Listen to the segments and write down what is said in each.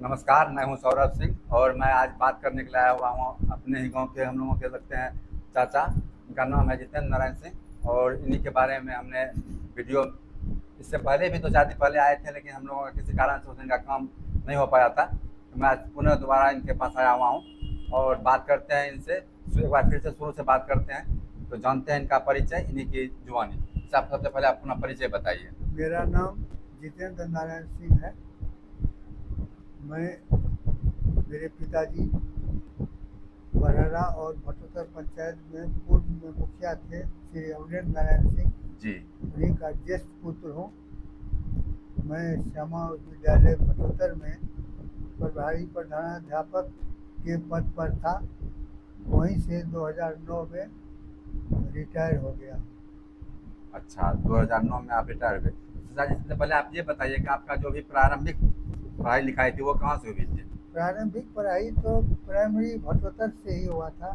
नमस्कार, मैं हूं सौरभ सिंह और मैं आज बात करने के लिए आया हुआ हूं अपने ही गांव के हम लोगों के लगते हैं चाचा। इनका नाम है जितेंद्र नारायण सिंह और इन्हीं के बारे में हमने वीडियो इससे पहले भी 2-4 दिन पहले आए थे, लेकिन हम लोगों का किसी कारण से उस दिन का काम नहीं हो पाया था। तो मैं आज पुनः दोबारा इनके पास आया हुआ हूँ और बात करते हैं इनसे। एक बार फिर से शुरू से बात करते हैं, तो जानते हैं इनका परिचय, इन्हीं की जुबानी। सब सबसे पहले आप अपना परिचय बताइए। मेरा नाम जितेंद्र नारायण सिंह है। मैं मेरे पिताजी बरहरा और भटोतर पंचायत में पूर्व में मुखिया थे, श्री अमरेंद्र नारायण सिंह। जी। उन्हीं का ज्येष्ठ पुत्र हूँ। मैं श्यामा उच्च विद्यालय भटोतर में प्रभारी प्रधानाध्यापक के पद पर था। वहीं से 2009 में रिटायर हो गया। अच्छा, 2009 में आप रिटायर हुए। चाचा जी, सबसे पहले आप ये बताइए कि आपका जो भी प्रारंभिक पढ़ाई लिखाई थी वो कहाँ से हुई थी? प्रारंभिक पढ़ाई तो प्राइमरी भटोतर से ही हुआ था।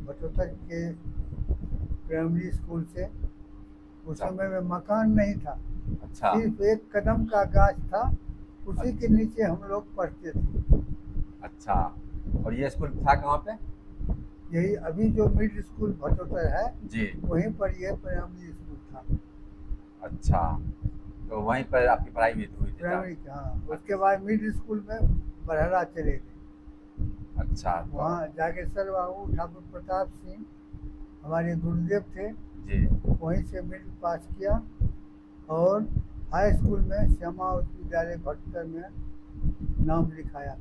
भटोतर के प्राइमरी स्कूल से। उस अच्छा। समय में मकान नहीं था, अच्छा। सिर्फ एक कदम का गाछ था, उसी के अच्छा। नीचे हम लोग पढ़ते थे। अच्छा, और ये स्कूल था कहाँ पे? यही अभी जो मिडिल स्कूल भटोतर है, जी। वहीं पर यह प्राइमरी स्कूल था। अच्छा, तो वहीं पर आपकी पढ़ाई भी हुई थी प्राइमरी तब? हाँ, उसके बाद मिडिल स्कूल में बरहरा चले गए। अच्छा, तो वहाँ जागेश्वर बाबू ठाकुर प्रताप सिंह हमारे गुरुदेव थे। जी। वहीं से मिडिल पास किया और हाई स्कूल में श्यामा उच्च विद्यालय भटोतर में नाम लिखाया।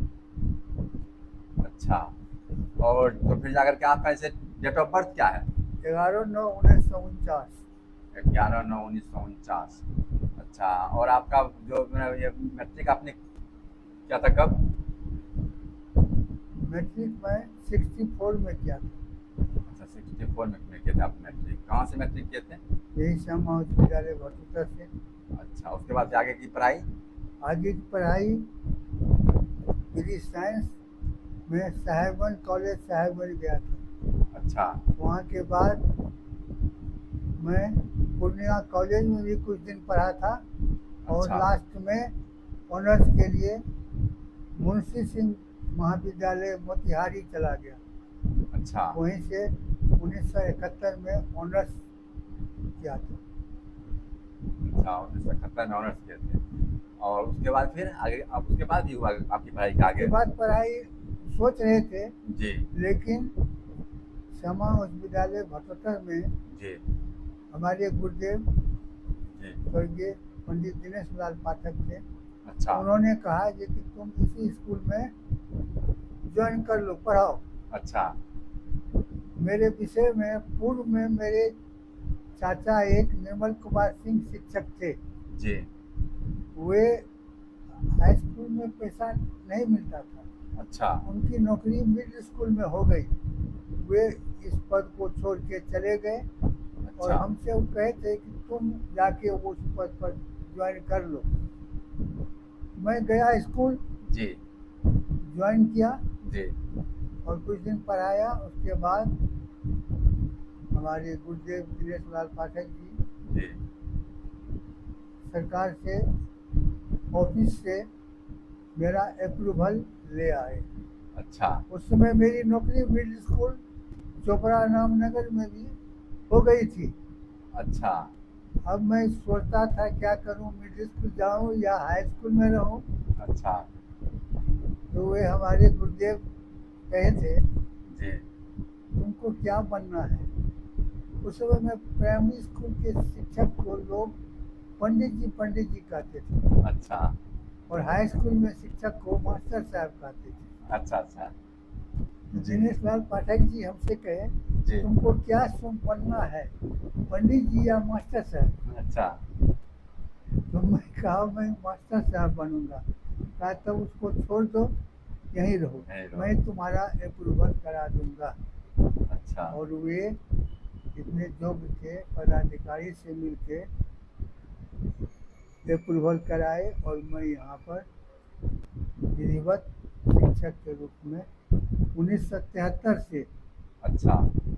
अच्छा, और तो फिर जाकर के आपका ऐसे डेट ऑफ बर्थ क्या है? 11/9/1949। 11/9/1949। अच्छा, और आपका जो ये मैट्रिक आपने किया था कब? मैट्रिक में 64 में किया था। अच्छा, 64 में किए थे आप मैट्रिक। कहाँ से मैट्रिक किए थे? यही श्यामा उच्च विद्यालय भटोतर से। अच्छा, उसके बाद आगे की पढ़ाई? आगे की पढ़ाई डिग्री साइंस में साहेबगंज कॉलेज साहेबगंज गया था। अच्छा। वहाँ के बाद मैं पूर्णिया कॉलेज में भी कुछ दिन पढ़ा था और अच्छा। लास्ट में ऑनर्स के लिए मुंशी सिंह महाविद्यालय मोतिहारी चला गया। अच्छा। वहीं से 1971 में ऑनर्स किया था। अच्छा, 1971 में ऑनर्स किए थे और उसके बाद फिर आगे आप उसके बाद भी हुआ आपकी पढ़ाई का उसके आगे? बाद पढ़ाई सोच रहे थे, जी। लेकिन श्यामा उच्च विद्यालय भटोतर में जी। हमारे गुरुदेव जी। स्वर्गीय पंडित दिनेश लाल पाठक थे। अच्छा। उन्होंने कहा कि तुम इसी स्कूल में ज्वाइन कर लो, पढ़ाओ। अच्छा। मेरे विषय में पूर्व में मेरे चाचा एक निर्मल कुमार सिंह शिक्षक थे। जी। वे हाई स्कूल में पैसा नहीं मिलता था, अच्छा। उनकी नौकरी मिडिल स्कूल में हो गई। वे इस पद को छोड़ के चले गए और अच्छा। हमसे वो कहे थे कि तुम जाके उस पद पर ज्वाइन कर लो। मैं गया स्कूल, जी। ज्वाइन किया जी। और कुछ दिन पढ़ाया। उसके बाद हमारे गुरुदेव दिनेश लाल पाठक जी जी। सरकार से ऑफिस से मेरा अप्रूवल ले आए। अच्छा। उस समय मेरी नौकरी मिडिल स्कूल चोपड़ा रामनगर में भी हो गई थी। अच्छा। अब मैं सोचता था क्या करूं, मिडिल स्कूल जाऊं या हाई स्कूल में रहूं। अच्छा। तो वे हमारे गुरुदेव कहे थे, जी। तुमको क्या बनना है। उस समय में प्राइमरी स्कूल के शिक्षक को लोग पंडित जी कहते थे अच्छा। और हाई स्कूल में शिक्षक को मास्टर साहब कहते थे। अच्छा। अच्छा। जी। दिनेश लाल पाठक जी हमसे कहे, जी। तुमको क्या बनना है, पंडित जी या मास्टर साहब। अच्छा। तो मैं कहा मैं मास्टर साहब बनूंगा। कहा तब उसको छोड़ दो, यहीं रहो, यहीं रहो। मैं तुम्हारा अप्रूवल करा दूंगा। अच्छा। और वे इतने योग्य थे, पदाधिकारी से मिलके अप्रूवल कराए और मैं यहाँ पर विधिवत शिक्षक के रूप में 1973 से अच्छा।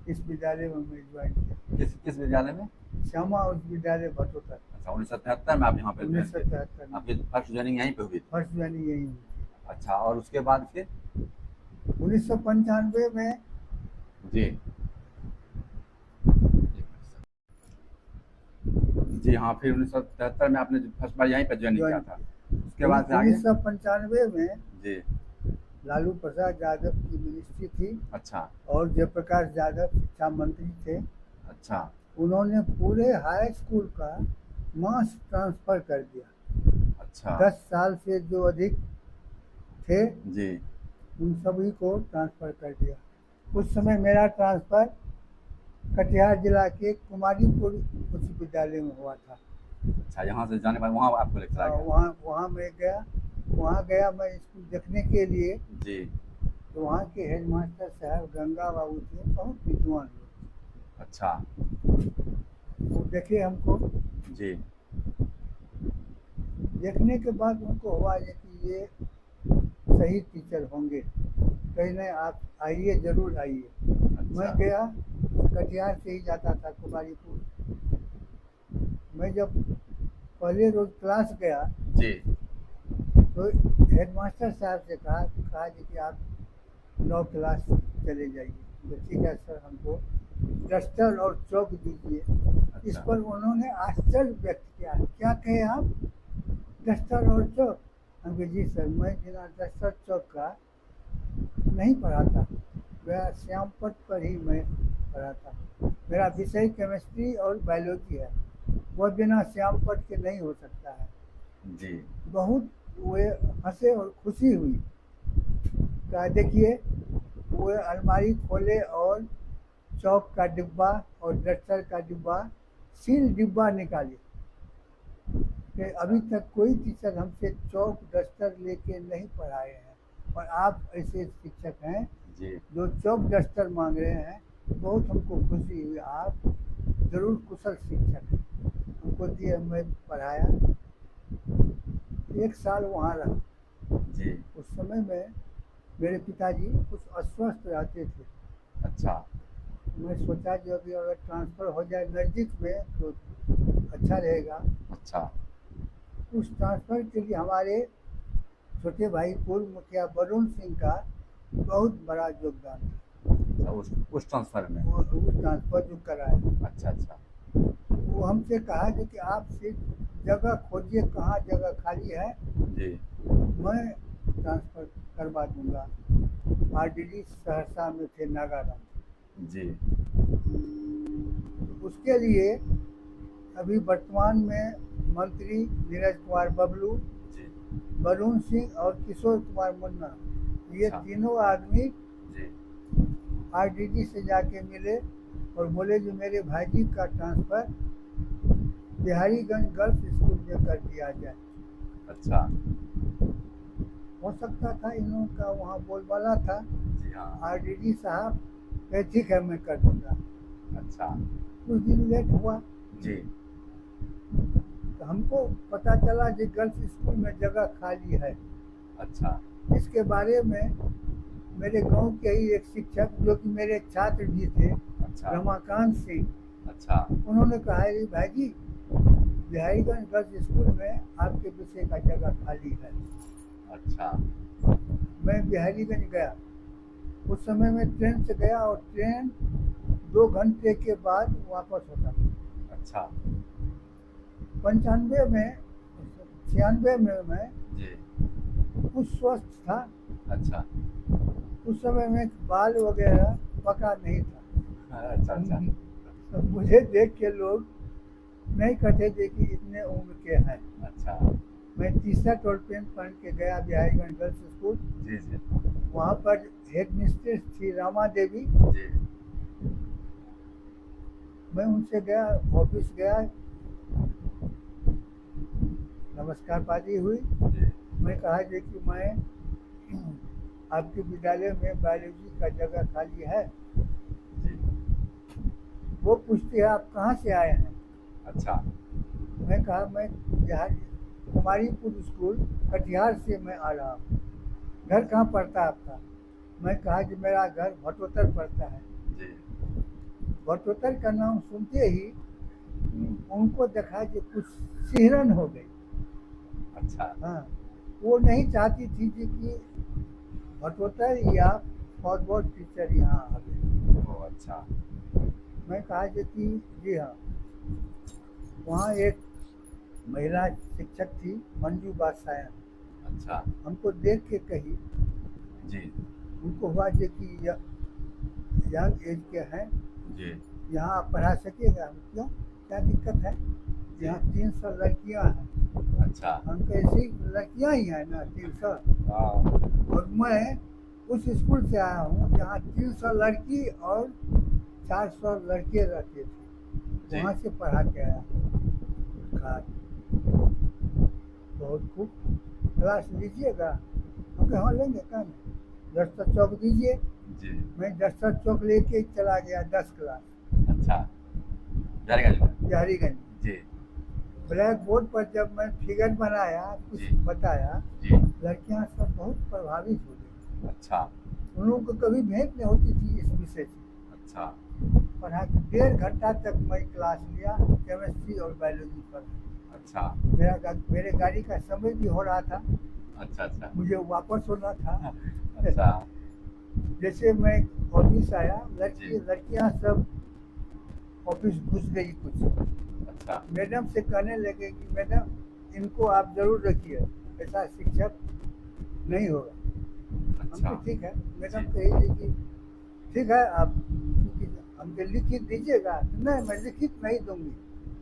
इस विद्यालय में मैं ज्वाइन किया। किस किस विद्यालय में? श्यामा उच्च विद्यालय भटोतर। अच्छा, 1973 में आप यहाँ पे ज्वाइन किए थे। 1973 में आपकी फर्स्ट ज्वाइनिंग यहीं पे हुई थी? फर्स्ट ज्वाइनिंग यही हुई थी। अच्छा, और उसके बाद फिर? 1995 में जी। जी हाँ, फिर 1973 में आपने फर्स्ट बार यहीं पर ज्वाइनिंग किया ज्वाइन था। किया। उसके बाद से आगे? 1995 में जी। लालू प्रसाद यादव की मिनिस्ट्री थी अच्छा। और जयप्रकाश यादव शिक्षा मंत्री थे। अच्छा। उन्होंने पूरे हाई स्कूल का मास ट्रांसफ़र कर दिया। अच्छा। 10 साल से जो अधिक थे जी। उन सभी को ट्रांसफ़र कर दिया। उस समय मेरा ट्रांसफ़र कटिहार जिला के कुमारीपुर उच्च विद्यालय में हुआ था। अच्छा, यहाँ से जाने के बाद वहाँ आपको लेक्चर आ गया? वहाँ मैं गया, वहाँ गया मैं स्कूल देखने के लिए। जी। तो वहाँ के हेडमास्टर साहब गंगा बाबू थे, बहुत विद्वान लोग। अच्छा। वो देखे हमको, जी। देखने के बाद उनको हुआ ये कि ये सही टीचर होंगे, कहीं नहीं आप आइए, ज़रूर आइए। मैं अच्छा। गया, कटिहार से ही जाता था कुमारीपुर। मैं जब पहले रोज क्लास गया जी। तो हेडमास्टर साहब से कहा जी कि आप 9 क्लास चले जाइए। तो ठीक है सर, हमको डस्टर और चौक दीजिए। इस अच्छा। पर उन्होंने आश्चर्य व्यक्त किया। क्या कहे आप, डस्टर और चौक? हम कहे जी सर, मैं बिना डस्टर चौक का नहीं पढ़ाता, मेरा श्यामपट पर ही मैं पढ़ाता। मेरा विषय केमिस्ट्री और बायोलॉजी है, वह बिना श्यामपट के नहीं हो सकता है। जी। बहुत वे हंसे और खुशी हुई। कहा देखिए, वो अलमारी खोले और चौक का डिब्बा और डस्टर का डिब्बा, सील डिब्बा निकाले कि अभी तक कोई टीचर हमसे चौक डस्टर लेके नहीं पढ़ाए हैं, और आप ऐसे शिक्षक हैं जी। जो चौक डस्टर मांग रहे हैं। बहुत हमको खुशी हुई, आप ज़रूर कुशल शिक्षक हैं। हमको दिए, मैं पढ़ाया, 1 साल वहाँ रहा। जी। उस समय में मेरे पिताजी कुछ अस्वस्थ रहते थे। अच्छा। मैं सोचा जो अभी अगर ट्रांसफ़र हो जाए नज़दीक में तो अच्छा रहेगा। अच्छा। उस ट्रांसफ़र के लिए हमारे छोटे भाई पूर्व मुखिया वरुण सिंह का बहुत बड़ा योगदान था। अच्छा, उस ट्रांसफर में? वो उस ट्रांसफ़र जो कराया, अच्छा। अच्छा। वो हमसे कहा जो कि आप सिर्फ जगह खोजिए, कहाँ जगह खाली है, जी। मैं ट्रांसफ़र करवा दूंगा। आरडीडी सहरसा में थे नागाराम। जी। उसके लिए अभी वर्तमान में मंत्री नीरज कुमार बबलू, जी। वरुण सिंह और किशोर कुमार मुन्ना, ये अच्छा। तीनों आदमी जी। आरडीडी से जाके मिले और बोले जो मेरे भाईजी का ट्रांसफ़र बिहारीगंज गर्ल्स स्कूल में कर दिया जाए। अच्छा। हो सकता था इन लोगों का वहाँ बोलबाला था। जी हाँ। आरडीडी साहब कहे ठीक है, मैं कर दूंगा। अच्छा। कुछ दिन लेट हुआ जी। तो हमको पता चला कि गर्ल्स स्कूल में जगह खाली है। अच्छा। इसके बारे में मेरे गांव के ही एक शिक्षक जो कि मेरे छात्र भी थे, अच्छा। रमाकांत सिंह, अच्छा। उन्होंने कहा कि भाई जी, बिहारीगंज गर्ल्स स्कूल में आपके विषय का जगह खाली है। अच्छा। मैं बिहारीगंज गया। उस समय में ट्रेन से गया और ट्रेन 2 घंटे के बाद वापस होता था। अच्छा। 95 में 96 में मैं जी। कुछ स्वस्थ था। अच्छा। उस समय में बाल वगैरह पका नहीं था। अच्छा। अच्छा। तो मुझे देख के लोग नहीं कहते थे कि इतने उम्र के हैं। अच्छा। मैं टी-शर्ट और पैंट पहन के गया बिहारीगंज गर्ल्स स्कूल। जी। जी। वहाँ पर हेड मिस्ट्रेस थी रामा देवी। जी। मैं उनसे गया, ऑफिस गया, नमस्कार पाजी हुई। जी। मैं कहा जी कि मैं आपके विद्यालय में बायोलॉजी का जगह खाली है। जी। वो पूछती है आप कहाँ से आए हैं। अच्छा। मैं कहा मैं कुमारीपुर स्कूल कटिहार से मैं आ रहा हूँ। घर कहाँ पड़ता है आपका? मैं कहा कि मेरा घर भटोतर पड़ता है। जी। भटोतर का नाम सुनते ही उनको देखा कि कुछ सिहरन हो गई। अच्छा। हाँ, वो नहीं चाहती थी जी कि भटोतर या फॉरवर्ड टीचर यहाँ आवे। ओ अच्छा। मैं कहा जी कि जी हाँ, वहाँ एक महिला शिक्षक थी मंजू बादशाह, अच्छा। हमको देख के कही, जी उनको हुआ जी कि यंग एज के हैं, जी यहाँ आप पढ़ा सकिएगा? हम क्यों, क्या दिक्कत है? जी। यहाँ 300 लड़कियाँ हैं। अच्छा। हम कैसी लड़कियाँ ही हैं ना 300, हाँ। और मैं उस स्कूल से आया हूँ जहाँ 300 लड़की और 400 लड़के रहते थे, जी वहाँ से पढ़ा के आया। कहा बहुत खूब, क्लास लीजिएगा? हम कहे हाँ लेंगे, क्या नहीं, दस्तर चौक दीजिए। जी। मैं दस्तर चौक लेके चला गया 10 क्लास अच्छा। जारीगंज में। जहरीगंज। जी ब्लैक बोर्ड पर जब मैं फिगर बनाया, कुछ जी बताया, जी। लड़कियां सब बहुत प्रभावित हो गई। अच्छा उन लोगों को कभी भेंट नहीं होती थी इस विषय से। अच्छा। पढ़ा 1.5 घंटा तक मैं क्लास लिया, केमिस्ट्री और बायोलॉजी पर। अच्छा मेरे गाड़ी का समय भी हो रहा था, अच्छा। अच्छा मुझे वापस होना था। अच्छा। जैसे मैं ऑफिस आया, जी। लड़कियां सब ऑफिस घुस गई कुछ। अच्छा मैडम से कहने लगे कि मैडम इनको आप जरूर रखिए, ऐसा शिक्षक नहीं होगा। अच्छा। हमको ठीक है, मैडम जी कही कि ठीक है आप हमको लिखित दीजिएगा। नहीं, मैं लिखित नहीं दूंगी।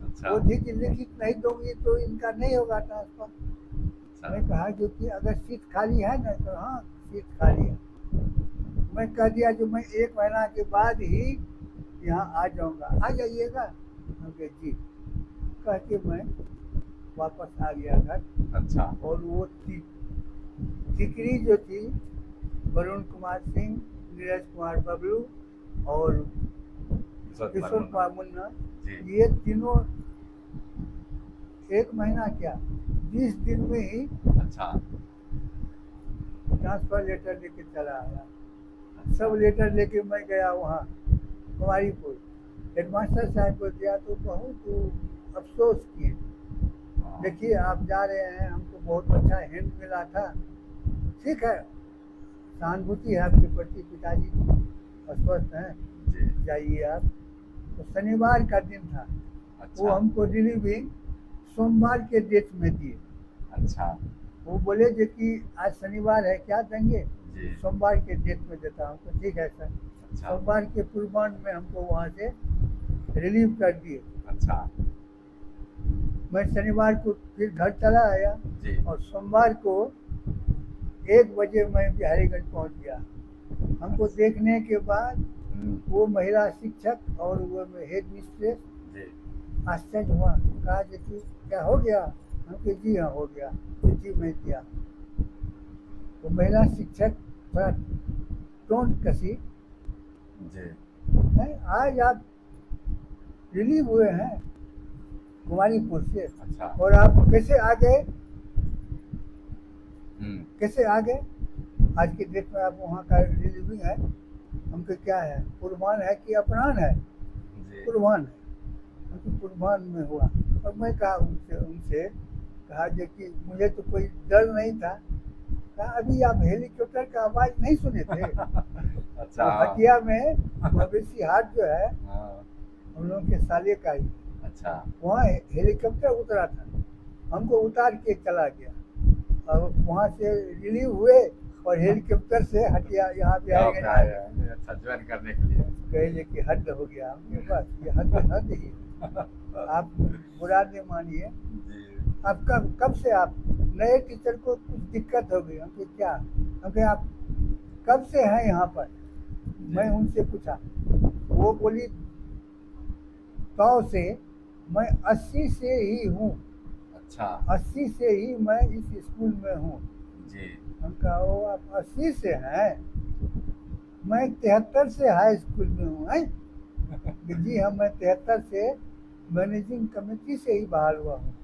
अच्छा वो थी कि लिखित नहीं दूंगी तो इनका नहीं होगा ट्रांसफर। अच्छा। मैं कहा जो कि अगर सीट खाली है ना, तो हाँ सीट खाली है। मैं कह दिया जो मैं 1 महीना के बाद ही यहाँ आ जाऊँगा, आ जाइएगा? हम कहे जी। कह के मैं वापस आ गया घर। अच्छा और वो टिकरी जो थी, वरुण कुमार सिंह, नीरज कुमार बबलू और किशोर कुमार मुन्ना, जी। ये तीनों 1 महीना क्या 20 दिन में ही अच्छा ट्रांसफर लेटर लेके चला आया। अच्छा। सब लेटर लेके मैं गया वहाँ कुमारीपुर, हेडमास्टर साहब को दिया तो बहुत अफसोस किए। हाँ। देखिए आप जा रहे हैं, हमको बहुत अच्छा हिंट मिला था, ठीक है, सहानुभूति है आपके प्रति, पिताजी अस्वस्थ हैं, जी जाइए आप। तो शनिवार का दिन था, वो अच्छा हमको डिलीवरी सोमवार के डेट में दिए। अच्छा। वो बोले जो कि आज शनिवार है, क्या देंगे? जी सोमवार के डेट में देता हूँ। तो ठीक है सर। अच्छा सोमवार के पूर्वाह्न में हमको वहाँ से रिलीव कर दिए। अच्छा। मैं शनिवार को फिर घर चला आया जी और सोमवार को 1 बजे मैं बिहारीगंज पहुँच गया। हमको देखने के बाद वो महिला शिक्षक और वो हेड मिस्ट्रेस जी आश्चर्य हुआ, कहा कि क्या हो गया? हम कहे जी हाँ हो गया, चिट्ठी में दिया। तो महिला शिक्षक थोड़ा टोन कसी जी है, आज आप रिलीव हुए हैं कुमारीपुर से, अच्छा। और आप कैसे आ गए? कैसे आ गए? आज की डेट में आप वहाँ का रिलीविंग है? हमको क्या है, पूर्वाह्न है कि अपराह्न है? जी पूर्वाह्न है। हमको पूर्वाह्न में हुआ। और मैं कहा उनसे कहा जो कि मुझे तो कोई डर नहीं था। कहा अभी आप हेलीकॉप्टर का आवाज नहीं सुने थे? अच्छा। वो हटिया में मवेशी हाट जो है, हाँ। हम लोग के साले का ही, अच्छा वहाँ हेलीकॉप्टर उतरा था, हमको उतार के चला गया। और वहाँ से रिलीव हुए और हेलीकॉप्टर से हटिया यहाँ पे यहाँ आए पे गए। आए हैं, अच्छा ज्वाइन करने के लिए। कहे कि हद हो गया हमके पास, ये हद ही आप बुरा नहीं मानिए। जी आप कब से आप नए टीचर को कुछ दिक्कत हो गई? हमको क्या? हम कहे आप कब से हैं यहाँ पर? जी। मैं उनसे पूछा, वो बोली 100 से, मैं 80 से ही हूँ, अच्छा 80 से ही मैं इस स्कूल में हूँ। जी हम कहा ओ आप 80 से हैं? मैं 73 से हाई स्कूल में हूँ। हैं जी हाँ, मैं 73 से मैनेजिंग कमेटी से ही बहाल हुआ हूँ,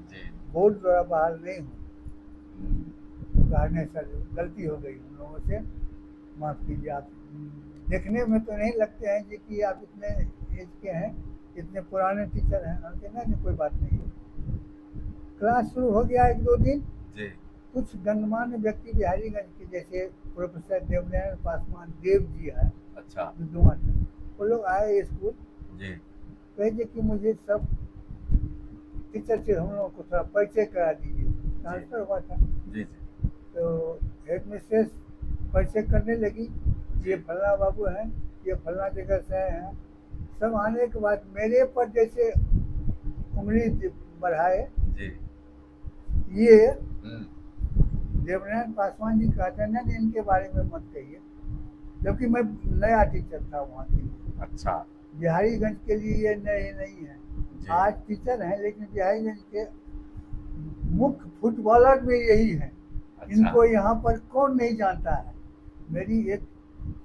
जी बोर्ड द्वारा बहाल नहीं हूँ। कहा नहीं सर, गलती हो गई हम लोगों से, माफ़ कीजिए। आप देखने में तो नहीं लगते हैं जी कि आप इतने एज के हैं, इतने पुराने टीचर हैं। हम कहे नहीं कोई बात नहीं। क्लास शुरू हो गया 1-2 दिन, जी कुछ गणमान्य व्यक्ति बिहारीगंज के जैसे प्रोफेसर देवनारायण पासवान देव जी है, अच्छा। जो दुआ थे, वो लोग आए स्कूल, जी कहे थे कि मुझे सब टीचर से हम लोगों को थोड़ा परिचय करा दीजिए, जी ट्रांसफर हुआ था। जी जी तो हेड मिस्ट्रेस परिचय करने लगी, ये जी फलना बाबू हैं, ये फलना जगह से आए हैं। सब आने के बाद मेरे पर जैसे उंगली बढ़ाए, जी। ये हम्म। देवनारायण पासवान जी कहते हैं ना कि इनके बारे में मत कहिए, जबकि मैं नया टीचर था वहाँ के लिए, अच्छा। बिहारीगंज के लिए ये नए नहीं है। जी आज टीचर हैं लेकिन बिहारीगंज के मुख्य फुटबॉलर में यही है। अच्छा। इनको यहाँ पर कौन नहीं जानता है। मेरी एक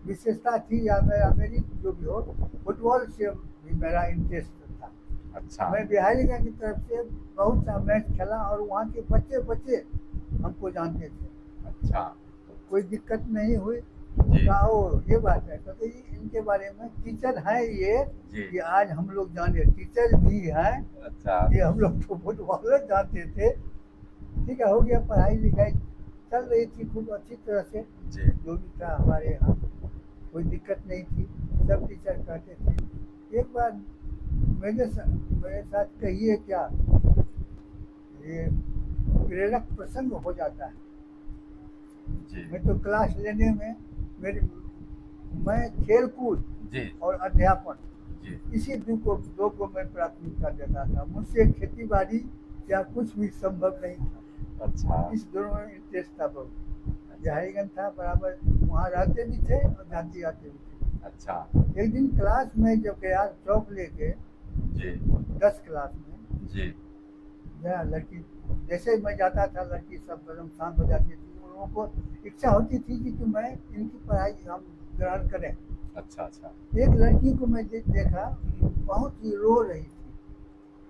विशेषता थी, या मेरी जो भी हो, फुटबॉल से भी मेरा इंटरेस्ट था। अच्छा। मैं बिहारीगंज की तरफ से बहुत सा मैच खेला और वहाँ के बच्चे बच्चे हमको जानते थे, अच्छा। कोई दिक्कत नहीं हुई। जी कहा ओ ये बात है, क्योंकि इनके बारे में टीचर हैं ये, जी। कि आज हम लोग जाने टीचर भी हैं, अच्छा। ये हम लोग तो फुटबॉलर जानते थे। ठीक है, हो गया, पढ़ाई लिखाई चल रही थी खूब अच्छी तरह से, जी जो भी था हमारे यहाँ कोई दिक्कत नहीं थी, सब टीचर कहते थे। एक बार मेरे साथ कहिए क्या, ये प्रेरक प्रसंग हो जाता है। जी मैं तो क्लास लेने में मैं खेल कूद जी और अध्यापन, जी। इसी दो को मैं प्राथमिकता देता था। मुझसे खेती बाड़ी या कुछ भी संभव नहीं था। अच्छा। इस दोनों में इंटरेस्ट था बहुत। बिहारीगंज था बराबर, वहाँ रहते भी थे और जाते आते भी थे। अच्छा। एक दिन क्लास में जब गया चौक लेके, जी 10 क्लास में जी गया, लड़की जैसे मैं जाता था लड़की सब एकदम शांत हो जाती थी। उन लोगों को इच्छा होती थी कि मैं इनकी पढ़ाई हम ग्रहण करें। अच्छा। अच्छा। एक लड़की को मैं देखा, बहुत ही रो रही थी,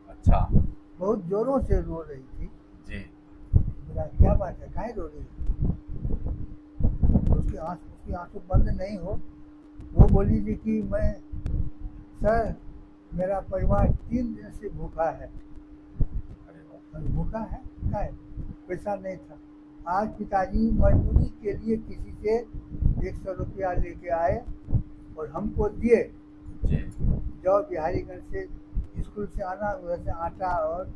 अच्छा। बहुत जोरों से रो रही थी। जी बोला क्या बात है, काहे रो रही है? उसकी आंसू बंद नहीं हो। वो बोली थी कि मैं, सर मेरा परिवार 3 दिन से भूखा है। अरे वाह। भूखा है काहे? पैसा नहीं था। आज पिताजी मजदूरी के लिए किसी से 100 रुपया लेके आए और हमको दिए, जी जाओ बिहारीगंज से स्कूल से आना, उधर से आटा और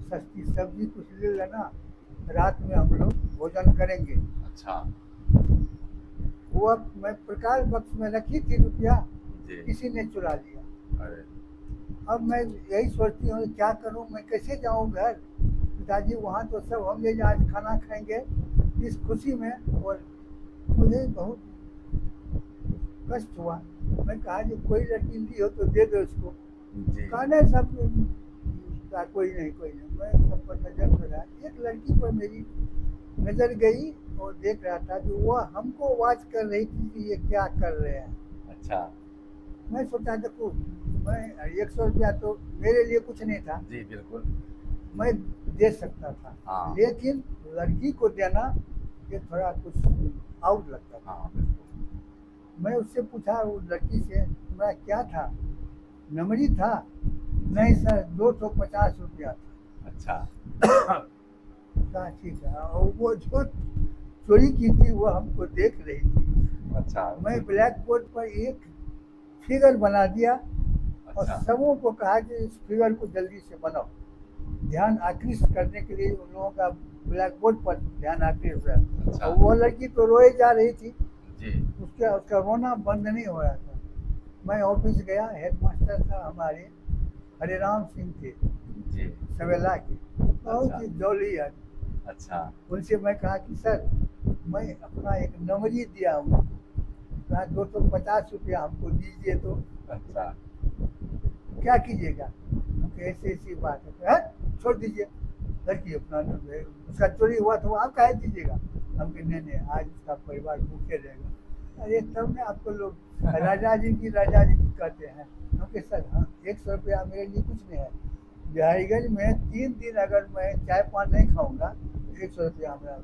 सस्ती सब्जी कुछ ले लेना, रात में हम लोग भोजन करेंगे। अच्छा। वो अब मैं प्रकाश बक्स में रखी थी रुपया, जी। किसी ने चुरा लिया। अरे। अब मैं यही सोचती हूँ क्या करूँ, मैं कैसे जाऊँ घर, पिताजी वहाँ तो सब होंगे जो आज खाना खाएंगे, इस खुशी में। और मुझे बहुत कष्ट हुआ। मैं कहा जो कोई लड़की ली हो तो दे दो इसको। जी कहने सब कोई नहीं। मैं सब पर नजर कर रहा, एक लड़की पर मेरी नजर गई और देख रहा था कि वो हमको वॉच कर रही थी कि ये क्या कर रहे हैं। अच्छा। मैं सोचा देखो, मैं 100 रुपया तो मेरे लिए कुछ नहीं था, जी बिल्कुल। मैं दे सकता था। हाँ। लेकिन लड़की को देना ये थोड़ा कुछ आउट लगता था। हाँ बिल्कुल। मैं उससे पूछा, वो लड़की से, तुम्हारा क्या था, नमरी था? नहीं सर, 250 रुपया था। अच्छा। कहा ठीक है। और वो जो चोरी की थी वो हमको देख रही थी। अच्छा। मैं ब्लैक बोर्ड पर एक फिगर बना दिया और अच्छा। सबों को कहा कि इस फिगर को जल्दी से बनाओ। ध्यान आकृष्ट करने के लिए उन लोगों का ब्लैक बोर्ड पर ध्यान आकृष्ट हुआ। अच्छा। और वो लड़की तो रोए जा रही थी, जी उसका रोना बंद नहीं हो रहा था। मैं ऑफिस गया, हेड मास्टर था हमारे, हरिराम सिंह थे जी। सवेला के, बहुत अच्छा। ही जौली आदमी। अच्छा। उनसे मैं कहा कि सर मैं अपना एक नंबरी दिया हूँ, कहा 250 रुपया हमको दीजिए तो अच्छा। क्या कीजिएगा? ऐसी ऐसी बात है, छोड़ दीजिए, लड़की अपना उसका चोरी हुआ तो आप काहे दीजिएगा? हम कहे नहीं, आज उसका परिवार भूखे रहेगा। अरे तब में आपको लोग राजा जी की कहते हैं। हम कहे सर हाँ, 100 रुपया मेरे लिए कुछ नहीं है। बिहारीगंज में 3 दिन अगर मैं चाय पान नहीं खाऊंगा, 100 रुपया हमारा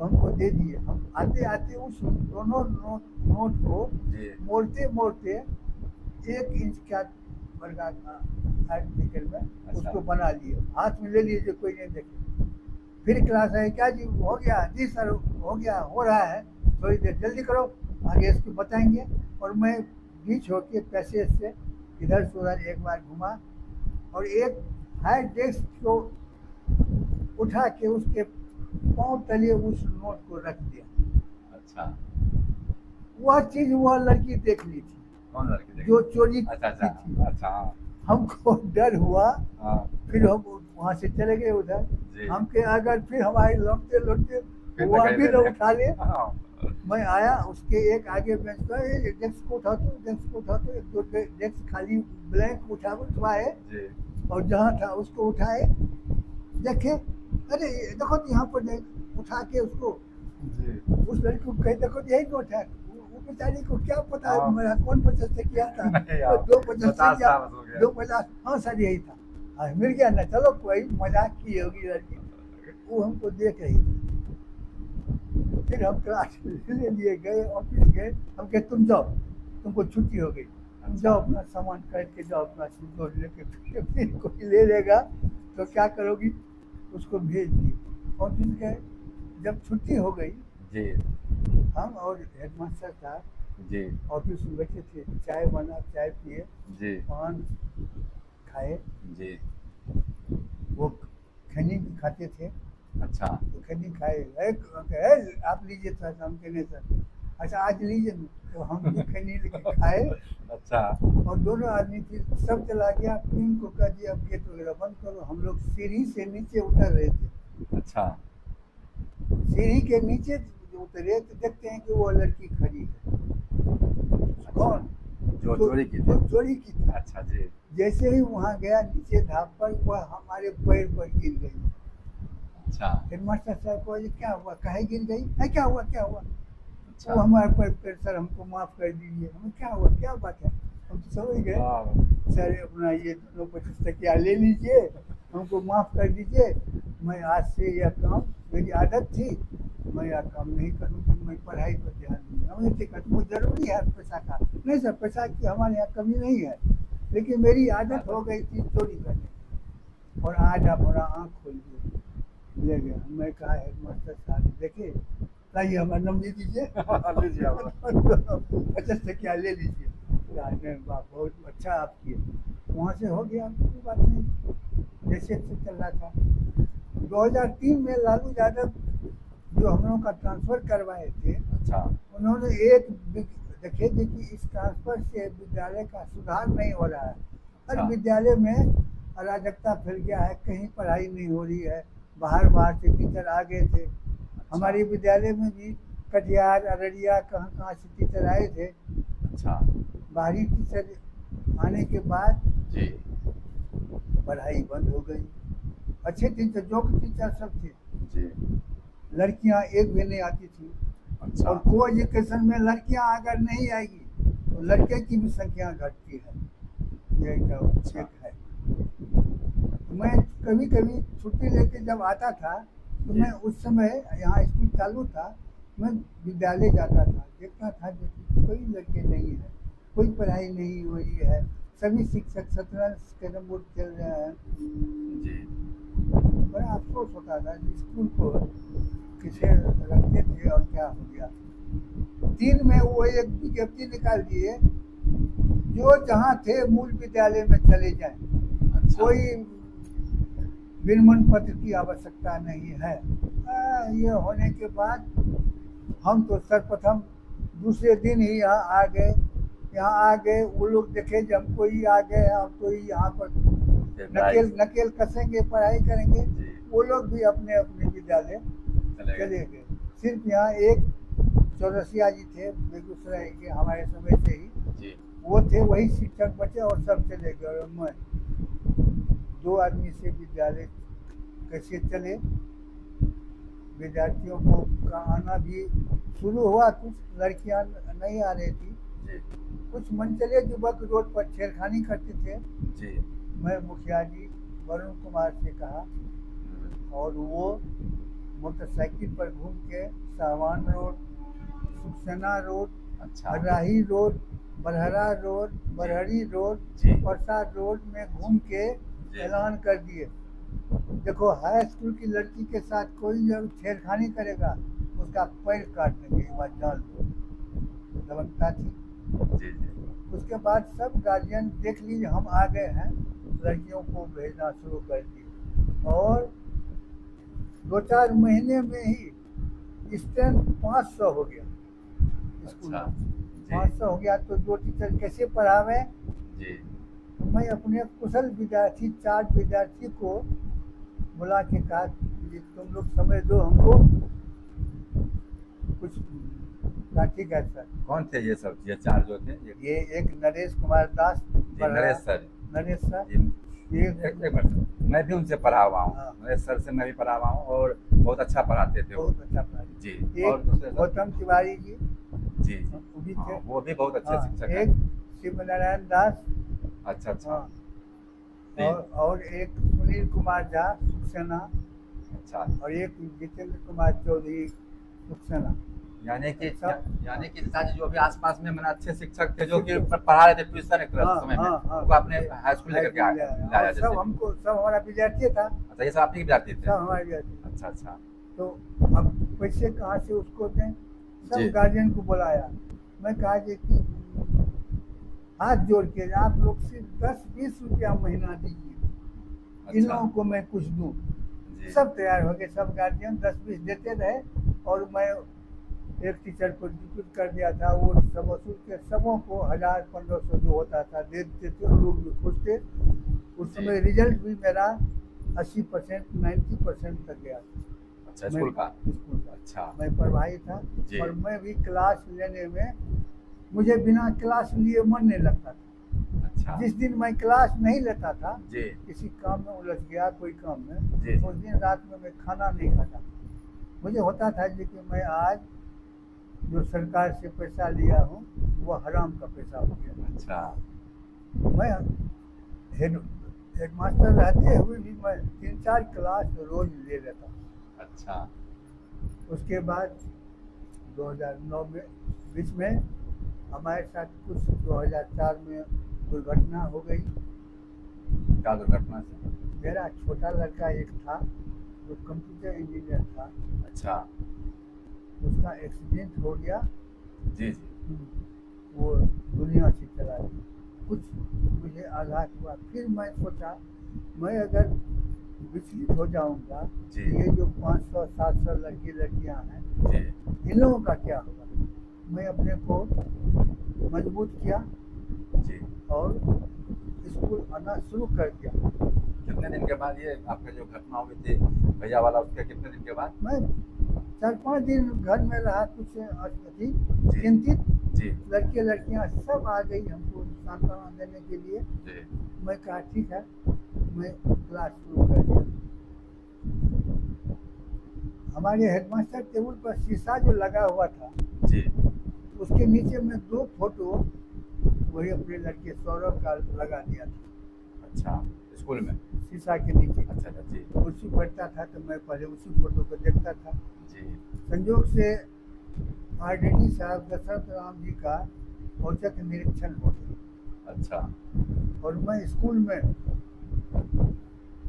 हमको दे दिए। हम आते आते उस दोनों नोट को जी मोड़ते मोड़ते 1 इंच का बर्गा था आर्टिकल में, अच्छा। उसको बना लिए, हाथ में ले लिए जो कोई नहीं देखे। फिर क्लास है, क्या जी हो गया, जी सर हो गया, हो रहा है, थोड़ी देर जल्दी करो, आगे इसको बताएंगे। और मैं बीच होके पैसेज से इधर से उधर एक बार घुमा, और एक हाई डेस्क को उठा के उसके पांव तले उस नोट को रख दिया। अच्छा, वह चीज वह लड़की देख ली थी कौन लड़की देखी? जो चोरी अच्छा की अच्छा थी। अच्छा, हाँ हमको डर हुआ, हाँ फिर हम वहां से चले गए उधर। जी। हम के अगर फिर हमारे लौटते लौटते फिर वह दिखाई भी दे न रहे। उठा ले। हाँ, मैं आया उसके एक आगे बेंच पर, डेस्क को उठा दो, डेस्क को उठा दो, एक दो डेस्क खाली ब्लैंक उठवाए, जी और जहाँ था उसको उठाए, देखे, अरे देखो तो यहाँ पर उठा के उसको जी। उस लड़की को कहे, देखो यही नोट है। वो बेचारी को क्या पता हाँ। मेरा कौन 50 से किया था, नहीं यार, 250 से 50 किया, था बस हो गया। 250, हाँ सर यही था। हाँ, मिल गया ना, चलो कोई मजाक की होगी लड़की, वो हमको देख रही थी। फिर हम क्लास ले लिए गए, ऑफिस गए, हम कहे तुम जाओ, तुमको छुट्टी हो गई, तुम जाओ अपना सामान खरीद के जाओ, अपना सिंदूर लेके। फिर कोई ले लेगा तो क्या करोगी, उसको भेज दिए। ऑफिस गए, जब छुट्टी हो गई, जी हम और हेडमास्टर साहब जी ऑफिस में बैठे थे, चाय बना, चाय पिए, जी पान खाए, जी। वो खैनी भी खाते थे, अच्छा तो खैनी खाए, आप लीजिए सर, हम कहने सर अच्छा आज लीजिए ना, तो हम भी खैनी लेके खाए। अच्छा और दोनों आदमी फिर सब चला गया, टीम को कह दिया अब गेट वगैरह बंद करो। हम लोग सीढ़ी से नीचे उतर रहे थे, अच्छा सीढ़ी के नीचे उतरे तो देखते हैं कि वो लड़की खड़ी है। कौन? जो चोरी की जो थी। चोरी की थी। अच्छा जी। जैसे ही वहाँ गया नीचे धाप पर, वह हमारे पैर पर गिर गई। अच्छा हेडमास्टर साहब को, ये क्या हुआ, काहे गिर गई है, क्या हुआ, क्या हुआ? अच्छा। वो हमारे पर, सर हमको माफ कर दीजिए। हमें क्या हुआ, क्या बात है, हम तो समझ गए। हाँ, सर अपना ये दोनों 25 टकिया ले लीजिए, हमको माफ़ कर दीजिए, मैं आज से यह काम, मेरी आदत थी, मैं यह काम नहीं करूँगी, मैं पढ़ाई पर ध्यान दूँगा। हमने देखा तुमको ज़रूरी है पैसा का? नहीं सर, पैसा की हमारे यहाँ कमी नहीं है, लेकिन मेरी आदत हो गई थी चोरी करने की, और आज आप हमारा आँख खोल दिए। ले गया। मैं कहा हेडमास्टर साहब देखिए, लाइए हमारा नंबर दीजिए, लीजिए आप। 50 टकिया ले लीजिए। बाप बहुत अच्छा आप किए। वहाँ से हो गया, कोई बात नहीं, जैसे चल रहा था। 2003 में लालू यादव जो हम लोगों का ट्रांसफ़र करवाए थे, अच्छा उन्होंने एक देखे थे कि इस ट्रांसफ़र से विद्यालय का सुधार नहीं हो रहा है, हर अच्छा। विद्यालय में अराजकता फैल गया है, कहीं पढ़ाई नहीं हो रही है, बाहर बाहर से टीचर आ गए थे। हमारे विद्यालय में भी कटिहार, अररिया, कहाँ कहाँ से टीचर आए थे। अच्छा बाहरी टीचर आने के बाद जी पढ़ाई बंद हो गई। अच्छे टीचर, जो टीचर सब थे, जी। लड़कियां एक भी नहीं आती थी। अच्छा और को एजुकेशन में लड़कियां अगर नहीं आएगी तो लड़के की भी संख्या घटती है, ये एक है। मैं कभी कभी छुट्टी लेके जब आता था, तो मैं उस समय यहाँ स्कूल चालू था, मैं विद्यालय जाता था, देखता था कि कोई लड़के नहीं है, कोई पढ़ाई नहीं हो रही है, सभी शिक्षक शतरंज कैरम बोर्ड खेल रहे हैं। जी बड़ा अफसोस होता था कि स्कूल को किसे रखते थे और क्या हो गया। 3 में वो एक विज्ञप्ति निकाल दिए, जो जहाँ थे मूल विद्यालय में चले जाएं, अच्छा कोई विरमण पत्र की आवश्यकता नहीं है। ये होने के बाद हम तो सर्वप्रथम दूसरे दिन ही यहाँ आ गए। यहाँ आ गए, वो लोग देखे जब हम कोई आ गए, हम तो यहाँ पर नकेल कसेंगे, पढ़ाई करेंगे। जी। वो लोग भी अपने अपने विद्यालय चले गए। सिर्फ यहाँ एक चौरसिया जी थे बेगूसराय के, हमारे समय से ही जी वो थे, वही शिक्षक बचे और सब चले गए। और मैं 2 आदमी से विद्यालय कैसे चले। विद्यार्थियों को का आना भी शुरू हुआ, कुछ लड़कियां नहीं आ रही थी, जी कुछ मनचले युवक रोड पर छेड़खानी करते थे। जी। मैं मुखिया जी वरुण कुमार से कहा, और वो मोटरसाइकिल पर घूम के सावन रोड, सुखसेना रोड, अच्छा राही रोड, बरहरा रोड, बरहरी रोड, जी। प्रसाद रोड में घूम के जी। ऐलान कर दिए देखो, हाई स्कूल की लड़की के साथ कोई जब छेड़खानी करेगा उसका पैर काट देंगे, ये बात जान लो। दबंगता थी। जी जी। उसके बाद सब गार्जियन देख लीजिए, हम आ गए हैं, लड़कियों को भेजना शुरू कर दिए, और 2-4 महीने में ही स्ट्रेंथ 500 हो गया स्कूल अच्छा। में। जी 500 हो गया तो दो टीचर कैसे पढ़ावे? जी। तो मैं अपने कुशल विद्यार्थी 4 विद्यार्थी को बुला के कहा कि तुम लोग समय दो हमको कुछ। कहा ठीक है सर। कौन थे ये सब, ये 4 जो थे ये एक नरेश कुमार दास जी, पढ़ रहा। नरेश सर। नरेश सर। जी, ये एक मिनट, मैं भी उनसे पढ़ा हुआ हूँ, हाँ। नरेश सर से मैं भी पढ़ा हुआ हूँ, और बहुत अच्छा पढ़ाते थे वो। बहुत अच्छा पढ़ा। जी। और एक दूसरे सर? गौतम तिवारी जी, जी जी। वो भी हाँ, थे। वो भी बहुत अच्छे हाँ, शिक्षक हैं। एक शिव नारायण दास। अच्छा अच्छा। हाँ, जी। और एक सुनील कुमार झा सुखसेना, अच्छा। और एक जितेंद्र कुमार चौधरी सुखसेना। यानी कि चाचा जो भी आसपास में मैंने अच्छे शिक्षक थे जो कि पढ़ा रहे थे ट्यूशन एक तरह हाँ, समय में, हाँ, हाँ। उनको आपने हाई स्कूल लेकर के लाया और जैसे सब भी। हमको, सब हमारा विद्यार्थी था। अच्छा, ये सब आप ही के विद्यार्थी थे? सब हमारे विद्यार्थी। अच्छा अच्छा। तो अब पैसे कहाँ से उसको दें? जी। सब गार्जियन को बुलाया। मैं कहा कि हाथ जोड़ के आप लोग सिर्फ 10-20 रुपया महीना दीजिए, इन अच्छा। लोगों को मैं कुछ दूँ। जी। सब तैयार हो गए, सब गार्जियन 10-20 देते रहे, और मैं एक टीचर को डिप्यूट कर दिया था, वो सब वसूल के सबों को 1000-1500 जो होता था दे देते थे, और लोग भी खुश थे। उस समय रिजल्ट भी मेरा 80% 90% तक गया। अच्छा, स्कूल का? स्कूल का। अच्छा। मैं प्रभारी था, जी। और मैं भी क्लास लेने में, मुझे बिना क्लास लिए मन नहीं लगता था। अच्छा। जिस दिन मैं क्लास नहीं लेता था, जी किसी काम में उलझ गया, कोई काम में, जी। उस दिन रात में मैं खाना नहीं खाता। मुझे होता था कि मैं आज जो सरकार से पैसा लिया हूँ वो हराम का पैसा हो गया। अच्छा। मैं हेडमास्टर रहते हुए भी मैं 3-4 क्लास रोज ले लेता। अच्छा। उसके बाद 2009 में बीच में हमारे साथ कुछ 2004 में दुर्घटना हो गई। क्या दुर्घटना से? मेरा छोटा लड़का एक था जो कंप्यूटर इंजीनियर था। अच्छा। उसका एक्सीडेंट हो गया। जी जी। वो दुनिया से चला गया। कुछ मुझे आघात हुआ। फिर मैं सोचा, मैं अगर विचलित हो जाऊंगा, जी। ये जो 500-700 लड़की लड़कियां हैं, जी इन लोगों का क्या होगा? मैं अपने को मजबूत किया जी। और स्कूल आना शुरू कर दिया। कितने दिन के बाद ये आपका जो घटना हुई थी भैया वाला, उसके कितने दिन के बाद? मैं 4-5 दिन घर में रहा, कुछ अति जी। चिंतित। जी लड़के लड़कियां सब आ गई हमको सांत्वना देने के लिए। जी। मैं कहा ठीक है, मैं क्लास शुरू कर दिया। हमारे हेडमास्टर टेबल पर शीशा जो लगा हुआ था, जी। उसके नीचे में 2 फोटो वही अपने लड़के सौरभ का लगा दिया था। अच्छा, स्कूल में? शीशा के नीचे। अच्छा अच्छा। जी कुर्सी बैठता था तो मैं पहले उसी फोटो को देखता था। जी। संयोग से आरडीडी साहब दशरथ राम जी का औचक निरीक्षण हो गया। अच्छा। और मैं स्कूल में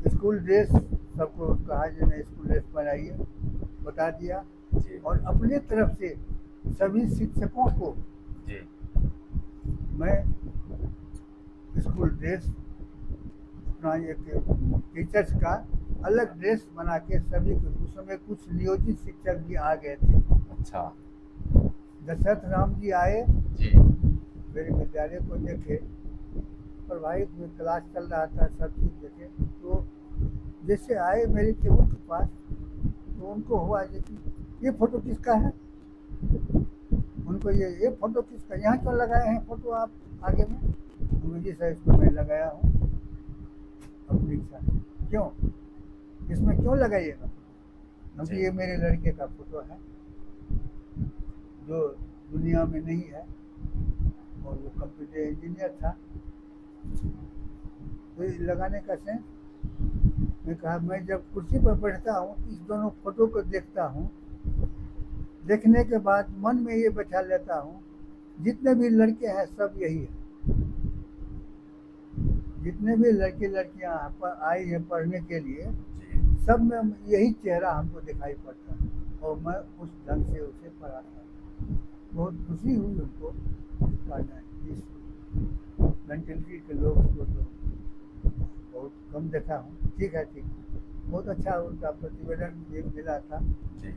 स्कूल ड्रेस सबको कहा जो नहीं स्कूल ड्रेस बनाइए, बता दिया। जी। और अपने तरफ से सभी शिक्षकों को जी। मैं स्कूल ड्रेस अपना एक टीचर्स का अलग ड्रेस बना के सभी को, उस समय कुछ नियोजित शिक्षक भी आ गए थे। अच्छा। दशरथ राम जी आए, जी। मेरे विद्यालय को देखे, प्रभावित में क्लास चल रहा था, सब चीज़ देखे। तो जैसे आए मेरे टेबल के पास, तो उनको हुआ कि ये फोटो किसका है? उनको ये फोटो किसका, यहाँ क्यों लगाए हैं फोटो आप आगे में? जी सर, इसको मैं लगाया हूँ अपनी इच्छा से। क्यों, इसमें क्यों लगाइएगा? क्योंकि ये मेरे लड़के का फोटो है जो दुनिया में नहीं है, और वो कंप्यूटर इंजीनियर था। तो लगाने का सेंस, मैं कहा मैं जब कुर्सी पर बैठता हूँ इस दोनों फोटो को देखता हूँ, देखने के बाद मन में ये बैठा लेता हूँ जितने भी लड़के हैं सब यही है। जितने भी लड़के लड़कियाँ आई हैं पढ़ने के लिए, सब में यही चेहरा हमको दिखाई पड़ता और मैं उस ढंग से उसे पढ़ाता। बहुत खुशी हुई उनको पढ़ना। इस मेंटेलिटी के लोग को तो बहुत कम देखा हूँ। ठीक है, ठीक है। बहुत अच्छा उनका प्रतिवेदन भी मिला था। जी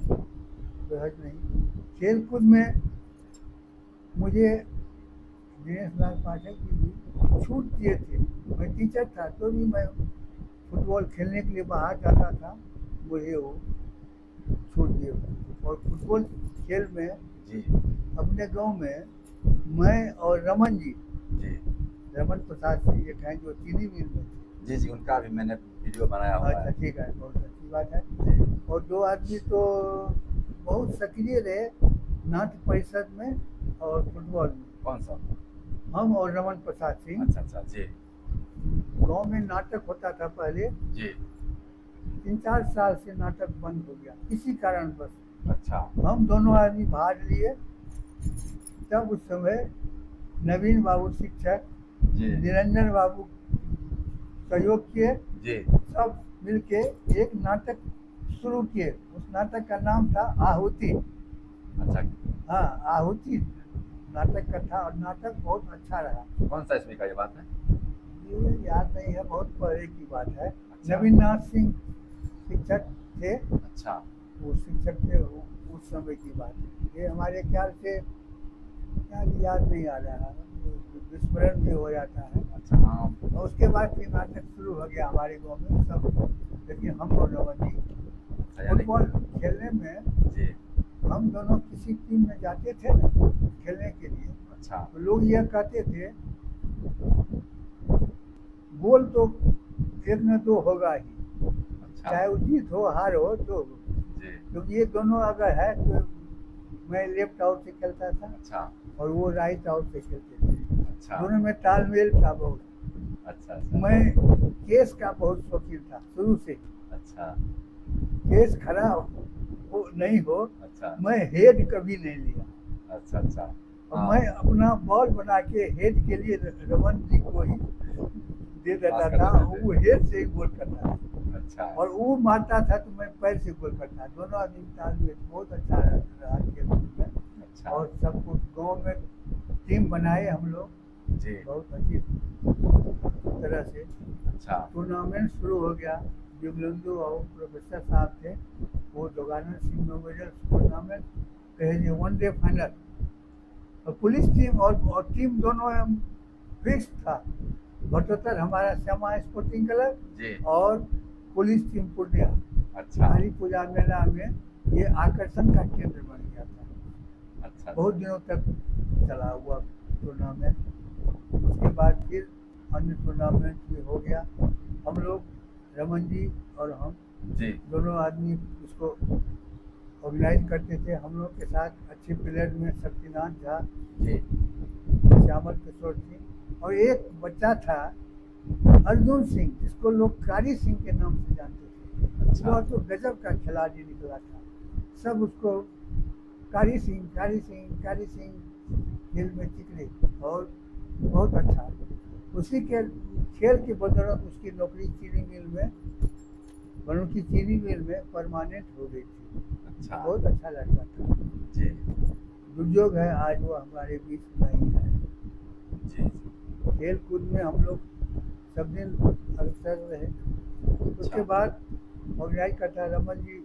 बेहद नहीं। खेल कूद में मुझे दिनेश लाल पाठक जी भी छूट दिए थे। मैं टीचर था तो भी मैं फुटबॉल खेलने के लिए बाहर जाता था, मुझे वो छूट दिए। और फुटबॉल खेल में जी अपने गांव में मैं और रमन जी, जी रमन प्रसाद सिंह एक हैं जो चीनी मिल में थे। जी जी, उनका भी मैंने वीडियो बनाया हुआ अच्छा, है। ठीक है, बहुत अच्छी बात है। जी और दो आदमी तो बहुत सक्रिय रहे नाट्य परिषद में और फुटबॉल में, कौन सा? हम और रमन प्रसाद सिंह। अच्छा अच्छा जी गांव में नाटक होता था पहले, जी 3-4 साल से नाटक बंद हो गया किसी कारण बस। अच्छा हम दोनों आदमी भाग लिए। तब उस समय नवीन बाबू शिक्षक, जी निरंजन बाबू सहयोग किए, जी सब मिलके एक नाटक शुरू किए। उस नाटक का नाम था आहुति। अच्छा, हाँ, आहुति नाटक का था और नाटक बहुत अच्छा रहा। कौन सा इसमें का ये बात है? ये याद नहीं है, बहुत पहले की बात है। अच्छा। नवीन नाथ सिंह शिक्षक थे, अच्छा वो शिक्षक थे उस समय की बात है। ये हमारे ख्याल से याद नहीं आ रहा है, विस्मरण भी हो जाता है। अच्छा हाँ और उसके बाद फिर नाटक शुरू हो गया हमारे गांव में सब। लेकिन हम और रमन जी अच्छा, यानी फुटबॉल खेलने में जी हम दोनों किसी टीम में जाते थे ना खेलने के लिए, अच्छा तो लोग यह कहते थे गोल तो 1 न 2 होगा ही, अच्छा चाहे वो जीत हो हार हो तो। जी क्योंकि ये दोनों अगर है तो मैं लेफ्ट आउट से खेलता था अच्छा और वो राइट आउट से खेलते थे। अच्छा दोनों में तालमेल था बहुत। अच्छा अच्छा मैं केस का बहुत शौकीन था शुरू से। अच्छा केस खड़ा हो नहीं हो, अच्छा मैं हेड कभी नहीं लिया। अच्छा अच्छा और हाँ, मैं अपना बॉल बना के हेड के लिए रमन जी को ही दे देता पास कर था, देते थे। वो हेड से ही गोल करता था। अच्छा और वो मारता था तो मैं पैर से गोल करता। दोनों आदमी तालमेल बहुत अच्छा रहा खेल कूद में। अच्छा और सबको गांव में टीम बनाए हम लोग जी बहुत अच्छी तरह से। अच्छा टूर्नामेंट शुरू हो गया। दिव्येंदु और प्रोफेसर साहब थे, वो जोगानंद सिंह मेमोरियल टूर्नामेंट कहे 1 डे फाइनल। और पुलिस टीम और टीम दोनों फिक्स था। भटोतर हमारा श्यामा स्पोर्टिंग क्लब जी और पुलिस टीम पूर्णिया। अच्छा काली पूजा मेला में ये आकर्षण का केंद्र बन गया था। अच्छा बहुत दिनों तक चला हुआ टूर्नामेंट। उसके बाद फिर अन्य टूर्नामेंट भी हो गया। हम लोग रमन जी और हम जी दोनों आदमी उसको ऑर्गेनाइज करते थे। हम लोग के साथ अच्छे प्लेयर में शक्तिनाथ झा, जी श्यामल किशोर सिंह और एक बच्चा था अर्जुन सिंह, जिसको लोग कारी सिंह के नाम से जानते थे। अच्छा वह तो गजब का खिलाड़ी निकला था। सब उसको कारी सिंह कारी सिंह कारी सिंह खेल में चिकरे और बहुत अच्छा। उसी के खेल के बदौलत उसकी नौकरी चीनी मिल में, बनो की चीनी मिल में परमानेंट हो गई थी। अच्छा बहुत अच्छा लड़का था। जी दुर्योग है आज वो हमारे बीच नहीं है। जी खेल कूद में हम लोग सब दिन अग्रसर रहे। उसके बाद ऑर्गेनाइज करता रमन जी,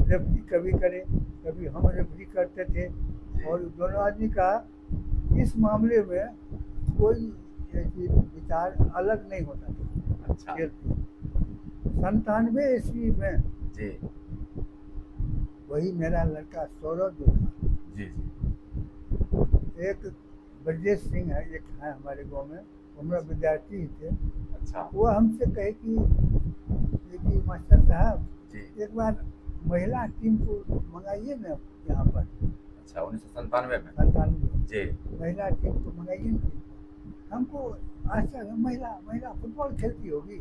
रेफरी कभी करे कभी हम रेफरी करते थे। और दोनों आदमी का इस मामले में कोई ऐसी विचार अलग नहीं होता था। अच्छा खेल कूद 97 ईस्वी में जी वही मेरा लड़का सौरभ जो था, जी एक ब्रजेश सिंह है, एक है हमारे गांव में, हमारा विद्यार्थी ही थे। अच्छा वो हमसे कहे कि देखिए मास्टर साहब, जी एक बार महिला टीम को मंगाइए ना यहाँ पर। अच्छा 1997 में 97 जी महिला टीम को मंगाइए ना। हमको आश्चर्य, महिला फुटबॉल खेलती होगी?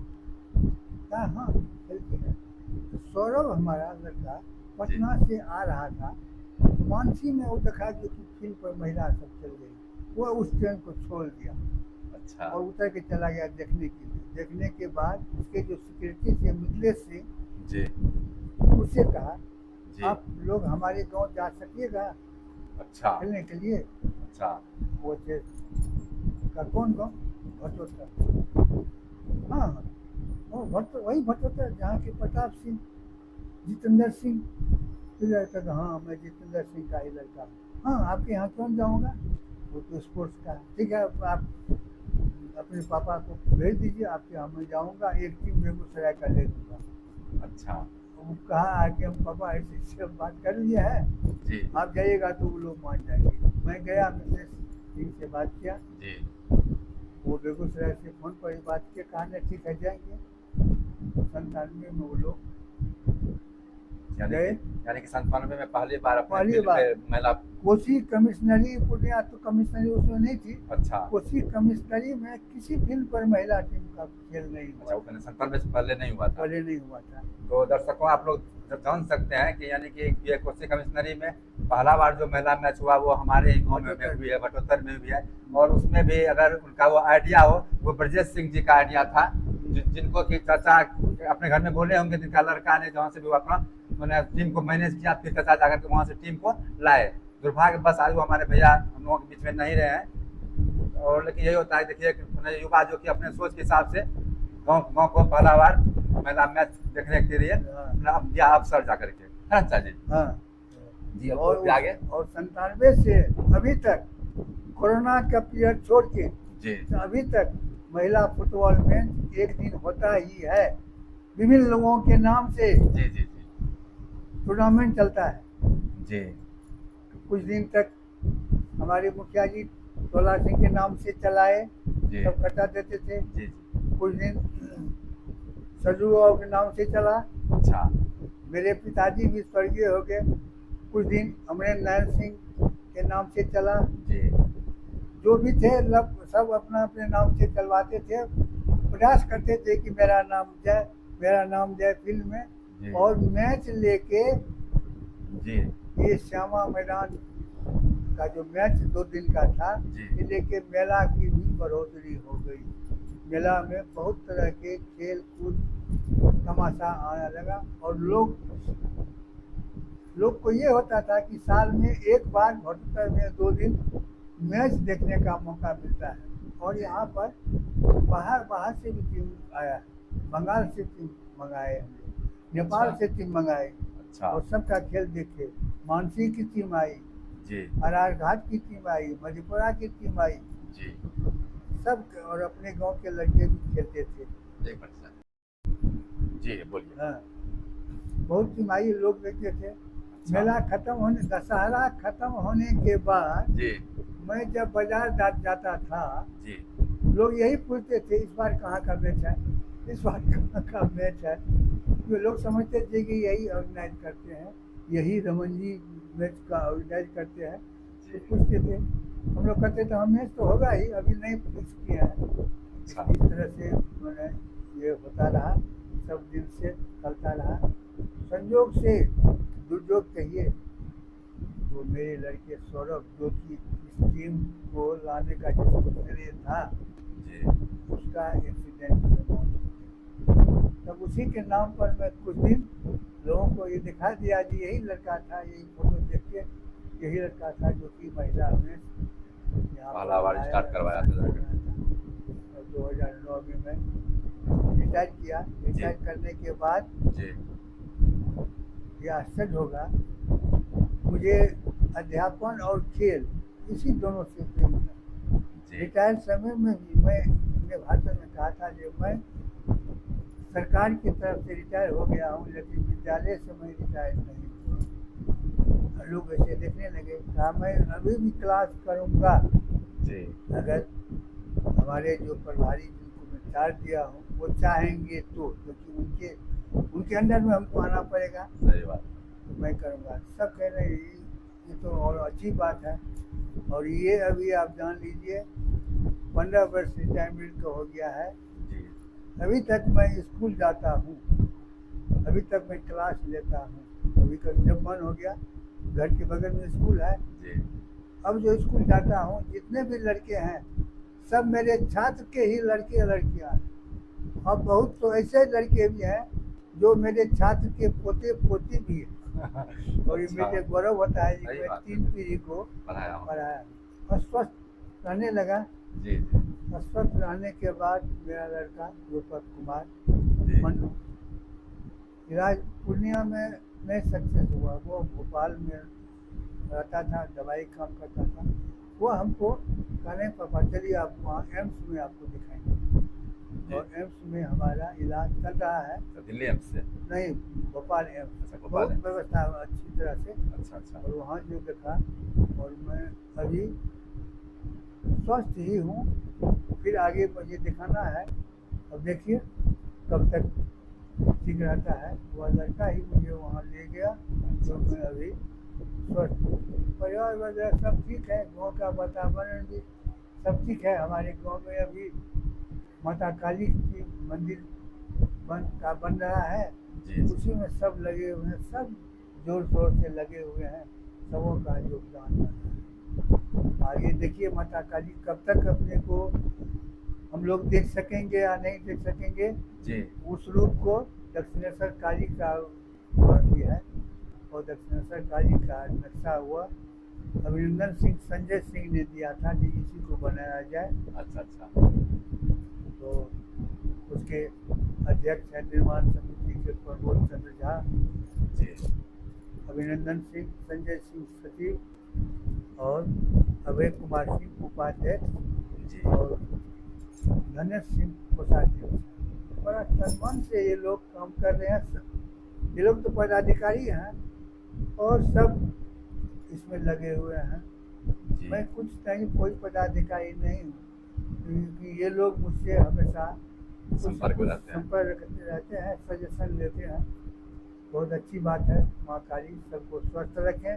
कहा हाँ खेलती है। तो सौरभ हमारा लड़का पटना से आ रहा था, मानसी में वो देखा कि फील्ड पर महिला सब चल गई। वो उस ट्रेन को छोड़ दिया अच्छा और उतर के चला गया देखने के लिए। देखने के बाद उसके जो सिक्योरिटी थे मिथिलेश सिंह, जी उससे कहा जी। आप लोग हमारे गांव जा सकिएगा अच्छा खेलने के लिए। अच्छा। वो थे का कौन गाँव? भटोटा। हाँ वो वही भटोटा जहाँ के प्रताप सिंह, जितेंद्र सिंह। तो लड़का कहा हाँ मैं जितेंद्र सिंह का ही लड़का हूँ। हाँ आपके यहाँ कौन जाऊँगा? वो तो स्पोर्ट्स का है। ठीक है आप अपने पापा को भेज दीजिए, आपके यहाँ मैं जाऊँगा, एक टीम बेगूसराय का ले लूँगा। अच्छा। वो कहा आके हम पापा ऐसे ऐसे बात कर लिए है, जी आप जाइएगा तो वो लोग मान जाएंगे। मैं गया, मिसेस सिंह से बात किया, जी। वो बेगूसराय से फोन पर ही बात किया, कहा ना ठीक है जाएंगे। 97 में वो लोग गए। यानी कि 97 में पहली बार अपने पहली फील्ड बार पे महिला। कोसी कमिश्नरी पूर्णिया तो कमिश्नरी उसमें नहीं थी। अच्छा कोसी कमिश्नरी में किसी फील्ड पर महिला टीम का खेल नहीं अच्छा। हुआ, वो 97 से पहले नहीं हुआ था। पहले नहीं हुआ था। तो दर्शकों आप लोग जान सकते हैं कि यानी कि ये कोसी कमिश्नरी में पहला बार जो महिला मैच हुआ वो हमारे ही गाँव में हुई है, भटोतर में भी है। और उसमें भी अगर उनका वो आइडिया हो, वो ब्रजेश सिंह जी का आइडिया था, जिनको कि चाचा अपने घर में बोले होंगे, जिनका लड़का ने जहाँ से भी अपना मैंने टीम को मैनेज किया, फिर चाचा जाकर के वहाँ से टीम को लाए। दुर्भाग्य बस आज वो हमारे भैया हम लोगों के बीच में नहीं रहे हैं। और लेकिन यही होता है, देखिए युवा जो कि अपने सोच के हिसाब से गाँव को पहला बार महिला मैच देखने के लिए दिया अवसर जाकर के, है ना चाचा जी? हाँ जी और आगे। और 97 से अभी तक कोरोना का पीरियड छोड़ के जी अभी तक महिला फुटबॉल में एक दिन होता ही है। विभिन्न लोगों के नाम से जी जी जी टूर्नामेंट चलता है। जी कुछ दिन तक हमारे मुखिया जी तोला सिंह के नाम से चलाए, जी सब कटा देते थे। जी। कुछ दिन सरजू बाबू के नाम से चला। अच्छा मेरे पिताजी भी स्वर्गीय हो गए। कुछ दिन अमरेंद्र नारायण सिंह के नाम से चला। जी जो भी थे सब अपना अपने नाम से चलवाते थे, प्रयास करते थे कि मेरा नाम जाए फील्ड में। जी और मैच लेके जी ये श्यामा मैदान का जो मैच 2 दिन का था, जी। ये लेके मेला की भी बढ़ोतरी हो गई। मेला में बहुत तरह के खेल कूद तमाशा आने लगा। और लोग को ये होता था कि साल में एक बार भटोतर में 2 दिन मैच देखने का मौका मिलता है। और यहाँ पर बाहर से भी टीम आया है, बंगाल से टीम मंगाए हम लोग, नेपाल अच्छा। से टीम मंगाए। अच्छा और सबका खेल देखे। मानसी की टीम आई, जी अरार घाट की टीम आई, मधेपुरा की टीम आई, जी। सब। और अपने गांव के लड़के भी खेलते थे। एक मिनट सर। जी बोलिए। हाँ बहुत टीम आई, लोग देखते थे। अच्छा। मेला खत्म होने, दशहरा खत्म होने के बाद जी मैं जब बाजार जाता था, जी लोग यही पूछते थे इस बार कहाँ का मैच है, इस बार कहाँ का मैच है। तो लोग समझते थे कि यही ऑर्गेनाइज करते हैं, यही रमन जी मैच का ऑर्गेनाइज करते हैं। तो पूछते थे, हम लोग कहते थे हम मैच तो होगा ही, अभी नहीं फिक्स किया है। अच्छा। इस तरह से मैंने ये होता रहा, सब दिन से चलता रहा। संयोग से दुर्योग कहिए, वो मेरे लड़के सौरभ जो कि इस टीम को लाने का जिसको श्रेय था, जी उसका एक्सीडेंट में मौत हो गई। तब उसी के नाम पर मैं कुछ दिन लोगों को ये दिखा दिया कि यही लड़का था, यही फोटो देख के यही लड़का था जो कि महिला में पहला बार स्टार्ट करवाया था। और 2009 में मैं रिटायर किया। रिटायर करने के बाद जी ये आश्चर्य होगा, मुझे अध्यापन और खेल इसी दोनों से प्रेम था। जी रिटायर समय में भी मैं अपने भाषण में कहा था कि मैं सरकार की तरफ से रिटायर हो गया हूँ, लेकिन विद्यालय से मैं रिटायर नहीं हुआ। लोग ऐसे देखने लगे, कहा मैं अभी भी क्लास करूँगा जी अगर हमारे जो प्रभारी जिनको मैं चार्ज दिया हूँ वो चाहेंगे तो, क्योंकि उनके अंडर में हमको आना पड़ेगा। सही बात। तो मैं करूँगा। सब कह रहे हैं ये तो और अच्छी बात है। और ये अभी आप जान लीजिए 15 वर्ष रिटायरमेंट का हो गया है। जी अभी तक मैं स्कूल जाता हूँ, अभी तक मैं क्लास लेता हूँ। अभी कभी जब मन हो गया, घर के बगल में स्कूल है, जी अब जो स्कूल जाता हूँ जितने भी लड़के हैं सब मेरे छात्र के ही लड़के लड़कियाँ हैं। और बहुत तो ऐसे लड़के भी हैं जो मेरे छात्र के पोते पोती भी है और ये अच्छा, मुझे गौरव होता है कि सही मैं बात है। 3 पीढ़ी को पढ़ाया हूँ। पढ़ाया और स्वस्थ रहने लगा। जी जी और स्वस्थ रहने के बाद मेरा लड़का रूपक कुमार जी। मनु इलाज पूर्णिया में नहीं सक्सेस हुआ, वो भोपाल में रहता था, दवाई काम करता था। वो हमको कहने पापा चलिए आप वहाँ एम्स में आपको दिखाएंगे जी। और एम्स में हमारा इलाज चल रहा है। अच्छा, दिल्ली एम्स से। नहीं, भोपाल एम्स अच्छा, भोपाल बहुत एम्स। व्यवस्था अच्छी तरह से अच्छा अच्छा। और वहाँ जो देखा और मैं अभी स्वस्थ ही हूँ। फिर आगे मुझे दिखाना है, अब देखिए कब तक ठीक रहता है। वह लड़का ही मुझे वहाँ ले गया जो मैं अभी स्वस्थ हूँ। परिवार वगैरह सब ठीक है, गाँव का वातावरण भी सब ठीक है। हमारे गांव में अभी माता काली की मंदिर बन रहा है, जी जी। उसी में सब लगे हुए हैं, सब जोर शोर से लगे हुए हैं, सबों का योगदान है। आगे देखिए माता काली कब तक अपने को हम लोग देख सकेंगे या नहीं देख सकेंगे। जी उस रूप को दक्षिणेश्वर काली का मूर्ति है और दक्षिणेश्वर काली का नक्शा हुआ अभिनंदन सिंह संजय सिंह ने दिया था कि इसी को बनाया जाए। अच्छा अच्छा। तो उसके अध्यक्ष है निर्माण समिति के प्रमोद चंद्र झा, जी अभिनंदन सिंह, संजय सिंह सचिव और अभय कुमार सिंह उपाध्यक्ष जी। और धनेश सिंह कोषाध्यक्ष। बड़ा तन मन से ये लोग काम कर रहे हैं। ये लोग तो पदाधिकारी हैं और सब इसमें लगे हुए हैं। जी। मैं कुछ नहीं, कोई पदाधिकारी नहीं हूँ, क्योंकि ये लोग मुझसे हमेशा संपर्क में रहते हैं। संपर्क रहते हैं, सजेशन लेते हैं। बहुत अच्छी बात है। माँ काली सबको स्वस्थ रखें,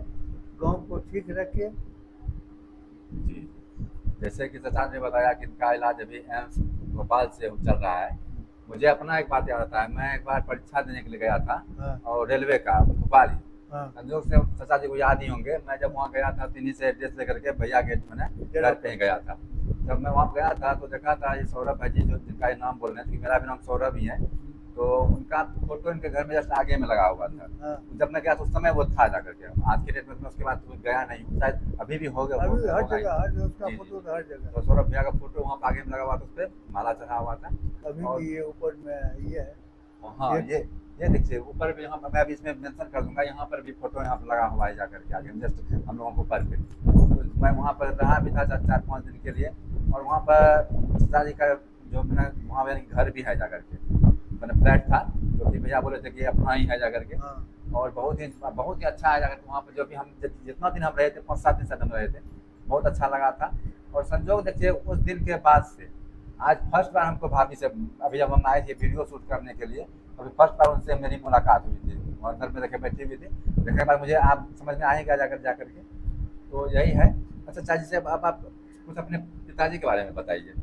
गांव को ठीक रखें। जी। जैसे कि चाचा ने बताया कि इनका इलाज अभी एम्स भोपाल से चल रहा है। मुझे अपना एक बात याद आता है, मैं एक बार परीक्षा देने के लिए गया था हाँ और रेलवे का भोपाल ही। हाँ संजोग से चाचा जी को याद ही होंगे, मैं जब वहाँ गया था तो इन्हीं से एड्रेस लेकर के भैया के मैंने घर पे ही गया था। जब मैं वहाँ गया था तो देखा था ये सौरभ भाई जी जो जिनका ये नाम बोल रहे हैं, क्योंकि मेरा भी नाम सौरभ ही है, तो उनका फोटो इनके घर में जस्ट आगे में लगा हुआ था। हाँ। जब मैं गया तो उस समय वो था जा करके। आज के डेट में उसके बाद तो गया नहीं हूँ, शायद अभी भी हो गया अभी हर होगा ही। जगह हर उसका जी, फोटो जी। हर जगह तो सौरभ भैया का फोटो वहाँ पे आगे में लगा हुआ था, उस पर माला चढ़ा हुआ था। अभी और भी ये ऊपर में ये है। हाँ ये देखिए ऊपर भी, यहाँ पर मैं अभी इसमें मेंशन कर दूंगा, यहाँ पर भी फोटो यहाँ पर लगा हुआ है जा करके आगे जस्ट हम लोगों को ऊपर पे। तो मैं वहाँ पर रहा भी था 4-5 दिन के लिए और वहाँ पर चाचा जी का जो मैंने वहाँ मेरे घर भी है जा करके, मैंने फ्लैट था जो कि भैया बोले थे कि अपना ही है जा करके। हाँ और बहुत ही अच्छा है जाकर वहाँ पर जो भी हम जितना दिन हम रहे थे 5-7 दिन से हम रहे थे, बहुत अच्छा लगा था। और संजोग देखिए उस दिन के बाद से आज फर्स्ट बार हमको भाभी से, अभी जब हम आए थे वीडियो शूट करने के लिए, अभी फर्स्ट बार उनसे मेरी मुलाकात हुई थी और घर में देखे बैठी हुई थी। देखने के बाद मुझे आप समझ में आएगा जा करके, तो यही है। अच्छा चाची से अब आप कुछ अपने पिताजी के बारे में बताइए।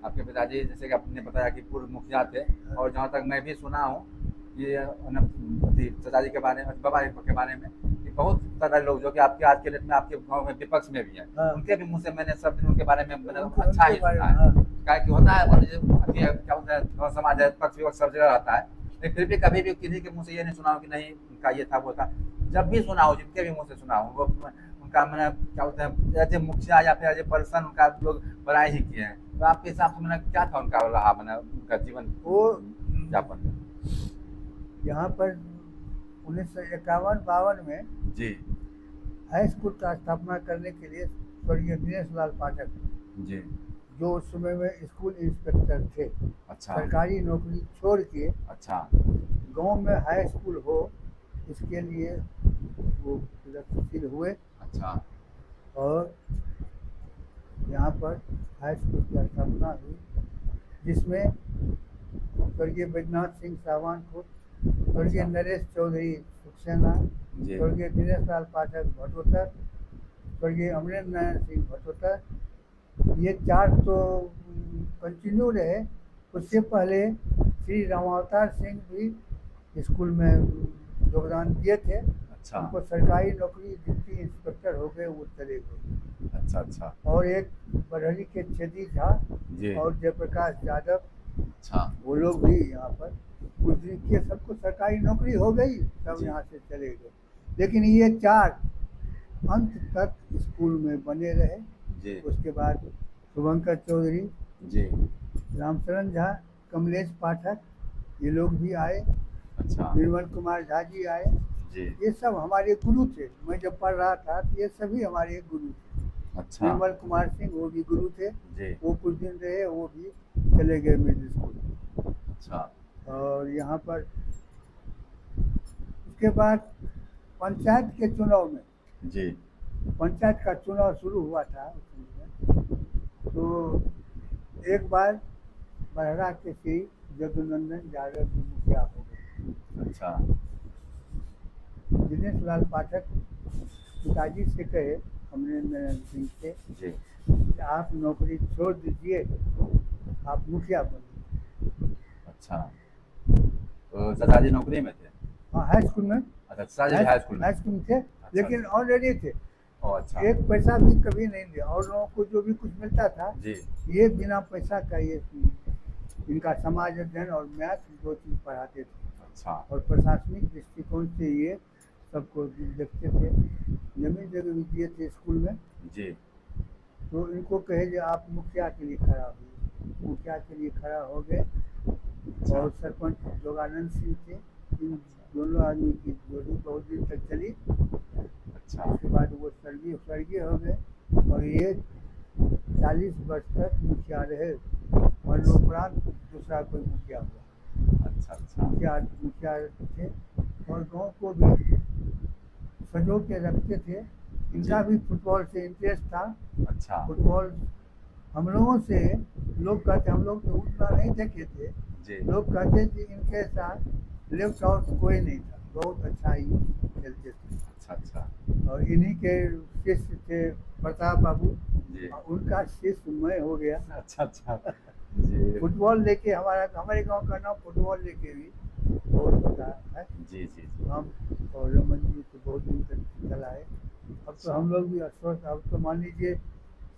आपके पिताजी जैसे कि आपने बताया कि पूर्व मुखिया थे, और जहाँ तक मैं भी सुना हूँ कि चाचा जी के बारे में, बाबा के बारे में, कि बहुत सारे लोग जो कि आपके आज के डेट में आपके गांव में विपक्ष में भी हैं, हाँ। उनके भी मुंह से मैंने सब दिन उनके बारे में मैंने उनके अच्छा ही बारे सुना में, है। हाँ। क्या कि होता है क्या होता है, गाँव समाज है, पक्ष विपक्ष सब जगह रहता है, लेकिन फिर भी कभी भी किसी के मुंह से ये नहीं सुना हो कि नहीं उनका ये था वो था। जब भी सुना हो, जिनके भी मुंह से सुना हो, वो उनका मैंने क्या बोलते हैं एज ए मुखिया या फिर एज ए पर्सन उनका लोग बड़ाई ही किए हैं। तो आपके हिसाब से मैंने क्या था उनका रहा, मैंने उनका जीवन वो यापन? यहाँ पर 1951-52 में जी हाई स्कूल का स्थापना करने के लिए स्वर्गीय दिनेश लाल पाठक, जी। जो उस समय में स्कूल इंस्पेक्टर थे, अच्छा सरकारी नौकरी छोड़ के अच्छा। गांव में हाई स्कूल हो इसके लिए वो प्रगतिशील हुए अच्छा और यहाँ पर हाई स्कूल की स्थापना हुई, जिसमें स्वर्गीय बैजनाथ सिंह साहवान को, स्वर्गीय अच्छा। नरेश चौधरी सक्सेना, जी स्वर्गीय दिनेश लाल पाठक भटोतर, स्वर्गीय अमरेंद्र नारायण सिंह भटोतर, ये 4 तो कंटिन्यू रहे। उससे पहले श्री रामावतार सिंह भी स्कूल में योगदान दिए थे। अच्छा उनको सरकारी नौकरी डिप्टी इंस्पेक्टर हो गए, वो चले गए। अच्छा अच्छा। और एक बरहरी के छेदी झा जी और जयप्रकाश यादव, अच्छा वो लोग भी यहाँ पर कुछ दिन किए, सबको सरकारी नौकरी हो गई, सब जी। यहाँ से चले गए। लेकिन ये चार अंत तक स्कूल में बने रहे। जी। उसके बाद शुभंकर चौधरी, जी। रामचरण झा, कमलेश पाठक, ये लोग भी आए, अच्छा। निर्मल कुमार झा जी आए। जी। ये सब हमारे गुरु थे। मैं जब पढ़ रहा था तो ये सभी हमारे गुरु थे। अच्छा। निर्मल कुमार सिंह वो भी गुरु थे, जी। वो कुछ दिन रहे, वो भी चले गए मिडिल स्कूल। अच्छा। और यहाँ पर उसके बाद पंचायत के चुनाव में, जी। पंचायत का चुनाव शुरू हुआ था उस समय, तो एक बार बहरा के श्री जदुनंदन यादव जी मुखिया हो गए। अच्छा। दिनेश लाल पाठक पिताजी से कहे, हमने नारायण सिंह से, जी। कि आप नौकरी छोड़ दीजिए, आप मुखिया बनिए। अच्छा, तो चाचा जी नौकरी में थे? हाँ, हाई स्कूल में। अच्छा, चाचा जी हाई स्कूल में? हाई स्कूल में थे, लेकिन ऑलरेडी थे। ओह, अच्छा। एक पैसा भी कभी नहीं दिया, और लोगों को जो भी कुछ मिलता था जी। ये बिना पैसा का, ये इनका समाज अध्ययन और मैथ दो चीज पढ़ाते थे। अच्छा। और प्रशासनिक दृष्टिकोण से ये सबको देखते थे। जमीन जगह भी दिए थे स्कूल में। जी। तो इनको कहे कि आप मुखिया के लिए खड़ा हुए। मुखिया के लिए खड़ा हो गए। और सरपंच जोगानंद सिंह थे। इन दोनों आदमी की जोड़ी बहुत दिन तक चली। अच्छा। उसके बाद वो स्वर्गीय हो गए, और ये 40 वर्ष तक मुखिया रहे। मरणोपरांत दूसरा कोई मुखिया हुआ। अच्छा। अच्छा। मुखिया थे, और गांव को भी सजो के रखते थे। इनका भी फुटबॉल से इंटरेस्ट था। अच्छा। फुटबॉल हम लोगों से, लोग कहते, हम लोग तो उतना नहीं देखे थे, जी। लोग कहते थे इनके साथ लेफ्ट आउट कोई नहीं था, बहुत अच्छा ही खेलते थे। अच्छा। अच्छा। और इन्हीं के शिष्य थे प्रताप बाबू, जी। उनका शिष्य मैं हो गया। अच्छा। अच्छा। जी। फुटबॉल लेके हमारे गांव का नाम फुटबॉल लेके भी बहुत होता है। जी। जी। जी। हम और रमन जी तो बहुत दिन तक चलाए। अब तो हम लोग भी अस्वस्थ, अब तो मान लीजिए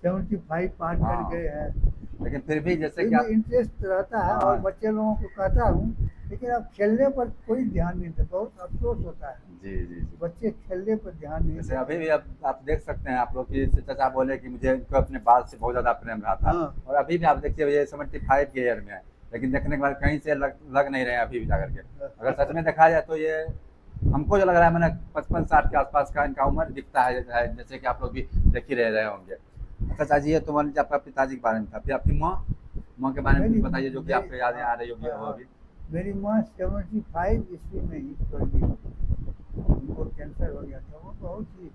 75 पार कर हाँ। गए हैं। लेकिन फिर भी जैसे फिर कि भी इंटरेस्ट रहता है, हाँ। और बच्चे लोगों को कहता हूँ, लेकिन अब खेलने पर कोई ध्यान नहीं देता, बहुत अफसोस होता है। जी। जी। जी। बच्चे खेलने पर ध्यान नहीं जैसे देते। अभी भी आप देख सकते हैं, आप लोग की चाचा बोले कि मुझे इनको अपने बाल से बहुत ज़्यादा प्रेम रहा था। हाँ। और अभी भी आप देखिए, ये 75 के ईयर में है, लेकिन देखने के बाद कहीं से लग नहीं रहे हैं अभी भी जाकर के। अगर सच में देखा जाए तो ये हमको जो लग रहा है, मैंने 55-60 के आसपास का इनका उम्र दिखता है, जैसे कि आप लोग भी देख ही रहे होंगे। अच्छा चाचा जी, ये तो मान लीजिए आपका पिताजी के बारे में था, फिर आपकी माँ के बारे में कुछ बताइए, जो कि आपको यादें आ रही होगी वो भी। मेरी माँ 75 ईस्वी में ही स्वर्गीय हो गई। उनको कैंसर हो गया था। वो बहुत ही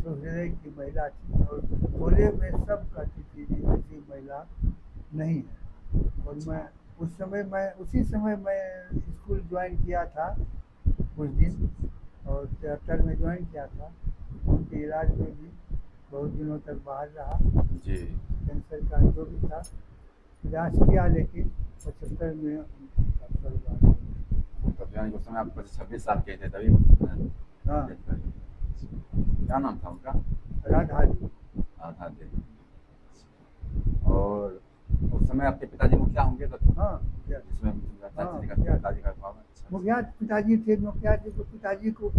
सुहृदय की महिला थी, और बोले में सब कहती थी कि ऐसी महिला नहीं है। और मैं उसी समय मैं स्कूल ज्वाइन किया था कुछ दिन, और 73 में ज्वाइन किया था। उनके इलाज में भी बहुत दिनों तक बाहर रहा। जी। कैंसर का जो भी था इलाज किया, लेकिन 75 में उनका स्वर्गवास हो गया। तब यानी उस समय आप 26 साल के थे तभी? हाँ। क्या नाम था उनका? राधा जी। राधा देवी। और उस समय आपके पिताजी मुखिया होंगे तो? हाँ, जिसमें चाचा जी का मुखिया। पिताजी का भाव है। अच्छा। मुखिया पिताजी थे। मुखिया जी को, पिताजी को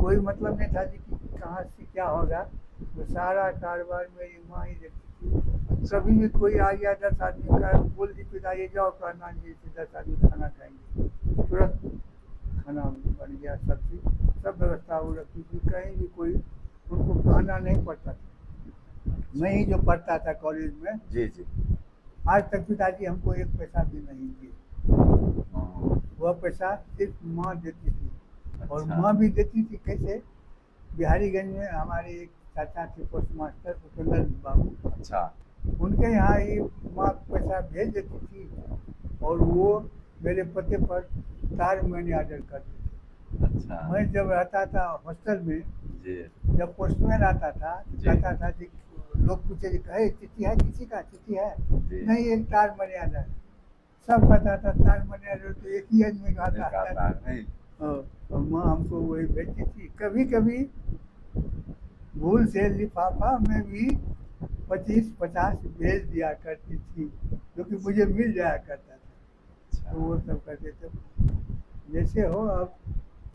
कोई मतलब नहीं था जी कि कहाँ से क्या होगा। वो सारा कारोबार मेरी माँ ही देखती थी। कभी भी कोई आ गया 10 आदमी का, बोल दी पिताजी जाओ कहना जी से 10 आदमी खाना खाएंगे, तुरंत खाना बन गया। सब्जी सब व्यवस्था वो रखती थी। कहीं भी कोई उनको कहना नहीं पड़ता था। मैं ही जो पढ़ता था कॉलेज में, जी। जी। आज तक पिताजी हमको एक पैसा भी नहीं दिए। हाँ। वह पैसा सिर्फ माँ देती थी। और अच्छा। माँ भी देती थी कैसे, बिहारीगंज में हमारे एक चाचा थे पोस्ट मास्टर उपेंद्र बाबू। अच्छा। उनके यहाँ ही माँ पैसा भेज देती थी, और वो मेरे पते पर तार मनी ऑर्डर करती थी। अच्छा। मैं जब रहता था हॉस्टल में, जी। जब पोस्टमैन आता था, जी। कहता था कि लोग पूछे कि कहे चिट्ठी है, किसी का चिट्ठी है? जी। नहीं, एक तार मनी ऑर्डर। सब कहता था तार मनी ऑर्डर तो एक ही आदमी का आता है। नहीं। और माँ हमको वही भेजती थी। कभी कभी भूल से लिफाफा में भी 25-50 भेज दिया करती थी, जो कि मुझे मिल जाया करता था। तो वो सब करते थे। जैसे हो अब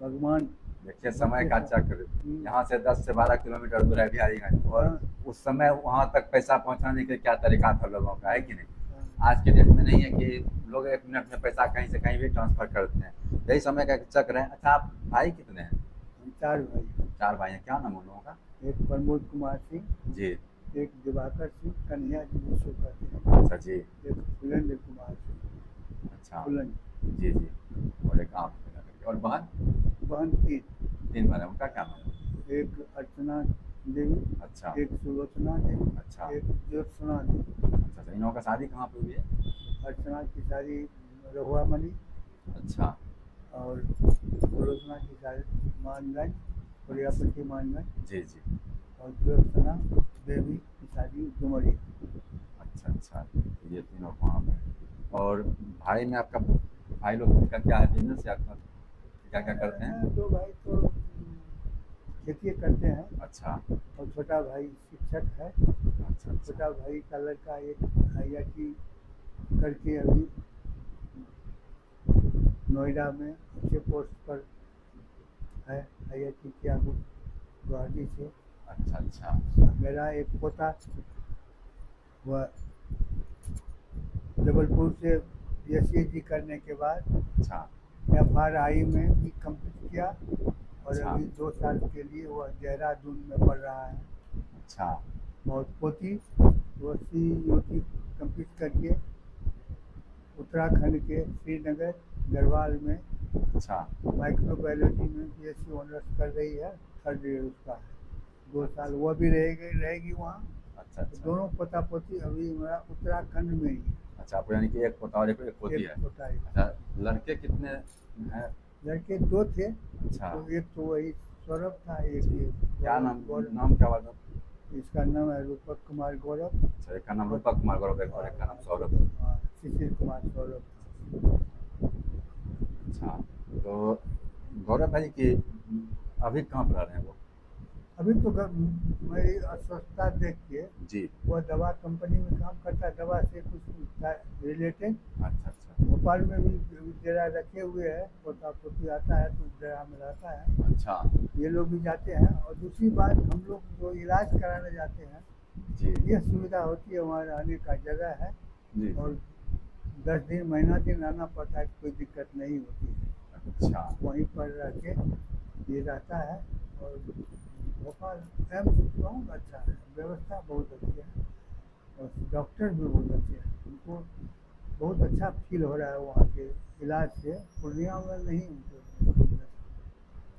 भगवान। देखिए समय का चक्र, यहाँ से 10 से 12 किलोमीटर दूर है बिहारीगंज, और हाँ। उस समय वहाँ तक पैसा पहुँचाने के क्या तरीका था लोगों का, है कि नहीं? हाँ। आज के डेट में नहीं है कि लोग 1 मिनट में पैसा कहीं से कहीं भी ट्रांसफर करते हैं, यही समय का एक चक्र है। अच्छा, आप भाई कितने हैं? हम 4 भाई। 4 भाई हैं, क्या नाम है उन लोगों का? एक प्रमोद कुमार सिंह, जी। एक दिवाकर सिंह, कन्हैया जी जिसको कहते हैं, अच्छा जी। एक फुलेंद्र कुमार सिंह, अच्छा। फुलन। जी, जी। और एक आप, और बहन? बहन 3। 3 बहन हैं, उनका क्या नाम है? एक अर्चना देवी, अच्छा। एक सुलोचना देवी, अच्छा। एक ज्योत्सना देवी। अच्छा, अच्छा, इन लोगों का शादी कहाँ पे हुई है? अर्चना की शादी रहुआ मनी, अच्छा। और सुलोचना की शादी मानगंज, प्रजापति मानगंज, जी, जी। और ज्योत्सना देवी की शादी डुमरी। अच्छा, अच्छा, ये तीनों वहाँ पे। और भाई में आपका, भाई लोग का क्या है बिज़नेस, या क्या-क्या करते हैं? 2 भाई तो खेती करते हैं, अच्छा। और छोटा भाई शिक्षक है। अच्छा, अच्छा। छोटा भाई का लड़का एक IIT करके अभी नोएडा में अच्छे पोस्ट पर है, IIT किया गुवाहाटी से। अच्छा, अच्छा। मेरा एक पोता वह जबलपुर से PhD करने के बाद अच्छा। FRI में भी कंप्लीट किया, और अच्छा। अभी 2 साल के लिए वह देहरादून में पढ़ रहा है। अच्छा। और पोती वो CUT कंप्लीट करके उत्तराखंड के श्रीनगर गढ़वाल में अच्छा। माइक्रोबायोलॉजी में BSc ऑनर्स कर रही है, 3rd ईयर उसका है। 2 साल वह भी रहेगी वहाँ। अच्छा, अच्छा। दोनों पोता पोती अभी मेरा उत्तराखंड में ही है। अच्छा, आपको यानी कि एक पोता और एक पोती है। एक पोता एक। अच्छा, लड़के कितने हैं? लड़के 2 थे। अच्छा। तो एक तो वही सौरभ था, एक ये क्या नाम गौरव। नाम क्या हुआ? इसका नाम है रूपक कुमार गौरव। अच्छा, एक का नाम रूपक कुमार गौरव और एक का नाम सौरभ। हाँ, शिशिर कुमार सौरभ। अच्छा, तो गौरव भाई की अभी कहाँ पर रह रहे हैं वो? अभी तो मेरी अस्वस्थता देख के जी। वह दवा कंपनी में काम करता है, दवा से कुछ रिलेटेड। अच्छा, अच्छा। भोपाल में भी डेरा रखे हुए है, पोता पोती आता है तो डेरा में रहता है। अच्छा। ये लोग भी जाते हैं। और दूसरी बात, हम लोग जो इलाज कराने जाते हैं, जी। ये सुविधा होती है, वहाँ रहने का जगह है, जी। और 10 दिन महीना दिन रहना पड़ता है, कोई दिक्कत नहीं होती है। अच्छा। वहीं पर रह के ये रहता है। और भोपाल एम्स बहुत अच्छा है, व्यवस्था बहुत अच्छी है, और डॉक्टर भी बहुत अच्छे हैं। उनको बहुत अच्छा फील हो रहा है वहाँ के इलाज से। पूर्णिया में नहीं उनको,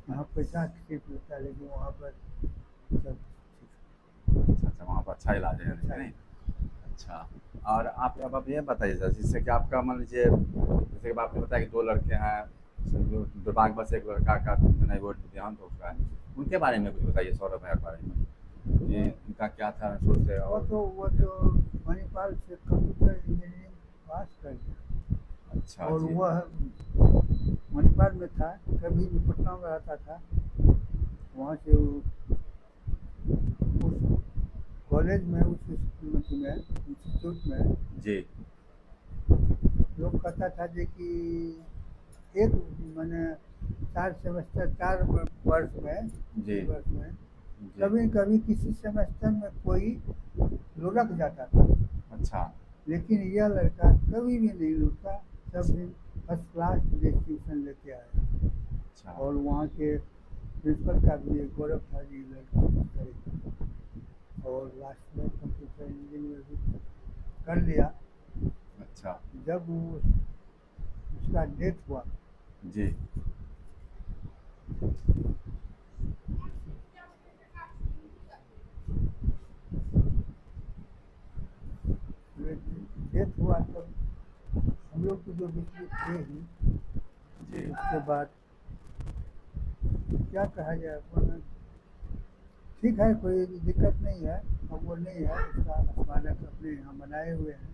यहाँ पैसा सिर्फ लगता है, लेकिन वहाँ पर सब अच्छा, अच्छा, वहाँ पर अच्छा इलाज है अच्छा नहीं? अच्छा। और आप अब ये बताइए सर, जिससे कि आपका मान लीजिए, जैसे कि आपने बताया कि 2 लड़के हैं, दुर्भाग्यवश एक लड़का का नहीं वो देहांत हो चुका है, उनके बारे में कुछ बताइए, सौरभ भैया के बारे में कि उनका क्या था शुरू से? और वो तो मणिपाल से कंप्यूटर इंजीनियरिंग पास कर गया। अच्छा और जी। वह मणिपाल में था, कभी भी पटना में रहता था। वहाँ से उस कॉलेज में, उस इंस्टीट्यूट में जी। लोग कहता था कि एक मैंने 4 सेमेस्टर 4 वर्ष में, जी। वर्ष में जी। कभी कभी किसी सेमेस्टर में कोई लुढ़क जाता था, अच्छा। लेकिन यह लड़का कभी भी नहीं लुढ़का, सब दिन फर्स्ट क्लास डिस्टिंक्शन लेके आया। अच्छा। और वहाँ के प्रिंसिपल का भी एक गौरव था जी, लड़का। और लास्ट में कंप्यूटर इंजीनियर भी कर लिया। अच्छा। जब उसका डेथ हुआ, जी। डेथ हुआ तब हम लोग तो जो बिजली थे ही। जी। उसके बाद क्या कहा जाए, अपना ठीक है, कोई दिक्कत नहीं है, अब वो नहीं है, उसका स्मारक अपने यहाँ बनाए हुए हैं,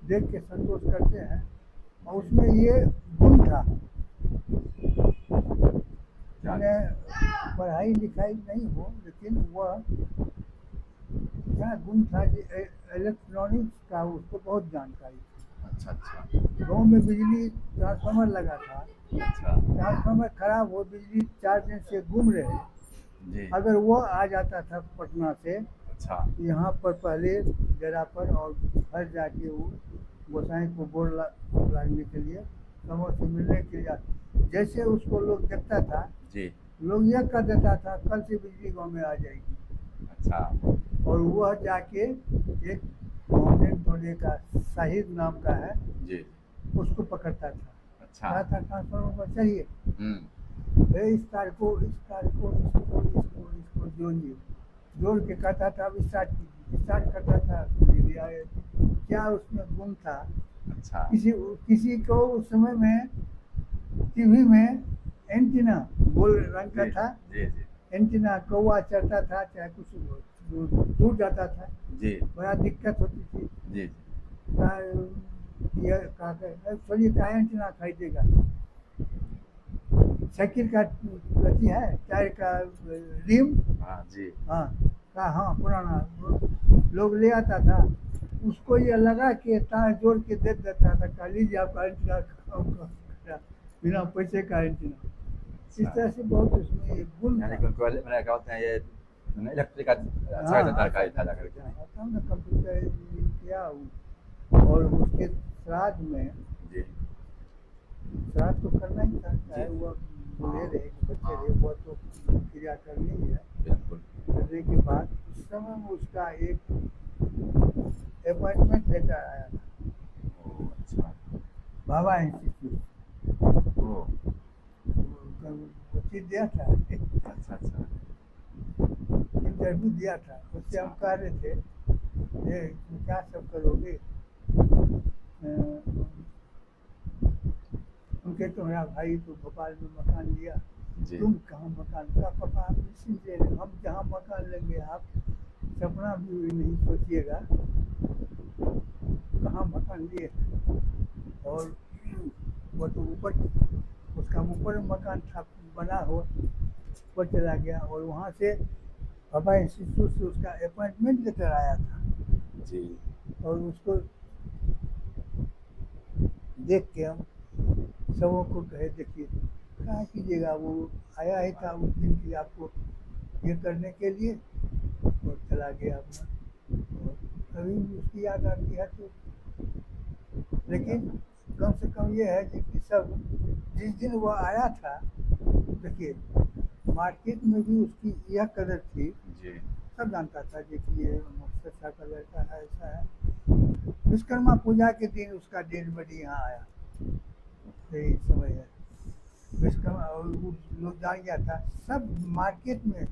देख के संतोष करते हैं। और उसमें ये गुण था, मैंने पढ़ाई लिखाई नहीं हो, लेकिन वह क्या गुण था कि इलेक्ट्रॉनिक्स का उसको बहुत जानकारी थी। अच्छा अच्छा गांव में बिजली ट्रांसफार्मर लगा था, अच्छा। ट्रांसफार्मर खराब हो, बिजली 4 दिन से घूम रहे। जी। अगर वो आ जाता था पटना से अच्छा यहाँ पर पहले डेरा पर, और घर जाके वो गोसाई को बोल लागने के लिए, समों से मिलने के लिए, जैसे उसको लोग देखता था, जी। लोग यह कह देता था कल से बिजली गांव में आ जाएगी। अच्छा और वह जाके एक माउंटेन टोले का शाहिद नाम का है, जी। उसको पकड़ता था, अच्छा। कहा था ट्रांसफार्मर पर चाहिए, इस तार को इस तार को इसको जोड़िए, जोड़ के कहता था अब स्टार्ट कीजिए, स्टार्ट करता था, बिजली आए। क्या उसमें गुण था? अच्छा किसी को उस समय में टीवी में एंटीना गोल रंग का जी था, जी जी एंटीना कौवा चढ़ता था, चाहे कुछ टूट जाता था, जी बड़ा दिक्कत होती थी। जी चलिए का एंटीना खरीदेगा, साइकिल का गति है, टायर का रिम, हाँ जी हाँ का, हाँ पुराना लोग ले आता था, उसको ये लगा के तार जोड़ के दे देता था, कह लीजिए आपका एंटीना, बिना पैसे का एंटीना। इस तरह से बहुत उसमें गुण यानी था। कि उनको मैंने क्या बोलते हैं ये इलेक्ट्रिक अच्छा हाँ, जानकारी था जाकर के। आता हूँ ना, कंप्यूटर इंजीनियरिंग किया हूँ। और उसके श्राद्ध में, जी श्राद्ध तो करना ही था, चाहे जी। वो बूढ़े रहे कि बच्चे रहे, वो तो क्रिया करनी ही है। बिल्कुल। करने के बाद उस समय में उसका एक अपॉइंटमेंट लेटर आया था, ओ अच्छा। बाबा इंस्टीट्यूट, ओ वो चीज दिया था, अच्छा अच्छा इंटरव्यू दिया था। उससे हम कह रहे थे ये क्या सब करोगे, उनके तो मेरा भाई तो भोपाल में मकान लिया, जी तुम कहाँ मकान का, पापा आप निश्चिंत रहे, हम जहाँ मकान लेंगे आप सपना भी नहीं सोचिएगा, कहाँ मकान लिए। और वो तो ऊपर, उसका ऊपर मकान था बना हुआ, ऊपर चला गया, और वहाँ से बाबा इंस्टीट्यूट से उसका अपॉइंटमेंट लेटर आया था। जी और उसको देख के हम सबों को कहे देखिए क्या कीजिएगा, वो आया ही था उस दिन की आपको ये करने के लिए, और चला गया अपना। और अभी भी उसकी याद आती है तो, लेकिन कम से कम ये है कि सब जिस दिन वो आया था, देखिए मार्केट में भी उसकी यह कदर थी, जी सब जानता था कि ये अच्छा का लड़का है, ऐसा है। विश्वकर्मा पूजा के दिन उसका डेड बॉडी यहाँ आया, यही समय है विश्वकर्मा, और वो लोग जान गया था, सब मार्केट में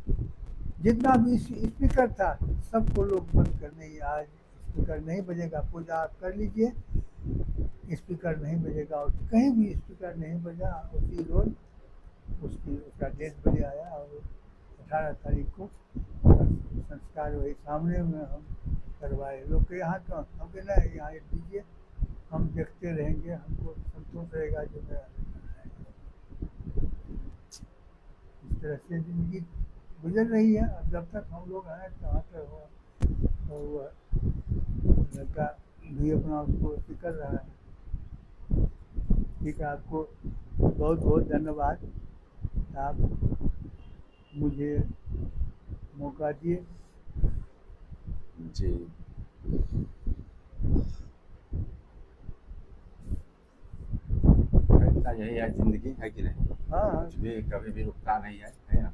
जितना भी स्पीकर था सबको लोग बंद करने, आज स्पीकर नहीं बजेगा, पूजा आप कर लीजिए, स्पीकर नहीं बजेगा। और कहीं भी स्पीकर नहीं बजा, उसी रोज उसका डेट बजे आया, और 18 तारीख को संस्कार वही सामने में हम करवाए। लोग के यहाँ तो हम के ना यहाँ दीजिए, हम देखते रहेंगे, हमको संतोष रहेगा जो मेरा है। इस तरह से जिंदगी गुजर रही है। अब जब तक हम लोग हैं कहाँ तक हो, और वह लड़का भी अपना उसको कर रहा है। ठीक है, आपको बहुत बहुत धन्यवाद, आप मुझे मौका दिए। जी ऐसा यही है जिंदगी, है कि नहीं? हाँ कुछ भी कभी भी रुकता नहीं है ना?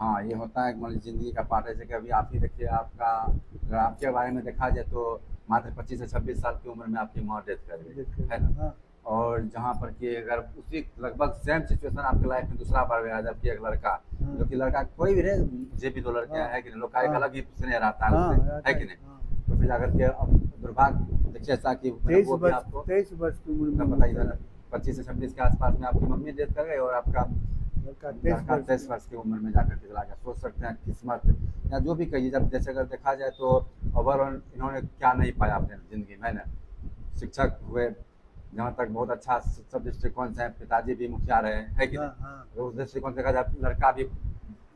हाँ, ये होता है कि मान लीजिए ज़िंदगी का पार्ट है। जैसे कि अभी आप ही देखिए, आपका अगर आपके बारे में देखा जाए तो मात्र 25 से 26 साल की उम्र में आपकी माँ डेथ कर गई, है ना? हाँ और जहाँ पर कि अगर उसी लगभग सेम सिचुएशन आपके लाइफ में दूसरा बार गया, जबकि एक लड़का, हाँ जो कि लड़का कोई भी रहे, मुझे भी 2 लड़के हाँ हैं, कि नहीं? लोग का एक हाँ अलग ही स्नेह रहता है हाँ उससे, रहता है है, कि नहीं? हाँ। तो फिर जाकर के अब दुर्भाग्य देखिए ऐसा कि मतलब वो भी आपको 23 वर्ष की उम्र तब में बताइए जरा, 25 से 26 के आसपास में आपकी मम्मी डेथ कर गई, और आपका लड़का लड़का 23 वर्ष की उम्र में जाकर के चला गया। सोच सकते हैं किस्मत, या जो भी कहिए, जब जैसे अगर देखा जाए तो ओवरऑल इन्होंने क्या नहीं पाया अपने ज़िंदगी में ना। शिक्षक हुए, जहाँ तक बहुत अच्छा सब दृष्टिकोण से, पिताजी भी मुखिया रहे, है कि हाँ नहीं? हाँ तो उस दृष्टिकोण से देखा जाए, लड़का भी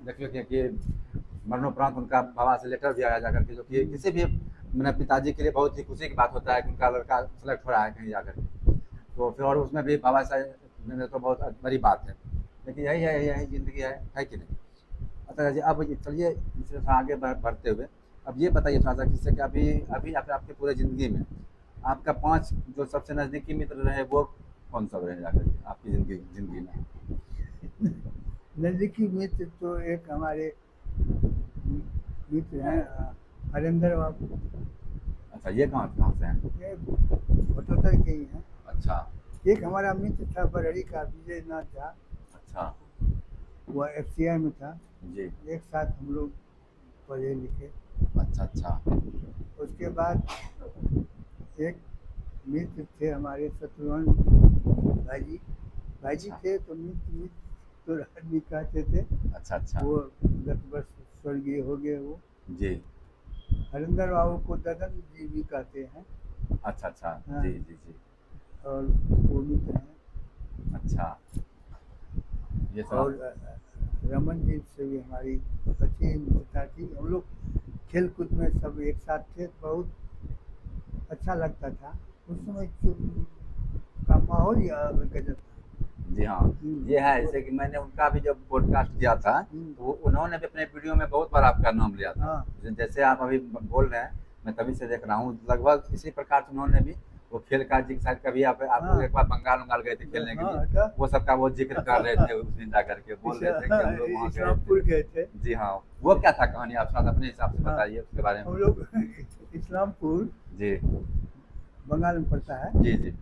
देखिए कि मरणोपरांत उनका बाबा से लेटर भी आया जाकर के, जो कि किसी भी मेरे पिताजी के लिए बहुत ही खुशी की बात होता है कि उनका लड़का सेलेक्ट हो रहा है कहीं जाकर के। तो फिर और उसमें भी बाबा साहेब में तो बहुत बड़ी बात है। लेकिन यही ज़िंदगी है कि नहीं? अच्छा जी, अब ये चलिए इससे थोड़ा आगे बढ़ते हुए अब ये बताइए थोड़ा-सा जिससे कि अभी अभी आप आपकी पूरी ज़िंदगी में आपका 5 जो सबसे नज़दीकी मित्र रहे वो कौन-सा रहे जाकर के आपकी ज़िंदगी ज़िंदगी में? नज़दीकी मित्र तो एक हमारे मित्र हैं हरेंद्र बाबू। अच्छा, ये कहाँ कहाँ से हैं? ये भटोदर के ही हैं। अच्छा, एक हमारा मित्र था बरहड़ी का विजय नाथ झा, अच्छा, वह एफसीआई में था। जी। एक साथ हम लोग पढ़े लिखे। अच्छा, अच्छा, उसके बाद एक मित्र थे हमारे शत्रुघ्न भाईजी। भाईजी अच्छा, थे तो मित्र मित्र तो आदमी कहते थे। अच्छा, अच्छा, वो गत वर्ष स्वर्गीय हो गए वो। जी। हरिंदर बाबू को ददन जी भी कहते हैं। अच्छा, अच्छा, हाँ, जी, जी, जी। और वो मित्र हैं। अच्छा, ये सब और रमन जी से भी हमारी अच्छी मित्रता थी। हम लोग खेल कूद में सब एक साथ थे। बहुत अच्छा लगता था उस समय का माहौल ही गजब था। जी हाँ, ये है जैसे कि मैंने उनका भी जब पॉडकास्ट किया था, तो वो उन्होंने भी अपने वीडियो में बहुत बार आपका नाम लिया था। हाँ, जैसे आप अभी बोल रहे हैं, मैं तभी से देख रहा हूँ, लगभग इसी प्रकार से उन्होंने भी वो खेल का जिक्र शायद कभी आप लोग हाँ, एक बार बंगाल गए थे खेलने के लिए, हाँ, तो वो सबका वो ज़िक्र कर रहे थे उस दिन जाकर के, बोल रहे थे कि हम लोग वहाँ गए इस्लामपुर थे। गए थे। जी हाँ, वो क्या था कहानी आप थोड़ा-सा अपने हिसाब से हाँ, बताइए उसके बारे हम में? लोग इस्लामपुर जी, बंगाल में पड़ता है। जी, जी।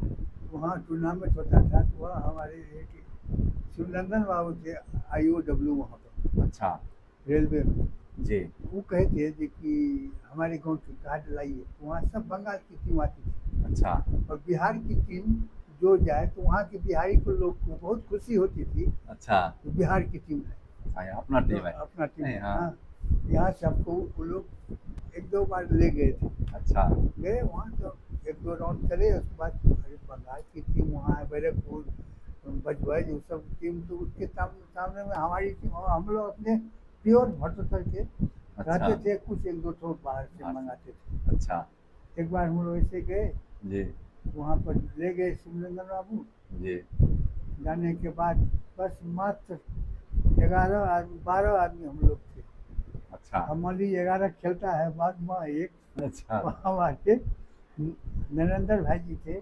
वहाँ टूर्नामेंट होता था तो वहाँ हमारे एक शिवनंदन बाबू थे IOW वहाँ पर अच्छा, रेलवे में। जी, वो कहे थे जी कि हमारे गांव की कार्ड लाइए। तो वहाँ सब बंगाल की टीम आती थी अच्छा, और बिहार की टीम जो जाए तो वहाँ के बिहारी को लोग को बहुत खुशी होती थी अच्छा, कि बिहार की टीम है। हाँ, ये अपना तो टीम है। अपना टीम नहीं, है। हाँ, हाँ, यहाँ से हमको वो लोग एक दो बार ले गए थे। अच्छा, गए वहाँ तो एक दो राउंड चले। उसके बाद अरे बंगाल की टीम वहाँ है, बैरकपुर बजबज वो सब टीम। तो उसके सामने में हमारी टीम और हम लोग अपने प्योर भटोतर के अच्छा, रहते थे। कुछ एक दो ठो बाहर से हाँ, मंगाते थे। अच्छा, एक बार हम लोग ऐसे गए, जी, वहाँ पर ले गए शिवनंदन बाबू। जी, जाने के बाद बस मात्र 11 आदमी 12 आदमी हम लोग थे। अच्छा, हमारी 11 खेलता है बाद में एक अच्छा, हमारे नरेंद्र भाई जी थे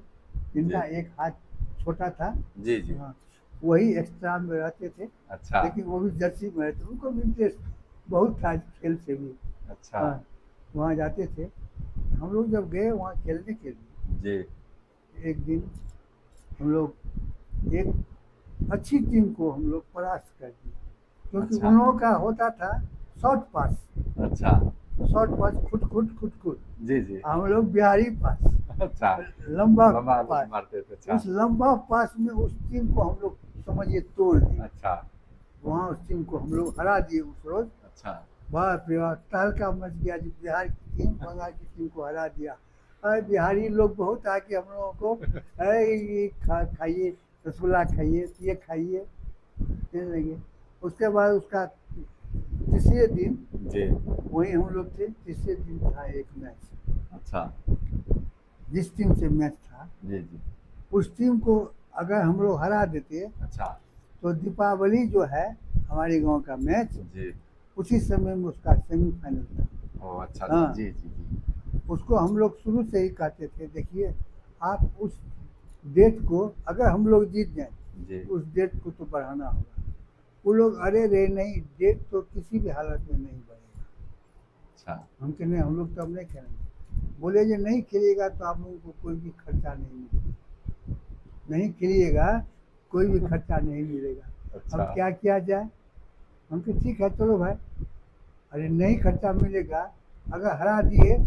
जिनका जी, एक हाथ छोटा था। जी, जी, हाँ, वही एक्स्ट्रा में रहते थे। अच्छा, लेकिन वो भी जर्सी में रहते। उनको भी इंटरेस्ट बहुत था खेल से भी। अच्छा, हाँ, वहाँ जाते थे। हम लोग जब गए वहाँ खेलने के लिए, जी, एक दिन हम लोग एक अच्छी टीम को हम लोग परास्त कर दिए। क्योंकि अच्छा, उन लोगों का होता था शॉर्ट पास। अच्छा, शॉर्ट पास खुट जी, जी, हम लोग बिहारी पास अच्छा, लंबा लंबा पास। मारते थे, अच्छा, उस लंबा पास में उस टीम को हम लोग समझिए तोड़ दिए। अच्छा, वहाँ उस टीम को हम लोग हरा दिए उस रोज। अच्छा, बाप रे बाप, तहलका मच गया जब बिहार की टीम बंगाल की टीम को हरा दिया। अरे बिहारी लोग बहुत आके हम लोगों को अरे ये खाइए रसगुल्ला खाइए, ये खाइए कहने लगे। उसके बाद उसका तीसरे दिन जी, वहीं हम लोग थे। तीसरे दिन था एक मैच। अच्छा, जिस टीम से मैच था जी, जी, उस टीम को अगर हम लोग हरा देते अच्छा, तो दीपावली जो है हमारे गांव का मैच जी, उसी समय में उसका सेमीफाइनल था। ओह! अच्छा, हाँ, जी, जी, जी, उसको हम लोग शुरू से ही कहते थे देखिए आप उस डेट को अगर हम लोग जीत जाएं जी, उस डेट को तो बढ़ाना होगा। वो लोग अरे रे नहीं, डेट तो किसी भी हालत में नहीं बढ़ेगा। अच्छा, हम कह नहीं, हम लोग तो अब नहीं खेलेंगे। बोले जो नहीं खेलिएगा तो आप लोगों को कोई भी खर्चा नहीं मिलेगा। नहीं खेलिएगा कोई भी खर्चा नहीं मिलेगा। अच्छा, अब क्या किया जाए? हम कहे ठीक है चलो भाई। अरे नहीं खर्चा मिलेगा, अगर हरा दिए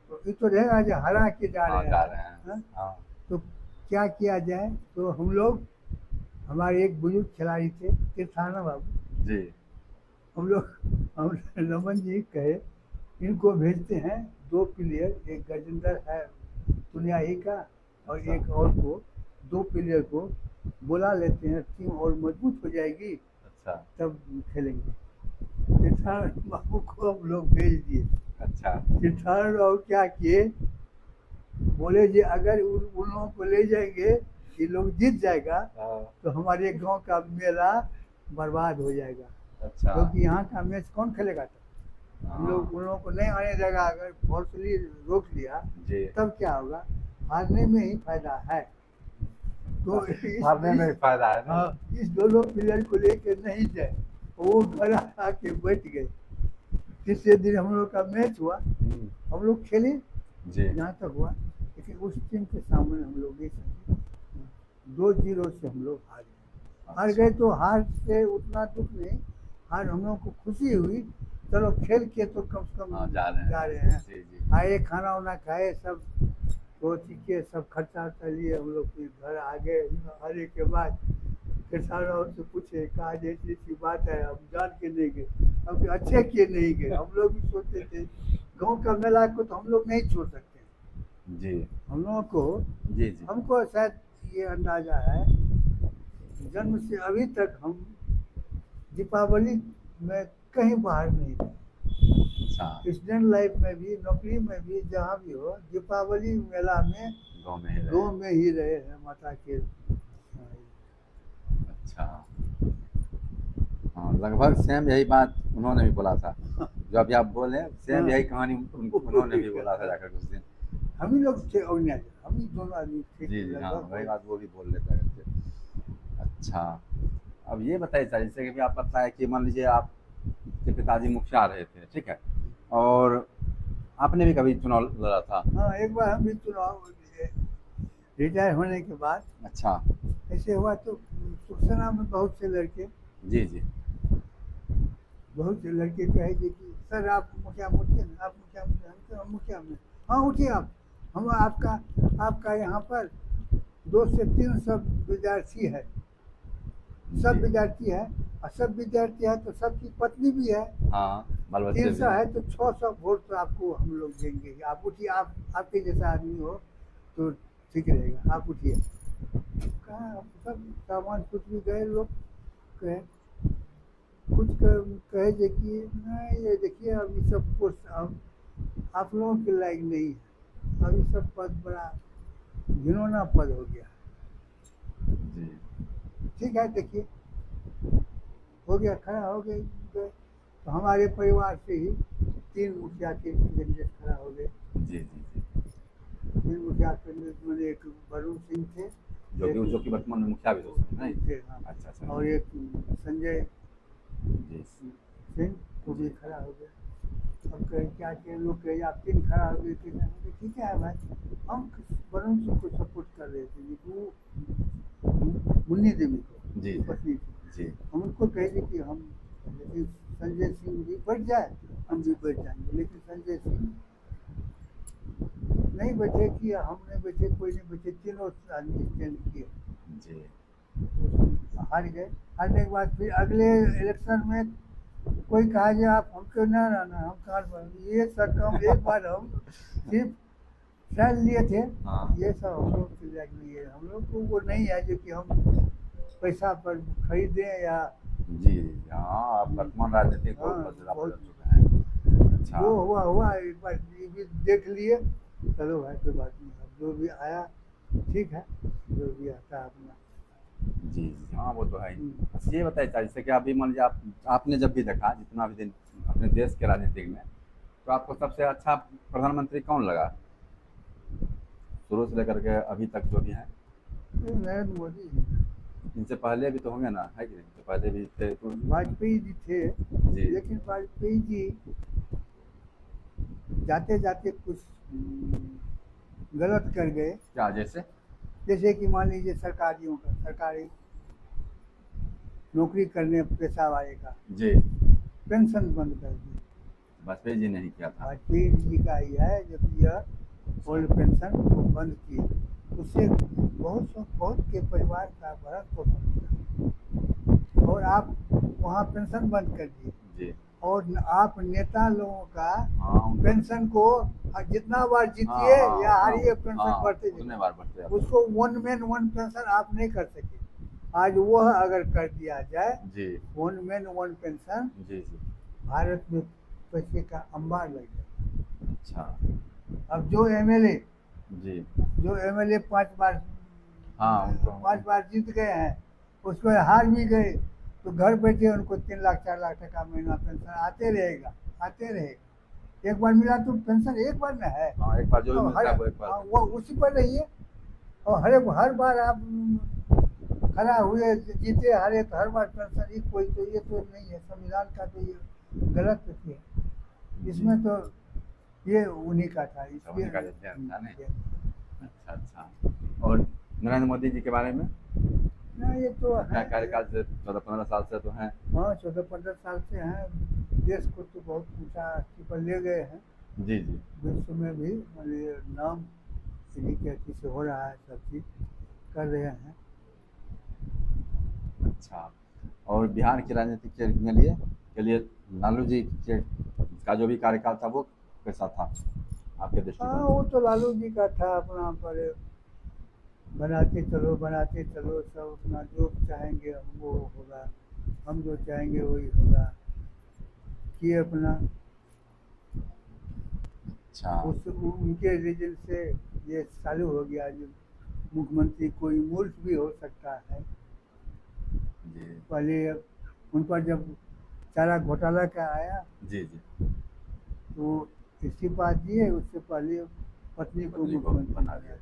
तो ये तो रहेगा जो हरा के जा हाँ, रहे जा हैं। रहे हैं, हाँ? हाँ, तो क्या किया जाए? तो हम लोग हमारे एक बुजुर्ग खिलाड़ी थे तीर्थाना बाबू। जी, हम रमन जी कहे इनको भेजते हैं दो प्लेयर, एक गजेंद्र है दुनियाही का और अच्छा, एक और को, दो प्लेयर को बुला लेते हैं, टीम और मजबूत हो जाएगी अच्छा, तब खेलेंगे। तीर्थाना बाबू को हम लोग भेज दिए। अच्छा। किसान लोग क्या किए, बोले जी अगर उन लोगों को ले जाएंगे, ये लोग जीत जाएगा हाँ, तो हमारे गांव का मेला बर्बाद हो जाएगा, अच्छा। क्योंकि यहाँ का मैच कौन खेलेगा तब। हम लोग हाँ, उन लोगों को नहीं आने देगा, अगर फोर्सली रोक लिया जी। तब क्या होगा, हारने में ही फायदा है। तो हारने में ही फायदा है ना। हाँ, इस दोनों प्लेयर को लेके नहीं जाए, वो घर आके बैठ गए। तीसरे दिन हम लोग का मैच हुआ, हम लोग खेले जी। जहाँ तक हुआ, लेकिन उस टीम के सामने हम लोग नहीं सके। 2-0 से हम लोग हार गए। हार गए तो हार से उतना दुख नहीं, हार हम लोग को खुशी हुई, चलो खेल के तो कम से कम हाँ, जा रहे हैं। जी, जी। आए, खाना वाना खाए, सब सोच के सब खर्चा वर्चा लिए, हम लोग फिर घर आ गए। आने के बाद किसान और से पूछे, कहा जैसी ऐसी बात है, हम जान के नहीं गए, हम कहे, अच्छे किए नहीं गए, हम लोग भी सोचते थे गांव का मेला को तो हम लोग नहीं छोड़ सकते। जी। हम लोगों को, जी, जी। हमको शायद ये अंदाजा है, जन्म से अभी तक हम दीपावली में कहीं बाहर नहीं गए। अच्छा, स्टूडेंट लाइफ में भी, नौकरी में भी, जहाँ भी हो, दीपावली मेला में गाँव में ही रहे। गाँव में ही रहे हैं माता के। अच्छा। हाँ, लगभग सेम यही बात उन्होंने भी बोला था, जो अभी आप बोले, सेम यही कहानी उन्होंने भी बोला था जाकर कुछ दिन। हम ही लोग थे और नहीं, हम ही दोनों आदमी थे जी, जी। हाँ, लगभग। वही बात वो भी बोल लेते थे। अच्छा, अब ये बताइए सर, जैसे कि अभी आप बताया कि मान लीजिए आपके पिताजी मुखिया रहे थे, ठीक है? और आपने भी कभी चुनाव लड़ा था? हाँ, एक बार हम भी चुनाव रिटायर होने के बाद अच्छा। ऐसे हुआ तो सुखसना में बहुत से लड़के, जी, जी। बहुत से लड़के कहे थे कि सर आप मुखिया उठिए ना, आप मुखिया मुखिया, हम कहे, हम मुखिया में, हाँ उठिए आप, हम आपका यहाँ पर 200 से 300 विद्यार्थी है, सब जी। विद्यार्थी है, और सब विद्यार्थी है तो सबकी पत्नी भी है, हाँ, बाल बच्चे 300 भी। है तो 600 वोट तो आपको हम लोग देंगे, आप उठिए, आप आपके जैसा आदमी हो तो ठीक रहेगा, आप उठिए। कहा सब सामान कुछ भी गए लोग, कहे कुछ कहे देखिए नहीं, ये देखिए अभी सब पोस्ट अब आप लोगों के लायक नहीं है, अभी सब पद बड़ा घिनौना पद हो गया। जी। ठीक है देखिए, हो गया, खड़ा हो गए गए। तो हमारे परिवार से ही 3 मुखिया के कैंडिडेट खड़ा हो गए। जी, जी, जी। 3 मुखिया कैंडिडेट में एक वरुण सिंह थे, जो कि वर्तमान में मुखिया भी हो सकते हैं, नहीं? थे, हाँ, अच्छा, अच्छा। और एक संजय जी। सिंह, वो भी खड़ा हो गया। अब कहे क्या के लोग कहे आप 3 खड़ा हो गए, ठीक है भाई, हम वरुण सिंह को सपोर्ट कर रहे थे, वो मुन्नी देवी को, जी, पत्नी थी, जी। हम उनको कहे थे कि हम, लेकिन संजय सिंह भी बैठ जाए हम भी बैठ जाएंगे, लेकिन संजय सिंह नहीं बैठे, कि हम नहीं बैठे, कोई नहीं बैठे, तीनों आदमी स्टैंड किए, जी। हार गए। हारने के बाद फिर अगले इलेक्शन में कोई कहा जी आप हमको ना रहना, हम कहाँ, ये सब काम एक बार हम सिर्फ ट्रायल लिए थे, हाँ। ये सब हम लोग के लायक नहीं है, हम लोग को वो नहीं है जो कि हम पैसा पर खरीदें या जी, हाँ, आप वर्तमान राजनीति को हाँ, बहुत ज़्यादा बहुत बदल चुके हैं। अच्छा। जो हुआ एक बार ये भी देख लिए, चलो भाई कोई बात नहीं, अब जो भी आया ठीक है, जो भी आता है अपना। जी, जी, हाँ, वो तो है ही। अच्छा, ये बताइए सर, जैसे कि अभी मान लीजिए आपने जब भी देखा जितना भी दिन अपने देश के राजनीति में, तो आपको सबसे अच्छा प्रधानमंत्री कौन लगा? शुरू से लेकर के अभी तक जो भी हैं? ये नरेंद्र मोदी जी, इनसे पहले भी तो होंगे ना, है कि नहीं? इनसे पहले भी थे तो। वाजपेयी जी थे, जी। लेकिन वाजपेयी जी जाते जाते कुछ गलत कर गए। क्या जैसे? जैसे कि मान लीजिए सरकारियों का, सरकारी नौकरी करने पेशा वाले का जी। पेंशन बंद कर दी। वाजपेयी जी ने ही किया था। वाजपेयी जी का ही है जो कि यह ओल्ड पेंशन को बंद किए, उससे बहुत के परिवार का भरण पोषण होता है, और आप वहाँ पेंशन बंद कर दिए, जी। और आप नेता लोगों का हाँ, पेंशन को जितना बार हाँ, जीतिए हाँ, या हाँ, हारिए, पेंशन हाँ, बढ़ते उतने जाए, बार बढ़ते जाते। उसको 1 मैन 1 पेंशन आप नहीं कर सके। आज वह अगर कर दिया जाए, जी। 1 मैन 1 पेंशन, जी, जी। भारत में पैसे का अंबार लग जाए। अच्छा। अब जो एमएलए जी। जो एमएलए 5 बार हाँ, उनको 5 बार जीत गए हैं, उसको हार भी गए, तो घर बैठे उनको 3 लाख 4 लाख टका महीना पेंशन आते रहेगा, आते रहेगा। एक बार मिला तो पेंशन एक बार में है, हाँ, एक बार जो भी और मिलता हर है वो एक बार हाँ, देते वो हैं। उसी पर रहिए, और हर बार आप खड़ा हुए जीते हारे तो हर बार पेंशन ही कोई, तो ये तो नहीं है संविधान का, तो ये गलत है। इसमें तो ये उन्हीं का था, अच्छा, इसलिए उन्हीं का जन्म था नहीं। अच्छा, अच्छा। और नरेंद्र मोदी जी के बारे में ना ये तो क्या है। कार्यकाल से 14-15 साल से तो हैं। हाँ 14-15 साल से हैं, देश को तो बहुत ऊंचा अथी पर ले गए हैं। जी, जी। विश्व में भी मतलब नाम इन्हीं के अथी से हो रहा है, सब चीज कर रहे हैं। अच्छा। और बिहार की राजनीति के लिए लालू जी के का जो भी कार्यकाल था वो कैसा था आपके हाँ दृष्टिकोण वो से? तो लालू जी का था अपना, पर बनाते चलो सब अपना, जो चाहेंगे हम वो होगा, हम जो चाहेंगे वही होगा, कि अपना अच्छा। उनके रीजन से ये चालू हो गया, जो मुख्यमंत्री कोई मुल्क भी हो सकता है। जी, पहले उन पर जब चारा घोटाला का आया जी, जी। तो इस्तीफा दिए, उससे पहले पत्नी को पत्नी को मुख्यमंत्री बना बना दिया। दिया,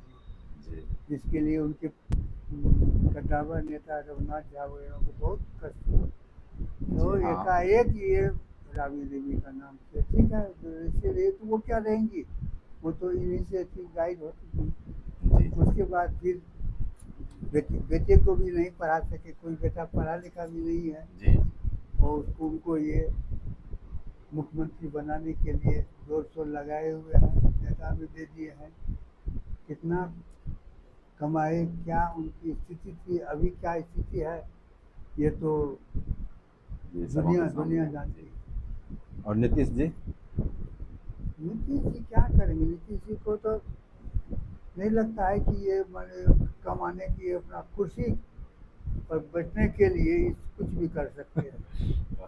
जी, जिसके लिए उनके कद्दावर नेता रघुनाथ झा वगैरह को बहुत कष्ट हुआ। जी। तो हाँ। एकाएक ये राबड़ी देवी का नाम से, ठीक है, तो ऐसे रहे तो वो क्या रहेंगी, वो तो इन्हीं से थी, गाइड होती थी। जी, उसके बाद फिर बेटे को भी नहीं पढ़ा सके, कोई बेटा पढ़ा लिखा भी नहीं है, जी। और उनको ये मुख्यमंत्री बनाने के लिए जोर शोर लगाए हुए हैं, नेता भी दे दिए हैं। कितना कमाए, क्या उनकी स्थिति थी, अभी क्या स्थिति है, ये तो जी, सबों के सामने दुनिया है। जानती जी। है। और नीतीश जी? नीतीश जी क्या करेंगे, नीतीश जी को तो नहीं लगता है कि ये माने कमाने की अपना कुर्सी पर बैठने के लिए कुछ भी कर सकते हैं।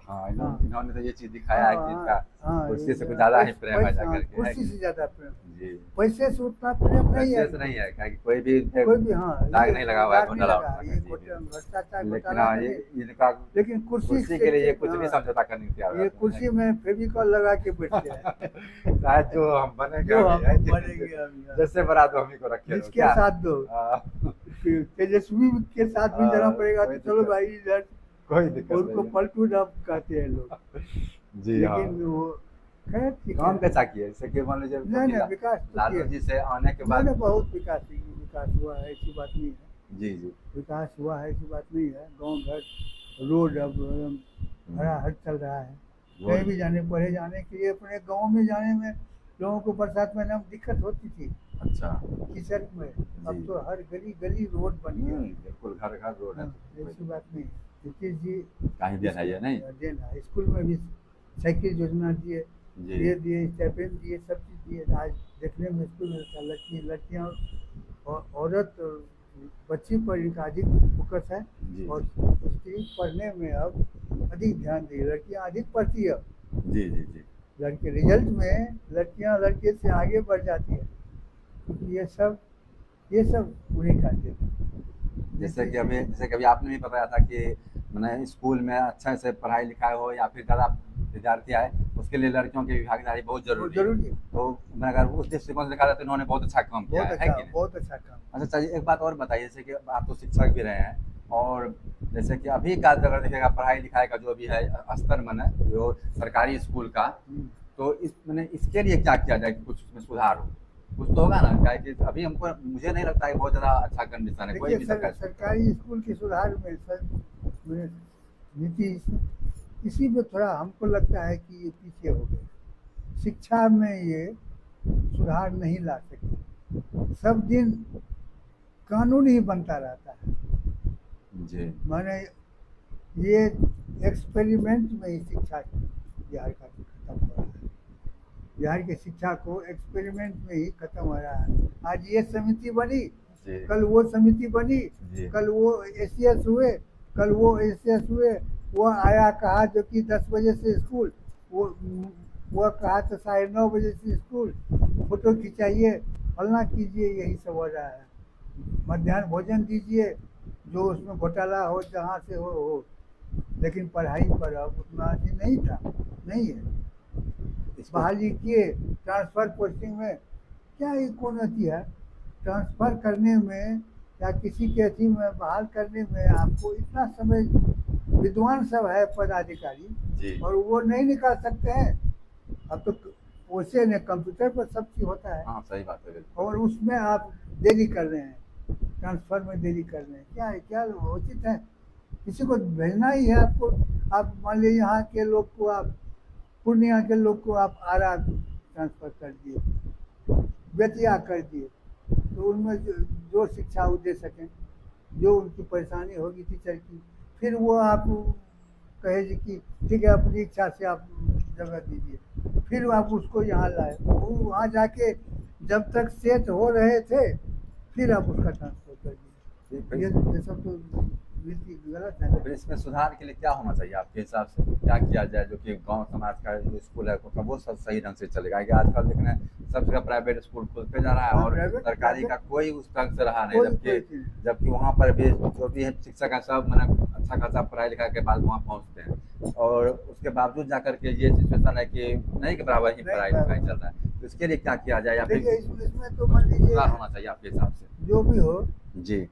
हाँ, हाँ इन्होंने तो ये चीज़ दिखाया है कि हाँ इनका हाँ, कुर्सी से कुछ ज़्यादा ही प्रेम है जाकर के, है कुर्सी कि से ज्यादा प्रेम, नहीं? जी। पैसे से उतना प्रेम नहीं है पैसे से इनको। नहीं है, क्या कि कोई भी इनपे कोई भी हाँ, दाग ये नहीं लगा हुआ है दाग नहीं घोटाला लगा, वोटाला का। ये जी, बिल्कुल। भ्रष्टाचार लेकिन घोटाला हाँ, का ये नहीं, इनका लेकिन कुर्सी के लिए कुछ भी हाँ, समझौता करने को तैयार हो ये जाते हैं, है कुर्सी में फेविकॉल लगा के बैठते हैं। कि चाहे जो हम बनेंगे जो अभी, है हम कि बनेंगे नहीं? अभी, हाँ। जैसे बना दो हम ही को रखे रहो, जिसके क्या? साथ दो, हाँ। फिर तेजस्वी के साथ भी जाना पड़ेगा कोई तो चलो दिक्कत भाई इधर, कोई दिक्कत उनको नहीं है। पलटू डाब कहते हैं लोग। जी हाँ। लेकिन वो खैर ठीक है। काम कैसा किए? जैसे कि मान लीजिए नहीं नहीं, विकास तो लालू किए, जी से आने के नहीं बाद। नहीं, बहुत विकास हुआ है, ऐसी बात नहीं है। जी, जी। विकास हुआ है, ऐसी बात नहीं है। गांव घर रोड अब एकदम हराहट चल रहा है। रोड कहीं भी जाने, पढ़े जाने के लिए अपने गांव में जाने में लोगों को बरसात में ना दिक्कत होती थी, अच्छा। कीचड़ में। अब जी। तो हर गली गली रोड बन गया। बिल्कुल घर घर रोड है। हाँ, ऐसी बात नहीं है। नीतीश जी कहीं देन है ये नहीं? देन है, स्कूल में भी साइकिल योजना दिए, जी। ये दिए, स्टाइपेंड दिए, सब चीज़ दिए। आज देखने में स्कूल में था, लड़कियाँ और औरत और बच्ची पर इनका अधिक फोकस है, जी। और स्त्री पढ़ने में अब अधिक ध्यान दी, लड़कियाँ अधिक पढ़ती है। जी, जी, जी। लड़के रिजल्ट में लड़कियाँ लड़के से आगे बढ़ जाती है, क्योंकि ये सब उन्हीं का देन है। जैसे कि अभी आपने भी बताया था कि मैंने स्कूल में अच्छे से पढ़ाई लिखाई हो या फिर ज़्यादा विद्यार्थी आए, उसके लिए लड़कियों की भी भागीदारी बहुत वो ज़रूरी है। जरूरी है, तो मैं अगर उस दृष्टिकोण से देखा जाए तो इन्होंने बहुत अच्छा काम किया है कि नहीं? बहुत अच्छा काम। अच्छा, चलिए एक बात और बताइए, जैसे कि आप तो शिक्षक भी रहे हैं, और जैसे कि अभी का अगर देखिएगा पढ़ाई लिखाई का जो भी है स्तर माने जो सरकारी स्कूल का, तो इस मैंने इसके लिए क्या किया जाए कि कुछ उसमें सुधार हो? कुछ तो होगा ना, क्या है कि अभी हमको मुझे नहीं लगता है बहुत ज़्यादा अच्छा कंडीशन है कोई देखिए भी सरकारी स्कूल के सुधार में में नीतीश, इसी में थोड़ा हमको लगता है कि ये पीछे हो गए। शिक्षा में ये सुधार नहीं ला सके, सब दिन कानून ही बनता रहता है। जी। माने ये एक्सपेरिमेंट में ही शिक्षा बिहार का खत्म हो रहा है। बिहार की शिक्षा को एक्सपेरिमेंट में ही खत्म हो रहा है। आज ये समिति बनी, जी। कल वो समिति बनी, जी। कल वो एसीएस हुए, कल वो एसीएस हुए। वो आया कहा जो कि 10 बजे से स्कूल, वो वो कहा तो 9:30 से स्कूल, फोटो खिंचाइए, फलना कीजिए, यही सब हो रहा है। मध्याह्न भोजन दीजिए, जो उसमें घोटाला हो जहाँ से हो, लेकिन पढ़ाई पर अब उतना अथी नहीं था, नहीं है। इसको बहाली किए, ट्रांसफ़र पोस्टिंग में, क्या ये कौन अथी है? ट्रांसफ़र करने में या किसी के अथी में बहाल करने में आपको इतना समय, विद्वान सब है पदाधिकारी, जी और वो नहीं निकाल सकते हैं। अब तो वैसे न कंप्यूटर पर सब चीज़ होता है, हाँ सही बात है बिल्कुल। और उसमें आप देरी कर रहे हैं, ट्रांसफ़र में देरी कर रहे हैं, क्या है, क्या उचित है? किसी को भेजना ही है आपको। आप मान लीजिए यहाँ के लोग को आप, पूर्णिया के लोग को आप आरा ट्रांसफ़र कर दिए, बेतिया कर दिए, तो उनमें जो शिक्षा वो दे सकें, जो उनकी परेशानी होगी टीचर की, फिर वो आप कहे जी कि ठीक है अपनी इच्छा से आप जगह दीजिए, फिर आप उसको यहाँ लाए, वो वहाँ जाके जब तक सेट हो रहे थे, फिर आप उसका ट्रांसफ़र कर दीजिए। ये सब तो नीति गलत है ना। फिर इसमें सुधार के लिए क्या होना चाहिए आपके हिसाब से? क्या किया जाए जो कि गांव समाज का जो स्कूल है मतलब वो सब सही ढंग से चलेगा? कि आजकल देख रहे हैं सब जगह प्राइवेट स्कूल खुलते जा रहा है और प्राइवेट सरकारी का कोई उस ढंग से रहा नहीं, कोई जबकि चीज़ नहीं। जबकि वहाँ पर भी जो भी है शिक्षक है सब मैंने अच्छा खासा पढ़ाई लिखा के बाद वहाँ पहुँचते हैं, और उसके बावजूद जाकर के ये सिचुएशन है कि नहीं के बराबर ही नहीं पढ़ाई लिखाई चल रहा है। तो इसके लिए क्या किया जाए, या फिर देखिए इसमें तो कुछ मान लीजिए सुधार होना चाहिए आपके हिसाब से? जो भी हो, जी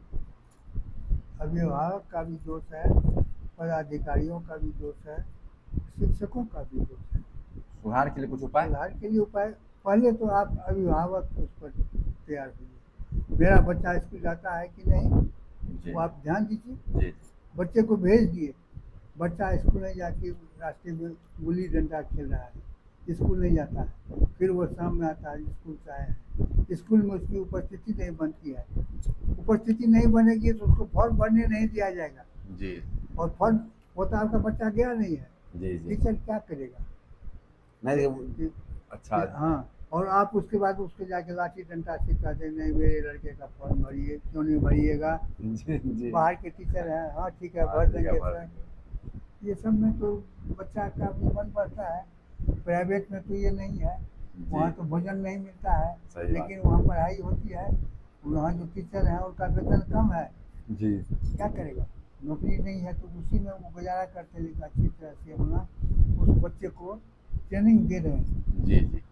अभिभावक का भी दोष है, पदाधिकारियों का भी दोष है, शिक्षकों का भी दोष है। सुधार के लिए कुछ उपाय? सुधार के लिए उपाय, पहले तो आप अभिभावक उस पर तैयार होइए। मेरा बच्चा स्कूल जाता है कि नहीं, जी वो आप ध्यान दीजिए। जी बच्चे को भेज दिए, बच्चा स्कूल नहीं जाके रास्ते में गुल्ली डंडा खेल रहा है, स्कूल नहीं जाता है, फिर वो शाम में आता है स्कूल से आया है, स्कूल में उसकी उपस्थिति नहीं बनती है, उपस्थिति नहीं बनेगी तो उसको फॉर्म भरने नहीं दिया जाएगा, जी और फॉर्म होता आपका बच्चा गया नहीं है, जी जी टीचर क्या करेगा? नहीं अच्छा हाँ, और आप उसके बाद उसको जाके लाठी डंडा से कहते नहीं मेरे लड़के का फॉर्म भरिए, क्यों नहीं भरिएगा, जी जी बाहर के टीचर हैं, हाँ ठीक है हाँ, भर ठीक है, देंगे भर सर। ये सब में तो बच्चा का भी मन बढ़ता है। प्राइवेट में तो ये नहीं है, वहाँ तो भोजन नहीं मिलता है, सही बात। लेकिन वहाँ पढ़ाई होती है, वहाँ जो टीचर हैं उनका वेतन कम है, जी क्या करेगा? नौकरी नहीं है तो उसी में वो गुजारा करते, लेकिन अच्छी तरह से अपना उस बच्चे को ट्रेनिंग दे रहे हैं जी जी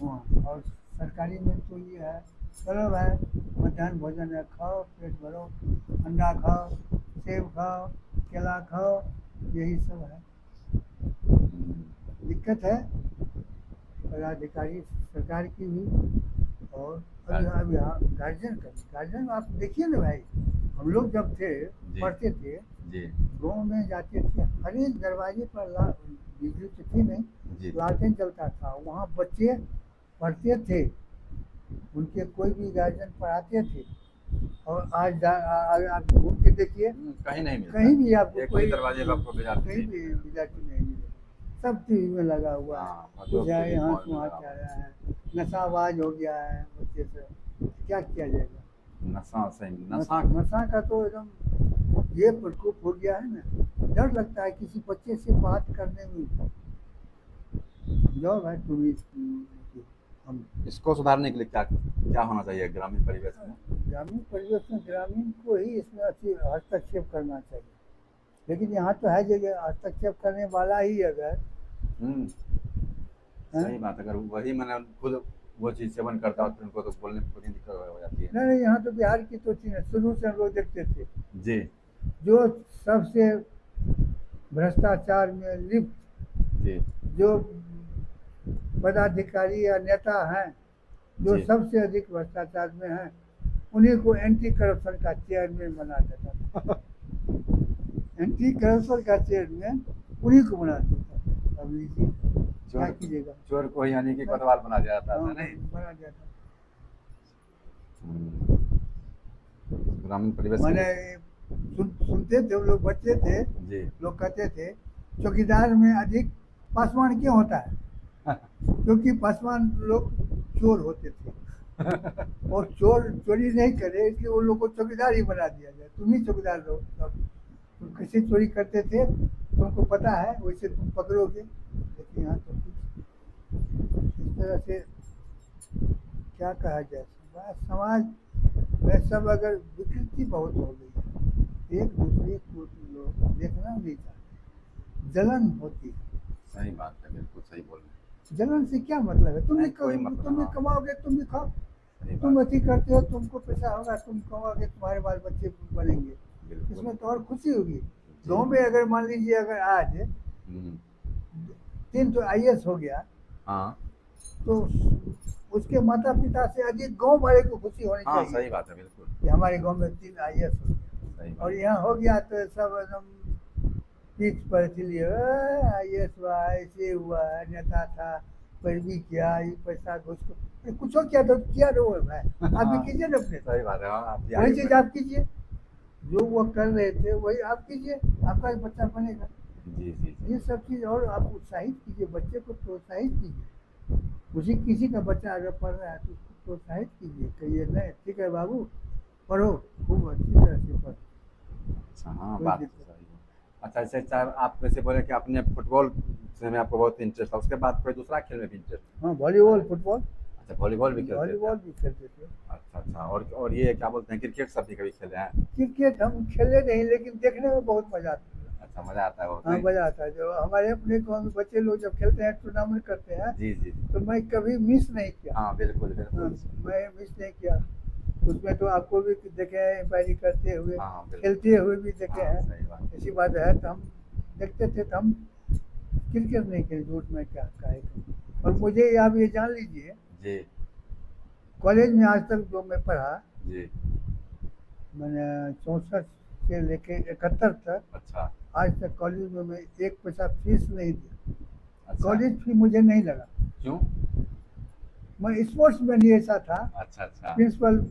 वहाँ। और सरकारी में तो ये है, चलो है मध्याह्न भोजन है, खाओ पेट भरो, अंडा खाओ, सेब खाओ, केला खाओ, यही सब है। दिक्कत है पदाधिकारी सरकार की भी, और अभी गार्जियन का भी। गार्जियन आप देखिए ना भाई, हम लोग जब थे पढ़ते थे, जी गाँव में जाते थे, हर एक दरवाजे पर बिजली तो थी नहीं, जी लालटेन चलता था, वहाँ बच्चे पढ़ते थे, उनके कोई भी गार्जियन पढ़ाते थे। और आज आप घूम के देखिए, कहीं नहीं मिलता, कहीं भी आपको एक कोई ही दरवाजे पे आपको विद्यार्थी कहीं नहीं भी मिलेगा। विद्यार्थी नहीं मिलेगा, सब टीवी में लगा हुआ है, हाँ, और कुछ जो है टीवी यहाँ मॉल से में वहाँ लगा जा हुआ रहा है, नशाबाज हो गया है बच्चे से, क्या किया जाएगा? नशा सही नशा नशा का तो एकदम ये प्रकोप हो गया है ना, डर लगता है किसी बच्चे से बात करने में। जाओ भाई तुम हम इसको सुधारने के लिए क्या क्या होना चाहिए ग्रामीण परिवेश में? ग्रामीण परिवेश में ग्रामीण को ही इसमें अच्छी हस्तक्षेप करना चाहिए, लेकिन यहाँ तो है जगह हस्तक्षेप करने वाला ही अगर हम्म सही बात, अगर वही मैंने खुद वो चीज सेवन करता हूँ तो उनको तो बोलने में थोड़ी दिक्कत हो जाती है। नहीं, यहाँ तो बिहार की तो चीज़ है, शुरू से हम लोग देखते थे, जी जो सबसे भ्रष्टाचार में लिप्त जी जो पदाधिकारी या नेता हैं, जो जी सबसे अधिक भ्रष्टाचार में हैं, उन्हीं को एंटी करप्शन का चेयरमैन बना देता था। एंटी करप्शन का चेयरमैन उन्हीं को बना देता था। अब लीजिए क्या कीजिएगा, चोर को यानी कि कोतवाल बना दिया जाता था नहीं? बना दिया था। हम्म, ग्रामीण परिवेश के मैंने लिए- सुनते थे, हम लोग बच्चे थे, जी लोग कहते थे चौकीदार में अधिक पासवान क्यों होता है? क्योंकि पासवान लोग चोर होते थे, और चोर चोरी नहीं करे इसलिए उन लोग को चौकीदार ही बना दिया जाए, तुम ही चौकीदार रहो। सब तुम कैसे चोरी करते थे तुमको पता है, वैसे तुम पकड़ोगे, लेकिन यहाँ तो कुछ तरह से क्या कहा जाए, समाज में सब अगर विकृति बहुत हो गई है, एक दूसरे को लोग देखना नहीं चाहते, जलन होती है। सही बात है, बिल्कुल सही बोल रहे हैं। जलन से क्या मतलब है? नहीं, कोई मतलब तुम भी हाँ। कमाओगे, तुम भी खाओ, सही तुम बात अति करते हो, तुमको पैसा होगा, तुम कमाओगे, तुम्हारे बाल बच्चे बनेंगे, बिल्कुल। इसमें तो और खुशी होगी। जी। गाँव में अगर मान लीजिए अगर आज हम्म, 3 तो IAS हो गया, हाँ तो उसके माता पिता से अधिक गांव वाले को खुशी होनी हाँ, चाहिए सही बात है, बिल्कुल कि हमारे गांव में 3 IAS हो गया। सही बात। और यहाँ हो गया तो सब एकदम पीठ पर चलिए, IAS हुआ, ऐसे हुआ, नेता था, पैरवी किया, ये पैसा घुस को कुछ हो क्या तो किया तो भाई आप भी कीजिए ना अपने, सही बात है। हाँ, आप भी वही आगे चीज बढ़े। आप कीजिए, जो वो कर रहे थे वही आप कीजिए, आपका एक बच्चा बनेगा। जी जी जी। ये सब चीज़ और आप उत्साहित कीजिए, बच्चे को प्रोत्साहित कीजिए। किसी का बच्चा अगर पढ़ रहा है तो उसको प्रोत्साहित कीजिए, कहिए नहीं ठीक है बाबू, पढ़ो, खूब अच्छी तरह से पढ़ो। अच्छा, हाँ कोई बात तो दिक्कत सही है। अच्छा, जैसे आप वैसे बोले कि आपने फुटबॉल से में आपको बहुत इंटरेस्ट था, उसके बाद कोई दूसरा खेल में भी इंटरेस्ट? हाँ, वॉलीबॉल, फुटबॉल, अच्छा, वॉलीबॉल भी खेलते थे वॉलीबॉल आप? भी खेलते थे। अच्छा अच्छा, और ये क्या बोलते हैं, क्रिकेट सब भी कभी खेले हैं? क्रिकेट हम खेले नहीं, लेकिन देखने में बहुत मजा आता है। अच्छा, मजा आता है बहुत हाँ, नहीं? मजा आता है। जो हमारे अपने गाँव में बच्चे लोग जब खेलते हैं, टूर्नामेंट करते हैं, जी जी जी। तो मैं कभी मिस नहीं किया। हाँ बिल्कुल हाँ, बिल्कुल। मैं मिस नहीं किया। उसमें तो आपको भी देखे हैं एम्पायरिंग करते हुए, हाँ हाँ, बिल्कुल। खेलते हुए भी देखे हाँ, हैं। सही बात। ऐसी बात है, तो हम देखते थे, तो हम क्रिकेट नहीं खेले, झूठ में क्या कहे। और मुझे आप ये जान लीजिए, जी कॉलेज में आज तक जो मैं पढ़ा, जी। मैंने 64 से लेके 71 तक, अच्छा आज तक कॉलेज में मैं एक पैसा फीस नहीं दिया। अच्छा। कॉलेज फी मुझे नहीं लगा। क्यों? मैं स्पोर्ट्स में नहीं ऐसा था, अच्छा अच्छा प्रिंसिपल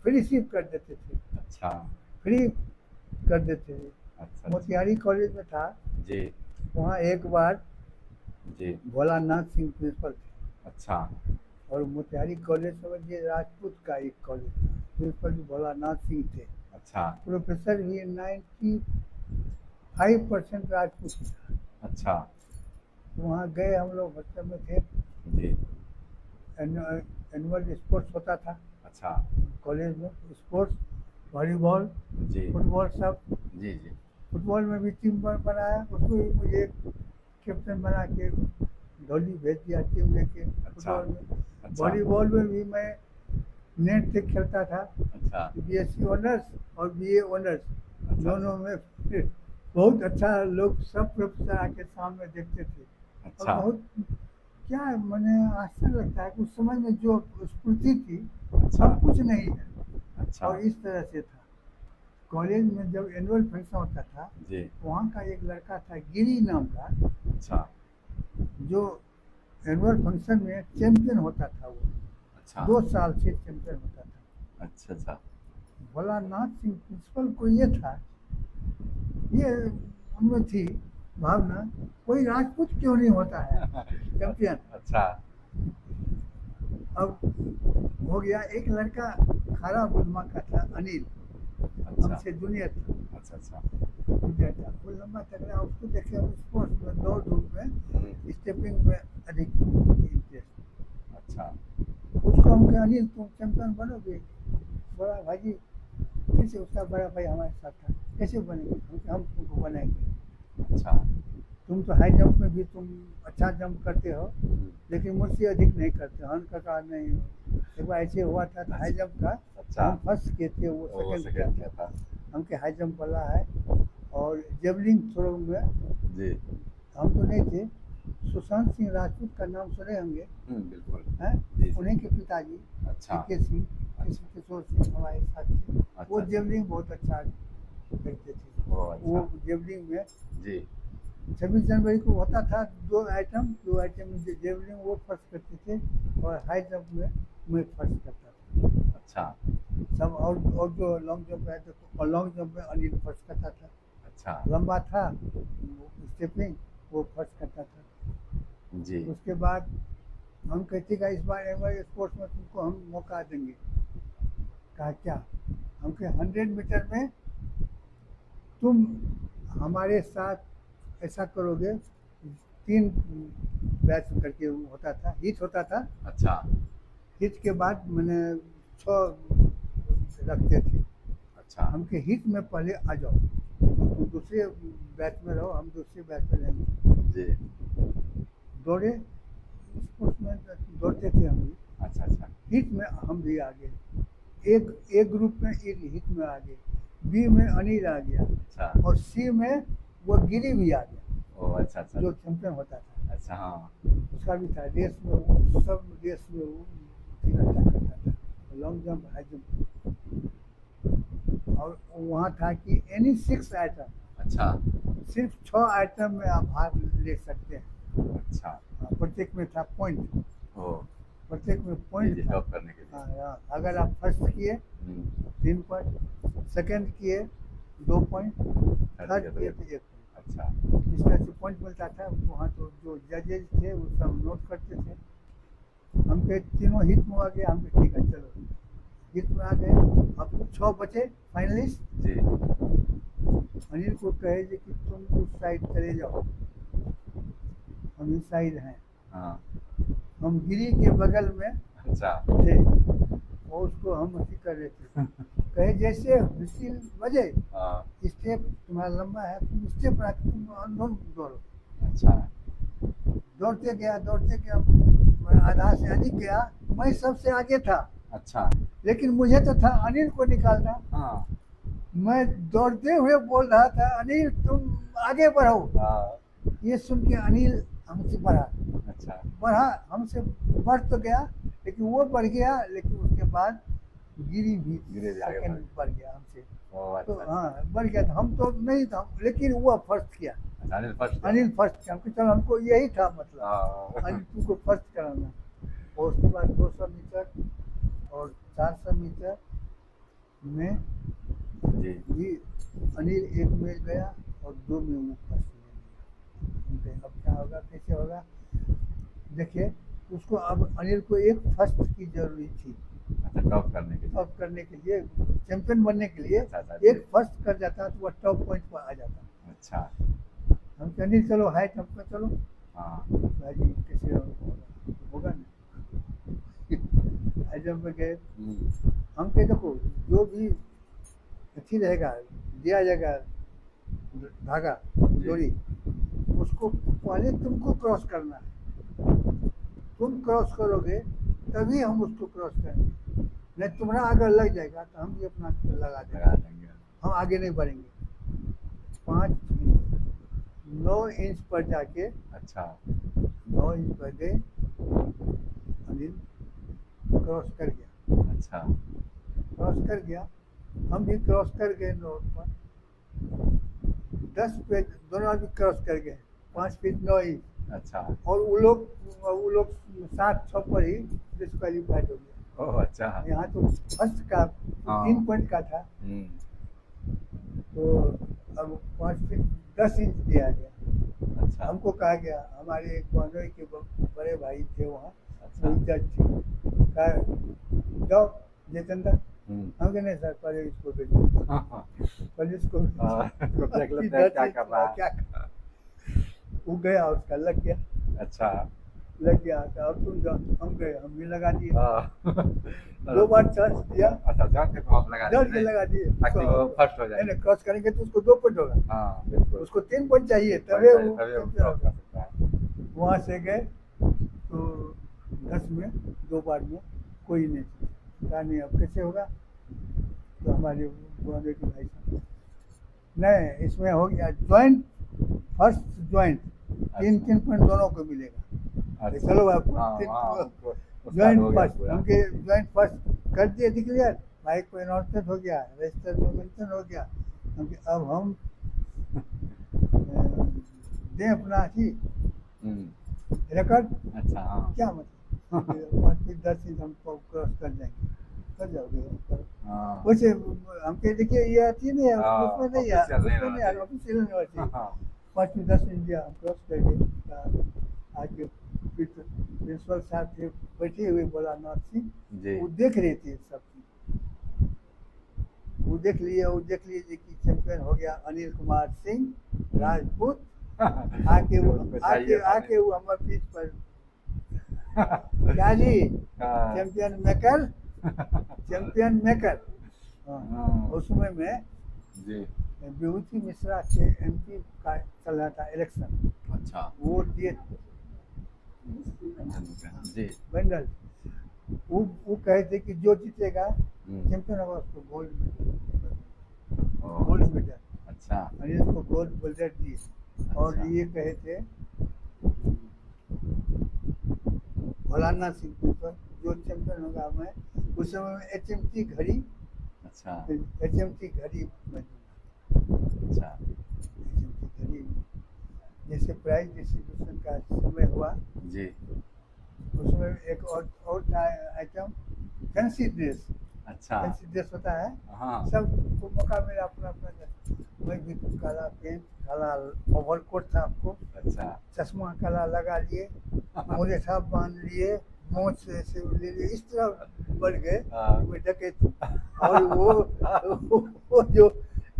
फ्री शिप कर देते थे, अच्छा फ्री कर देते थे। अच्छा। मोतिहारी कॉलेज में था, जी वहाँ एक बार जी। भोलानाथ सिंह प्रिंसिपल थे। अच्छा और मोतिहारी कॉलेज समझिए राजपूत का एक कॉलेज था, प्रिंसिपल भी भोलानाथ सिंह थे। अच्छा प्रोफेसर भी 95% राजपूत ही था। अच्छा। तो वहाँ गए, हम लोग हॉस्टल में थे, जी। एनुअल स्पोर्ट्स होता था अच्छा। कॉलेज में, स्पोर्ट्स, वॉलीबॉल, जी फुटबॉल सब। जी जी। फुटबॉल में भी टीम बनाया, उसमें भी मुझे कैप्टन बना के धौली भेज दिया टीम लेके फुटबॉल में। अच्छा। वॉलीबॉल में भी मैं नेट से खेलता था, अच्छा BSc ऑनर्स और BA ऑनर्स अच्छा। दोनों में। फिर बहुत अच्छा, लोग सब प्रोफेसर आके सामने देखते थे। और अच्छा बहुत क्या है, मैंने आश्चर्य लगता है कि उस समय में जो स्फूर्ति थी, अच्छा अब कुछ नहीं है। अच्छा। और इस तरह से था कॉलेज में, जब एनुअल फंक्शन होता था, जी। वहाँ का एक लड़का था गिरी नाम का, अच्छा जो एनुअल फंक्शन में चैंपियन होता था। वो अच्छा 2 साल से चैंपियन होता था। अच्छा अच्छा। भोलानाथ सिंह प्रिंसिपल को ये था, ये उनमें थी भावना, कोई राजपूत क्यों नहीं होता है चैंपियन। अच्छा अब हो गया, एक लड़का खारा बुलमा का था, अनिल, अच्छा हमसे जूनियर था, अच्छा अच्छा। जूनियर था, वो लंबा तगड़ा, उसको देखे हम स्पोर्ट्स में, दौड़ धूप में, स्टेपिंग में अधिक इंटरेस्ट। अच्छा उसको हम कहे, अनिल तुम चैंपियन बनोगे? बड़ा भाई, कैसे? उसका बड़ा भाई हमारे साथ था, कैसे बनेंगे? हम तुमको बनाएंगे। अच्छा। तुम तो हाई जंप में भी तुम अच्छा जंप करते हो, लेकिन मुझसे अधिक नहीं करते हो, का कारण नहीं हो। एक बार ऐसे हुआ था, तो हाई जंप का अच्छा। हम फर्स्ट किए थे, वो वो सेकंड सेकंड किया किया था। था। हमके हाई जंप वाला है। और जेवलिंग थ्रो में जी। हम तो नहीं थे, सुशांत सिंह राजपूत का नाम सुने होंगे, बिल्कुल। हैं? जी उन्हीं के पिताजी अच्छा के सिंह, किशोर सिंह हमारे साथ थे। वो अच्छा। जेवलिंग बहुत अच्छा करते थे। ओ अच्छा। वो जेवलिंग में जी 26 जनवरी को होता था, 2 आइटम में जेवलिंग वो फर्स्ट करते थे, और हाई जंप में मैं फर्स्ट करता था। अच्छा सब और जो लॉन्ग जंप है, तो लॉन्ग जंप में अनिल फर्स्ट करता था। अच्छा। लंबा था, स्टेपिंग वो फर्स्ट करता था। जी उसके बाद हम कहते का इस बार एमआई स्पोर्ट्स में तुमको हम मौका देंगे। कहा क्या? हम कहे 100 मीटर में तुम हमारे साथ ऐसा करोगे, 3 बैच करके होता था, हिट होता था। अच्छा हिट के बाद मैंने 6 रखते थे। अच्छा हमके हिट में पहले आ जाओ, तुम दूसरे बैच में रहो, हम दूसरे बैच में रहेंगे। जी। दौड़े, स्पोर्ट्समैन दौड़ते थे हम भी। अच्छा अच्छा हिट में हम भी आ गए, एक ग्रुप में एक हिट में आ गए, बी में अनिल आ गया, अच्छा। और सी में वो गिरी भी आ गया, ओ अच्छा अच्छा जो चैंपियन होता था। अच्छा। हाँ उसका भी था रेस में, वो सब रेस में वो ठीक अच्छा करता था, लॉन्ग जंप, हाई जंप। और वहाँ था कि एनी 6 आइटम, अच्छा सिर्फ 6 आइटम में आप भाग ले सकते हैं। अच्छा। प्रत्येक में था पॉइंट, ओ प्रत्येक में जी पॉइंट जी, था। टॉप करने के लिए। हाँ, अगर आप फर्स्ट किए 3 पॉइंट, सेकंड किए 2 पॉइंट, थर्ड किए तो 1 पॉइंट। अच्छा इस तरह से पॉइंट मिलता था वहाँ। तो जो जजेज थे वो सब नोट करते थे। हमके तीनों हिट में आ गए, हमके ठीक है चलो हिट में आ गए। अब 6 बचे फाइनलिस्ट। जी। अनिल को कहे कि तुम उस साइड चले जाओ, हम इस साइड हैं। हाँ हम गिरी के बगल में अच्छा थे और उसको हम अथी कर रहे थे। कहे जैसे व्हिसिल बजे, हाँ स्टेप तुम्हारा लंबा है, तुम स्टेप बना के तुम अंदर दौड़ो। अच्छा दौड़ते गया, मैं आधा से अधिक गया, मैं सबसे आगे था, अच्छा। लेकिन मुझे तो था अनिल को निकालना। हाँ मैं दौड़ते हुए बोल रहा था अनिल तुम आगे बढ़ो। हाँ ये सुन के अनिल हमसे बढ़ा, हमसे बढ़ तो गया, लेकिन वो बढ़ गया, लेकिन उसके बाद गिरी भी गिरी भी आगे सेकंड बढ़ बढ़ गया हमसे। ओ तो अच्छा हाँ बढ़ गया था, हम तो नहीं था, लेकिन वो फर्स्ट किया। अच्छा। अनिल फर्स्ट अनिल फर्स्ट किया, हमको चलो हमको यही था मतलब, हाँ अनिल तुमको फर्स्ट कराना। और उसके बाद 200 मीटर और 400 मीटर में जी भी अनिल 1 में गया और 2 में वो फर्स्ट ले लिया। अब क्या होगा, कैसे होगा, देखिए उसको अब अनिल को एक फर्स्ट की जरूरी थी। अच्छा टॉप करने के लिए। टॉप करने के लिए, चैंपियन बनने के लिए अच्छा, अच्छा, एक फर्स्ट कर जाता तो वह टॉप पॉइंट पर आ जाता। अच्छा हम कहे अनिल चलो हाई जंप में चलो। हाँ भाई जी कैसे होगा ना। हाई जंप में गए, हम कहे देखो जो भी अच्छी रहेगा दिया जाएगा धागा डोरी, उसको पहले तुमको क्रॉस करना है। तुम क्रॉस करोगे तभी हम उसको क्रॉस करेंगे, नहीं तुम्हारा अगर लग जाएगा तो हम भी अपना लगा लगा देंगे, देंगे। हम आगे नहीं बढ़ेंगे। 9 इंच पर जाके, अच्छा 9 इंच पर गए, अनिल क्रॉस कर गया। अच्छा क्रॉस कर गया, हम भी क्रॉस कर गए 9 पर। 10 पे दोनों आदमी क्रॉस कर गए, 5 फीट 9 इंच। अच्छा। और वो लोग 7-6 पर ही डिस्क्वालीफाइड हो गया। ओह अच्छा। यहाँ तो फर्स्ट का हाँ। 3 पॉइंट का था, तो अब 5 फीट 10 इंच दिया गया। अच्छा हमको कहा गया, हमारे एक बहनोई के बड़े भाई थे वहाँ, अच्छा। वो जज थे, कहा जाओ जितेंद्र। हम कहे नहीं सर पहले इसको भेजो, पहले इसको तो देख लेते हैं क्या कर रहा है। क्या वो गया, उसका लग गया, अच्छा लग गया तो अब तुम जाओ। हम गए, हम भी लगा दिए, हाँ। 2 बार चांस दिया, अच्छा जान के तो आप लगा डर के दीजिए लगा दिए। ताकि वो फर्स्ट हो जाए। नहीं क्रॉस करेंगे तो उसको 2 पॉइंट होगा, हाँ बिल्कुल, उसको 3 पॉइंट चाहिए तभी वो चैंपियन होगा। वहाँ से गए तो 10 में 2 बार में कोई नहीं, कहा नहीं अब कैसे होगा। तो हमारे बहनोई के भाई साहब, नहीं इसमें हो गया ज्वाइंट, फर्स्ट ज्वाइंट 3 पॉइंट दोनों को मिलेगा। अच्छा। चलो आप ज्वाइंट फर्स्ट, हमके ज्वाइंट फर्स्ट कर दिए डिक्लेयर, भाई को अनाउंसमेंट हो गया, रजिस्टर में मेंशन हो गया। अब हम दें अपना ही रिकॉर्ड। अच्छा हाँ। क्या मतलब 5 फीट 10 इंच हम क्रॉस कर जाएंगे, कर जाओगे। हाँ। वैसे हमके देखिए ये आती नहीं है, उसमें नहीं है, उसमें नहीं है, ऑफिशियल नहीं होती। 5 फीट 10 इंच दिया, हम क्रॉस कर गए। आके फिर प्रिंसिपल साहब थे बैठे हुए, बोला नाथ सिंह, जी। वो देख रहे थे सब चीज, वो देख लिए कि चैंपियन हो गया अनिल कुमार सिंह राजपूत। आके वो हमारे पीठ पर क्या जी, हाँ, चैंपियन मेकर, चैंपियन मेकर। हाँ, हाँ, उसमें मैं जी, विभूति मिश्रा के एमपी का चल रहा था इलेक्शन, अच्छा, वोट दिए जी, बंडल। वो कहे थे कि जो जीतेगा हम्म, चैंपियन होगा उसको गोल्ड मेडल, ओ, गोल्ड मेडल। अच्छा, अनिल को गोल्ड मेडल दिए। और अच्छा, ये कहे थे भोलानाथ सिंह पर, जो चैंपियन होगा मैं उस समय में एचएमटी घड़ी, अच्छा, एचएमटी घड़ी मैं दूंगा। अच्छा, एचएमटी घड़ी जैसे प्राइज डिस्ट्रीब्यूशन का समय हुआ, जी, उसमें एक और था आइटम, फैंसी ड्रेस। अच्छा, फैंसी ड्रेस होता है, हाँ, सबको मौका मिला अपना अपना। मैं भी काला पेंट, काला ओवरकोट था आपको, अच्छा, चश्मा काला लगा लिए, मोजे साहब बांध लिए, मोच से ऐसे ले लिए, इस तरह बढ़ गए हाँ, कि मैं डकैत। और वो जो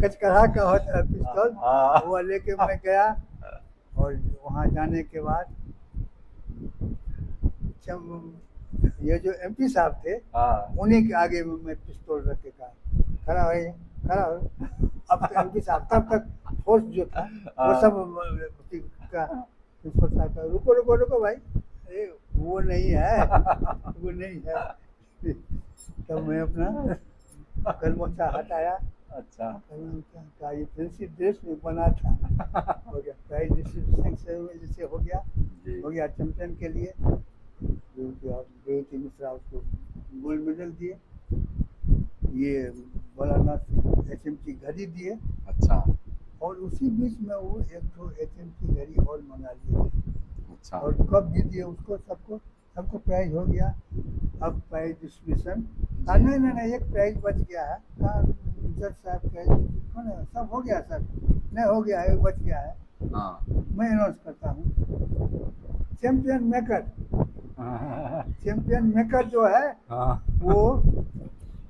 कचकरा का होता है पिस्तौल, हाँ, वो लेके मैं गया। और वहाँ जाने के बाद ये जो एमपी साहब थे, हाँ, उन्हीं के आगे में मैं पिस्तौल रख के कहा, खड़ा हो ये, खड़ा हो। अब तो एमपी साहब, तब तक फोर्स जो था वो सब का प्रिंसिपल साहब का, रुको रुको रुको भाई, अरे वो नहीं है, वो नहीं है। तब मैं अपना गलमोचा हटाया, अच्छा, का ये फैंसी ड्रेस में बना था। हो गया प्राइज डिस्ट्रीब्यूशन में, जैसे हो गया, जी, हो गया चैंपियन के लिए। विभूति मिश्रा उसको गोल्ड मेडल दिए, ये भोलानाथ सिंह एचएमटी घड़ी दिए। अच्छा, और उसी बीच में वो एक तो एचएमटी घड़ी और मंगा लिए थे। अच्छा, और कब भी दिए उसको, सबको सबको प्राइज हो गया। अब प्राइज डिस्ट्रीब्यूशन, नहीं नहीं नहीं, एक प्राइज बच गया है। जज साहब प्राइज कौन है, सब हो गया सर, नहीं हो गया है, बच गया है। हाँ, मैं अनाउंस करता हूँ, चैंपियन मेकर, चैंपियन मेकर जो है हाँ, वो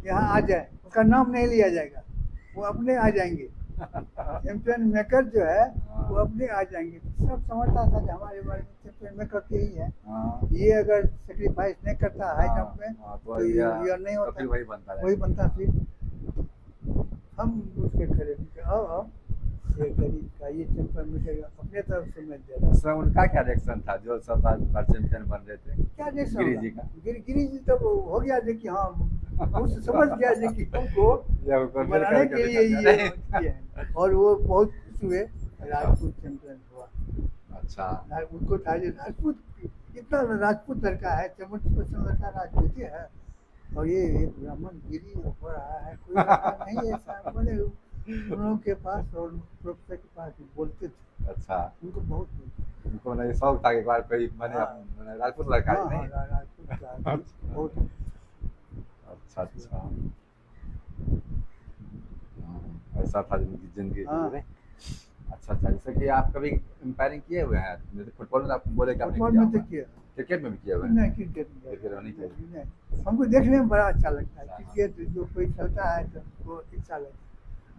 यहाँ आ जाए, उसका नाम नहीं लिया जाएगा, वो अपने आ जाएंगे। चैंपियन मेकर जो है वो अपने आ जाएंगे। सब समझता था कि हमारे बारे में चैंपियन मेकर के ही है, हाँ, ये अगर सेक्रीफाइस नहीं करता हाई जंप में हाँ, तो ये नहीं तो होता, फिर वही बनता वही रहेगा। बनता। फिर हम उसके खड़े होके, आओ ये गरीब का ये चैंपियन मेकर अपने तरफ से मैं दे रहा। सर उनका क्या रिएक्शन था जो सब बार चैंपियन बन रहे थे, क्या देश गिरी होगा, जी का? गिरी जी तो हो गया जी कि हाँ, उस समझ गया जी कि हमको या ऊपर मेल बनाने करके के लिए दिखा ये दिया? किए हैं। और वो बहुत खुश हुए, राजपूत चैंपियन हुआ। अच्छा, उनको था जो राजपूत, इतना राजपूत लड़का है, 70% लड़का राजपूत ही है, और ये एक ब्राह्मण गिरी हो रहा है, कोई लड़का नहीं है ऐसा। बड़े उन लोगों के पास और प्रोफेसर के पास बोलते थे, अच्छा, उनको बहुत बोलते थे। उनको नहीं शौक था कि एक बार कोई बने, हाँ, मैंने राजपूत लड़का ही हाँ हाँ, नहीं। राजपूत का बहुत। अच्छा, अच्छा, ऐसा था जिनकी जिंदगी हाँ, नहीं। अच्छा, अच्छा, जैसे कि आप कभी एम्पायरिंग किए हुए हैं, जैसे फुटबॉल में तो आप बोले कि आपने फुटबॉल किया में तो होगा, किया, क्रिकेट में भी किए हुए हैं? नहीं क्रिकेट में, क्रिकेट में नहीं किए। नहीं, हमको देखने में बड़ा अच्छा लगता है अच्छा, क्रिकेट, जो कोई खेलता है तो हमको अच्छा लगता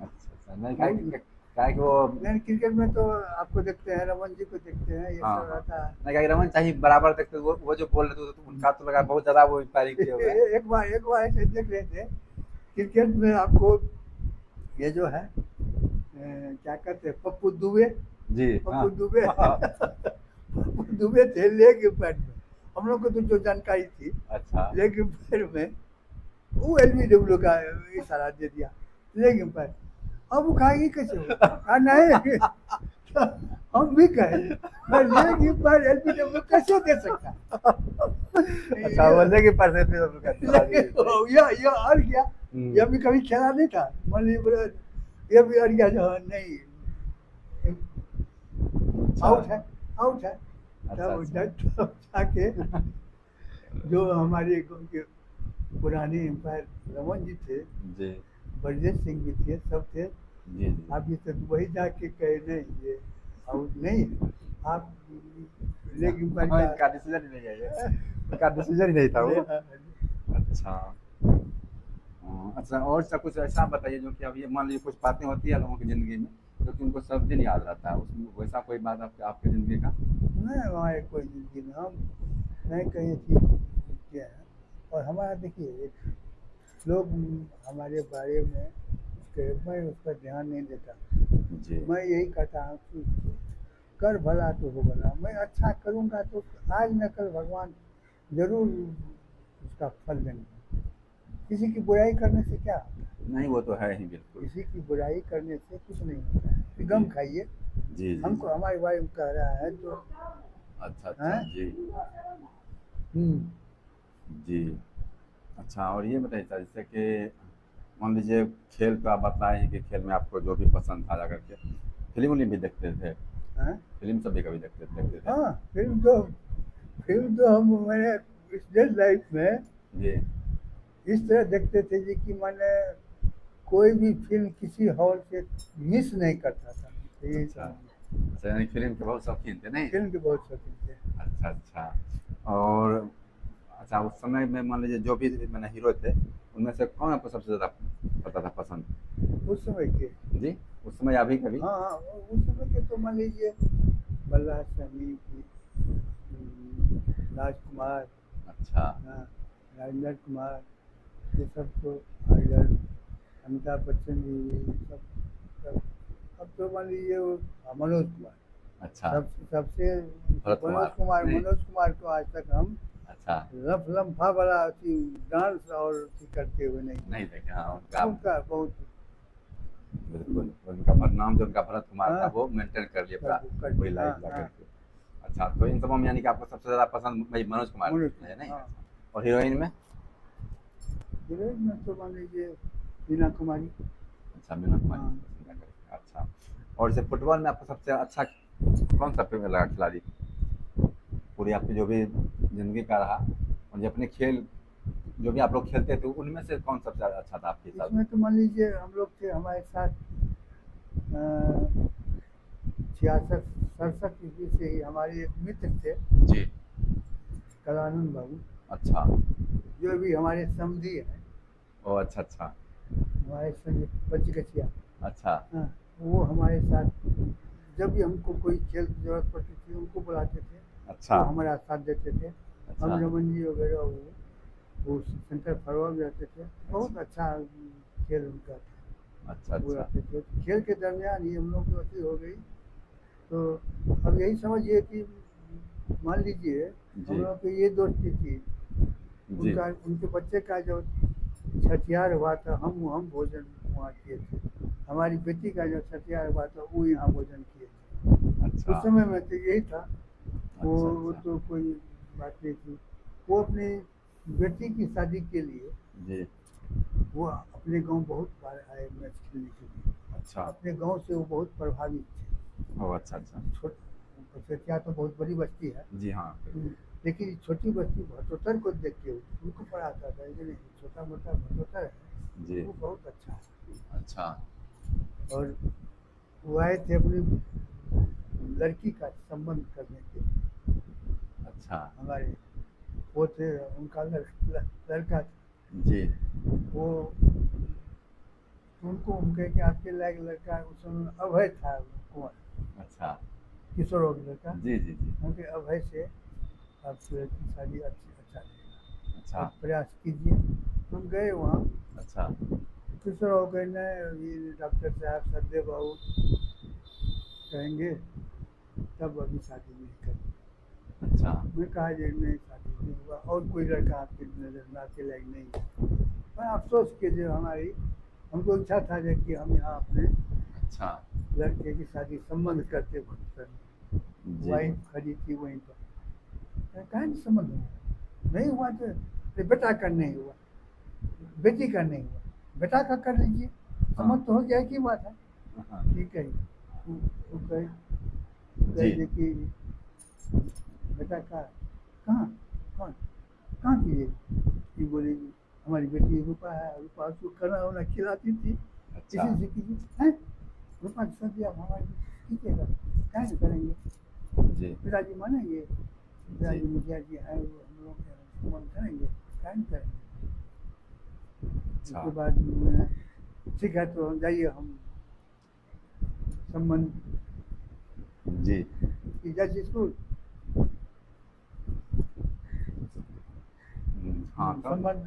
अच्छा, अच्छा, नहीं है। क्या है कि वो, नहीं क्रिकेट में तो आपको देखते हैं, रमन जी को देखते हैं, ये हाँ, सब हाँ, रहता है। नहीं क्या रमन चाहिए बराबर देखते, वो जो बोल रहे थे तो उनका तो लगा बहुत ज्यादा वो एम्पायरिंग किए हुए हैं। एक बार ऐसे देख रहे थे क्रिकेट में, आपको ये जो है क्या कहते हैं, पप्पू दुबे, जी, हाँ, पप्पू दुबे हाँ, पप्पू दुबे थे लेग पैड में। हम लोग को तो जो जानकारी थी, अच्छा, लेग पैड में वो एलबीडब्ल्यू का इशारा दे दिया, लेग पैड। अब वो कहा ये कैसे हो, कहा नहीं तो हम भी कहे, मैं लेग पैड एलबीडब्ल्यू कैसे दे सकता। अच्छा, बोलने की परसेंटेज का चला दीजिए। ये हार गया, ये भी कभी खेला नहीं था, मान लीजिए बोले ये भी हार गया, जो नहीं अच्छा, आउट है, आउट है। अच्छा, तब अच्छा, तब जाके जो हमारे गाँव के पुराने एम्पायर रमन जी थे, जी, ब्रजेश सिंह भी थे, सब थे। जी, जी, आप ये तो वही जाके कहे नहीं ये आउट नहीं है, आप लेग एम्पायर हाँ, का इनका डिसीजन ही नहीं है ये, इनका डिसीजन ही नहीं था वो। अच्छा, अच्छा, और सब कुछ ऐसा बताइए जो कि अब ये मान लीजिए कुछ बातें होती है लोगों की ज़िंदगी में, जो कि उनको सब दिन याद रहता है, उसमें वैसा कोई बात आपके आपकी ज़िंदगी का? नहीं, वहाँ कोई जिंदगी में हम नहीं कहीं चीज किया है। और हमारा देखिए एक लोग हमारे बारे में मैं उस पर ध्यान नहीं देता। जी मैं यही कहता हूँ कि कर भला तो हो भला। मैं अच्छा करूँगा तो आज न कल भगवान जरूर उसका फल देंगे। किसी की बुराई करने से क्या होता है? नहीं, वो तो है ही बिल्कुल। किसी की बुराई करने से कुछ नहीं होता है। कि गम जी खाइए। जी जी हमको जी। हमारे बारे में कह रहा है तो अच्छा अच्छा। हैं। जी हम्म। जी। अच्छा, और ये बताइए सर, जैसे कि मान लीजिए खेल तो आप बताए हैं कि खेल में आपको जो भी पसंद था जाकर के फिल्म उलिम भी देखते थे, हैं? फिल्म सब भी कभी देखते थे? हाँ फिल्म तो हम मैंने स्टेज लाइफ में जी। इस तरह देखते थे जी कि मैंने कोई भी फिल्म किसी हॉल से मिस नहीं करता था। तो यही अच्छा समझिए अच्छा, यानी फिल्म के बहुत शौकीन थे नहीं? फिल्म के बहुत शौकीन थे। अच्छा अच्छा। और अच्छा, उस समय में मान लीजिए जो भी मैंने हीरो थे उनमें से कौन आपको सबसे ज़्यादा पता था पसंद? उस समय के। जी, उस समय अभी कभी? हाँ हाँ उस समय के तो मान लीजिए बल्ला सनी की, राजकुमार, अच्छा हाँ, राजेंद्र कुमार, ये सब तो इधर अमिताभ बच्चन जी ये सब। अब तो मान लीजिए वो मनोज कुमार अच्छा। सबसे भरत मनोज कुमार कुमार नहीं? मनोज कुमार को आज तक हम अच्छा, लफ लम्फा वाला अथी डांस और अथी करते हुए नहीं नहीं देखे। देखे, हाँ उनका। उनका बहुत बिल्कुल, उनका नाम जो उनका भरत कुमार था हाँ वो मेंटेन कर लिए पूरा, कर वही दिया हाँ लाइफ जा हाँ। करके। अच्छा, तो इन सबों में यानी कि आपको सबसे ज़्यादा पसंद भाई मनोज कुमार मनोज है कुमार नहीं? हाँ। अच्छा, और हीरोइन में? हीरोइन में तो मान लीजिए मीना कुमारी। अच्छा, मीना कुमारी हाँ पसंद है करके। अच्छा, और जैसे फुटबॉल में आपको सबसे अच्छा कौन सा प्लेयर लगा खिलाड़ी, पूरी आपकी जो भी जिंदगी का रहा, और जो अपने खेल जो भी आप लोग खेलते थे उनमें से कौन सबसे ज़्यादा अच्छा था आपके हिसाब इसमें तो मान लीजिए हम लोग थे हमारे साथ 66 67 ईस्वी से ही हमारे एक मित्र थे से? जी। कलानंद बाबू, अच्छा। जो भी हमारे समधी हैं, ओ अच्छा अच्छा। हमारे संग पचगछिया। अच्छा हाँ वो हमारे साथ जब भी हमको कोई खेल की जरूरत पड़ती थी उनको बुलाते थे। अच्छा। वो हमारा साथ देते थे। अच्छा। हम रमन जी वगैरह वो सेंटर फॉरवर्ड रहते थे। बहुत अच्छा खेल उनका था। अच्छा वो अच्छा। रहते थे खेल के दरमियान ही हम लोग की अथी हो गई। तो अब यही समझिए कि मान लीजिए हम जी लोग की ये दोस्ती थी। जी। उनका उनके बच्चे का जब छठियार हुआ था हम भोजन वहाँ किए थे। हमारी बेटी का जब छठियार हुआ था वो यहाँ भोजन किए थे। अच्छा उस समय में तो यही था। अच्छा। वो अच्छा। तो कोई बात नहीं थी। वो अपनी बेटी की शादी के लिए जी। वो अपने गांव बहुत बार आए मैच खेलने के लिए। अच्छा। अपने गांव से वो बहुत प्रभावित थे। ओ अच्छा अच्छा। छोट पचकिया तो बहुत बड़ी बस्ती है। जी हाँ बिल्कुल। लेकिन छोटी बस्ती भटोतर को देख के उनको पढ़ा आता था कि नहीं छोटा मोटा भटोतर है जी। वो बहुत अच्छा है। अच्छा और वो आए थे अपनी लड़की का संबंध करने के लिए। अच्छा। हमारे वो थे उनका लड़का था। जी। वो उनको हम कहे कि आपके लायक लड़का है। उस समय अभय था कुमार अच्छा। किशोर का लड़का। जी जी जी। उनके अभय से आपकी शादी अच्छा रहेगा अच्छा आप प्रयास कीजिए। हम गए वहाँ। अच्छा। किशोर हो गए न ये डॉक्टर साहब सदैव बाबू कहेंगे तब अभी शादी नहीं करेंगे। अच्छा। मैं कहा जी नहीं शादी नहीं हुआ और कोई लड़का आपकी नजर में आपके लायक नहीं है। मैं अफसोस के जो हमारी हमको इच्छा था जो कि हम यहाँ अपने अच्छा। लड़के की शादी संबंध करते वक्त जी। वाइफ खड़ी थी वहीं पर। कहा नहीं संबंध हुआ नहीं हुआ तो फिर बेटा का नहीं हुआ बेटी का नहीं हुआ बेटा का कर लीजिए हाँ। संबंध तो हो जाए की बात है। हाँ। ठीक है वो कहे जी। कहे कि बेटा का कहाँ कौन कहाँ की ये बोले जी हमारी बेटी रूपा है रूपा उसको खाना वाना खिलाती थी अच्छा। किसी से किसी हैं रूपा की शादी आप हमारी कीजिएगा क्या नहीं करेंगे जी पिताजी मानेंगे जी। पिताजी मुखिया जी हैं वो हम लोग संबंध करेंगे क्या नहीं करेंगे। अच्छा। उसके बाद ठीक है तो जाइए हम संबंध जी। जज स्कूल हाँ तो संबंध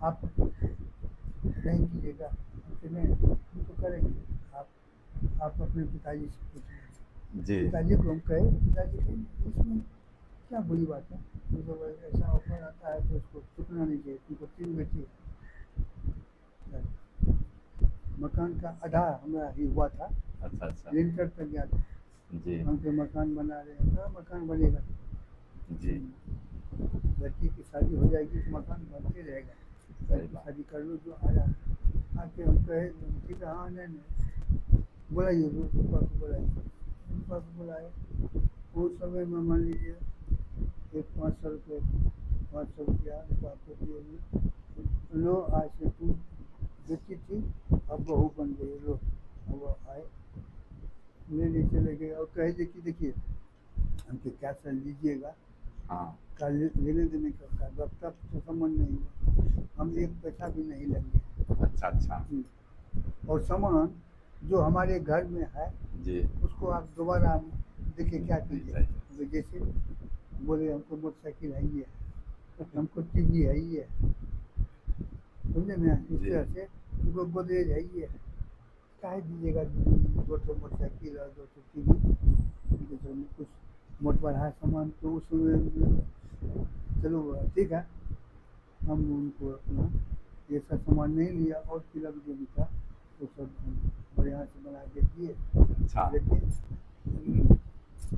आप नहीं कीजिएगा, हमसे नहीं, हम तो करेंगे। आप अपने पिताजी से पूछिए। जी पिताजी को हम कहे, पिताजी कहें इसमें क्या बुरी बात है, मतलब ऐसा ऑफर आता है तो उसको चुकना नहीं चाहिए, तुमको 3 बेटी है। मकान का आधा हमारा ही हुआ था, अच्छा अच्छा लिंटर तक गया था, जी हम तो मकान बना रहे हैं, तो मकान बनेगा। जी लड़की की शादी हो जाएगी तो मकान बनते रहेगा, सही लड़की बात शादी कर लो जो आया। आके हम कहे ठीक है, हाँ नहीं बुलाइए, रूपा को बुलाइए, रूपा को बुलाए। उस समय में मान लीजिए एक 500 रुपया रूपा को दिए, लो आज से तुम बेटी थी अब बहू बन गई, लो। अब आए लेने चले गए और कहे थे कि देखिए हमको क्या सर लीजिएगा, हाँ का लेने देने का वक्ता तो संबंध नहीं है, हम एक पैसा भी नहीं लेंगे। अच्छा अच्छा और सामान जो हमारे घर में है जी उसको आप दोबारा देखिए क्या जी कीजिए। सही तो जैसे बोले हमको मोटरसाइकिल है ही है, हमको टीवी है ही है, समझे ना, इस जी तरह से उनको गोदरेज है ही है, काहे दीजिएगा 2 मोटरसाइकिल और 2 टीवी, कुछ मोट बढ़ा सामान तो उसमें चलो ठीक है, हम उनको अपना ये सब सामान नहीं लिया और तिलक जो भी था वो सब बढ़िया से बना के दिए, अच्छा लेकिन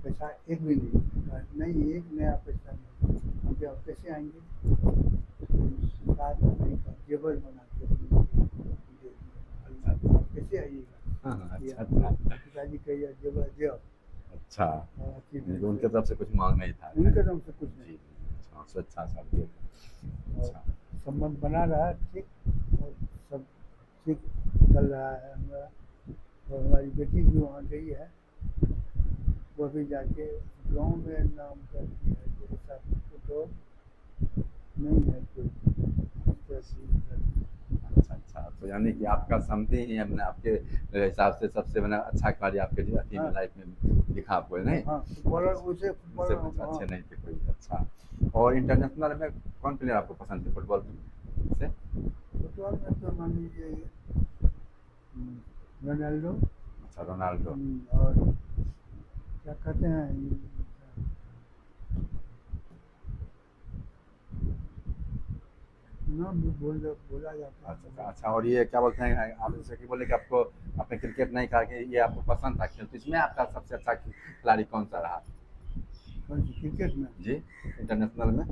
पैसा एक भी नहीं, कहा, नहीं एक नया पैसा नहीं, हम क्या कैसे आएंगे, साथ में का जेवर बना के दे दिया, आप कैसे आइएगा। हाँ, या अच्छा अच्छा पिताजी कहिए जेवर दे आओ। अच्छा नहीं, तो उनके तरफ से कुछ मांग नहीं था उनके तरफ से कुछ जी नहीं, अच्छा उससे अच्छा सा दिए थे। और अच्छा संबंध बना रहा ठीक, और सब ठीक चल रहा है हमारा। और हमारी बेटी भी वहाँ गई है, वो भी जाके गांव में नाम कर दिया है कि ऐसा तो नहीं है कोई इस तरह की। अच्छा अच्छा तो यानी कि आपका समझे ही हमने आपके हिसाब से सबसे मैंने अच्छा कार्य आपके अथी में हाँ लाइफ में दिखा आपको नहीं हाँ, फुटबॉलर उसे उससे फुटबॉलर कुछ हाँ। अच्छे नहीं थे कोई अच्छा और इंटरनेशनल में कौन प्लेयर आपको पसंद थे फुटबॉल से फुटबॉल में तो मान लीजिए रोनाल्डो, अच्छा रोनाल्डो और क्या कहते हैं नाम भी बोला जाता अच्छा अच्छा है। अच्छा और ये क्या बोलते हैं आप जैसे कि बोले कि आपको आपने क्रिकेट नहीं कहा कि ये आपको पसंद था खेल तो इसमें आपका सबसे अच्छा खिलाड़ी कौन सा रहा कौन सी क्रिकेट में? जी इंटरनेशनल में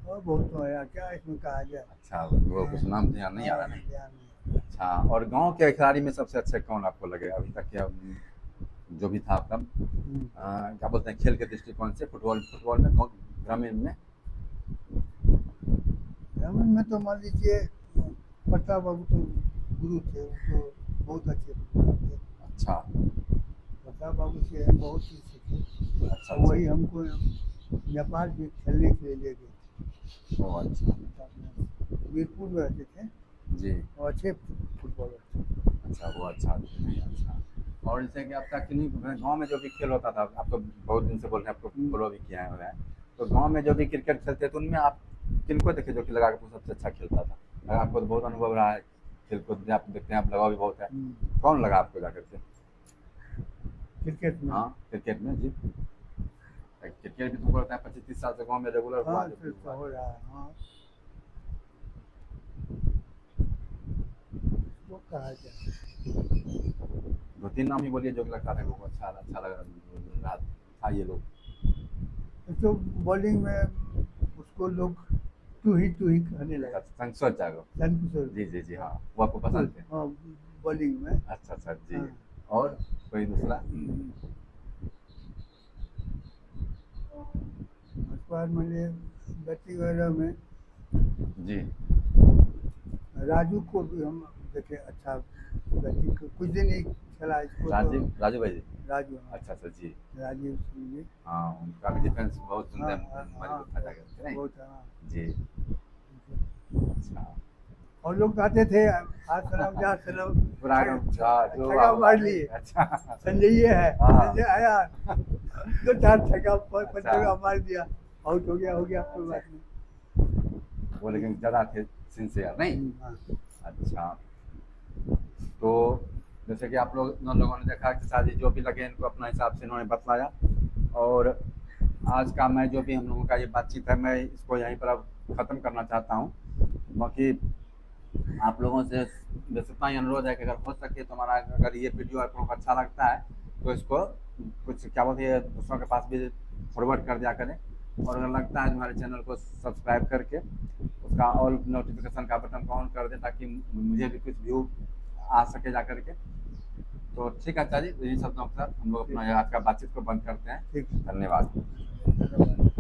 और बहुत तो है, क्या इसमें कहा जाए। अच्छा वो कुछ नाम ध्यान नहीं आ रहा नहीं ध्यान नहीं। अच्छा और गांव के खिलाड़ी में सबसे अच्छे कौन आपको लगे अभी तक के जो भी था आपका क्या बोलते हैं खेल के दृष्टिकोण से फुटबॉल फुटबॉल में ग्रामीण में ग्रामीण में तो मान लीजिए प्रताप बाबू तो गुरु थे, वो तो बहुत अच्छे फुटबॉलर थे। अच्छा प्रताप बाबू से हम बहुत चीज़ सीखे, अच्छा और वही हमको नेपाल भी खेलने के लिए ले गए थे। ओ अच्छा वीरपुर में रहते थे, जी और अच्छे फुटबॉलर थे। अच्छा वो अच्छा नहीं अच्छा और जैसे कि आपका किन्हीं गांव में जो भी खेल होता था आप तो बहुत दिन से बोल रहे हैं आपको फॉलो भी किया है तो गांव में जो भी क्रिकेट खेलते थे उनमें आप किनको देखे जो कि लगा कि सबसे अच्छा खेलता था अगर आपको तो बहुत अनुभव रहा है खेल को आप देखते हैं आप लगाव भी बहुत है कौन लगा आपको जाकर के क्रिकेट में हाँ क्रिकेट में जी क्रिकेट भी तुमको लगता है 25-30 साल से गाँव में रेगुलर हुआ हाँ जो भी तो हुआ हो रहा है, हाँ वो कहा जाए। 2-3 नाम ही बोलिए जो कि लगता था कि वो अच्छा लग रहा था ये लोग तो बॉलिंग में उसको लोग तू ही कहने लगा, संसद जागो रणकिशोर। जी जी जी हाँ वो आपको पसंद थे हाँ बॉलिंग में। अच्छा अच्छा जी हाँ और कोई दूसरा उसके बाद मैंने बैटिंग वगैरह में जी राजू को भी हम देखे, अच्छा बैटिंग कुछ दिन ही खेला इसको राजीव तो। राजू भाई जी राजू, हाँ अच्छा अच्छा जी राजीव सिंह जी। हाँ उनका भी डिफेंस बहुत हाँ सुंदर हाँ हाँ मजबूत था जाकर के नहीं बहुत, हाँ जी अच्छा और लोग कहते थे आज सलाम जा सलाम पूरा एकदम जो छक्का मार लिए। अच्छा संजय ये है, हाँ। संजय आया 2-4 छक्का अच्छा। छक्का मार दिया, आउट हो गया, कोई बात नहीं। वो लेकिन ज़्यादा थे सिंसियर नहीं। हाँ। अच्छा, तो जैसे कि आप लोग दोनों लोगों ने देखा कि शादी जो भी लगे इनको अपना हिसाब से इन्होंने बतलाया, और आज का मैं जो भी हम लोगों का ये बातचीत है मैं इसको यहीं पर अब ख़त्म करना चाहता हूँ। बाकी आप लोगों से बस इतना ही अनुरोध है कि अगर हो सके तो हमारा अगर ये वीडियो आप लोगों को अच्छा लगता है तो इसको कुछ क्या बोलते हैं दूसरों के पास भी फॉरवर्ड कर दिया करें, और अगर लगता है हमारे चैनल को सब्सक्राइब करके उसका ऑल नोटिफिकेशन का बटन को ऑन कर दें ताकि मुझे भी कुछ व्यू आ सके जा करके। तो ठीक है अच्छा जी, तो यही शब्दों के साथ हम लोग अपना आज का बातचीत को बंद करते हैं। ठीक है, धन्यवाद। धन्यवाद।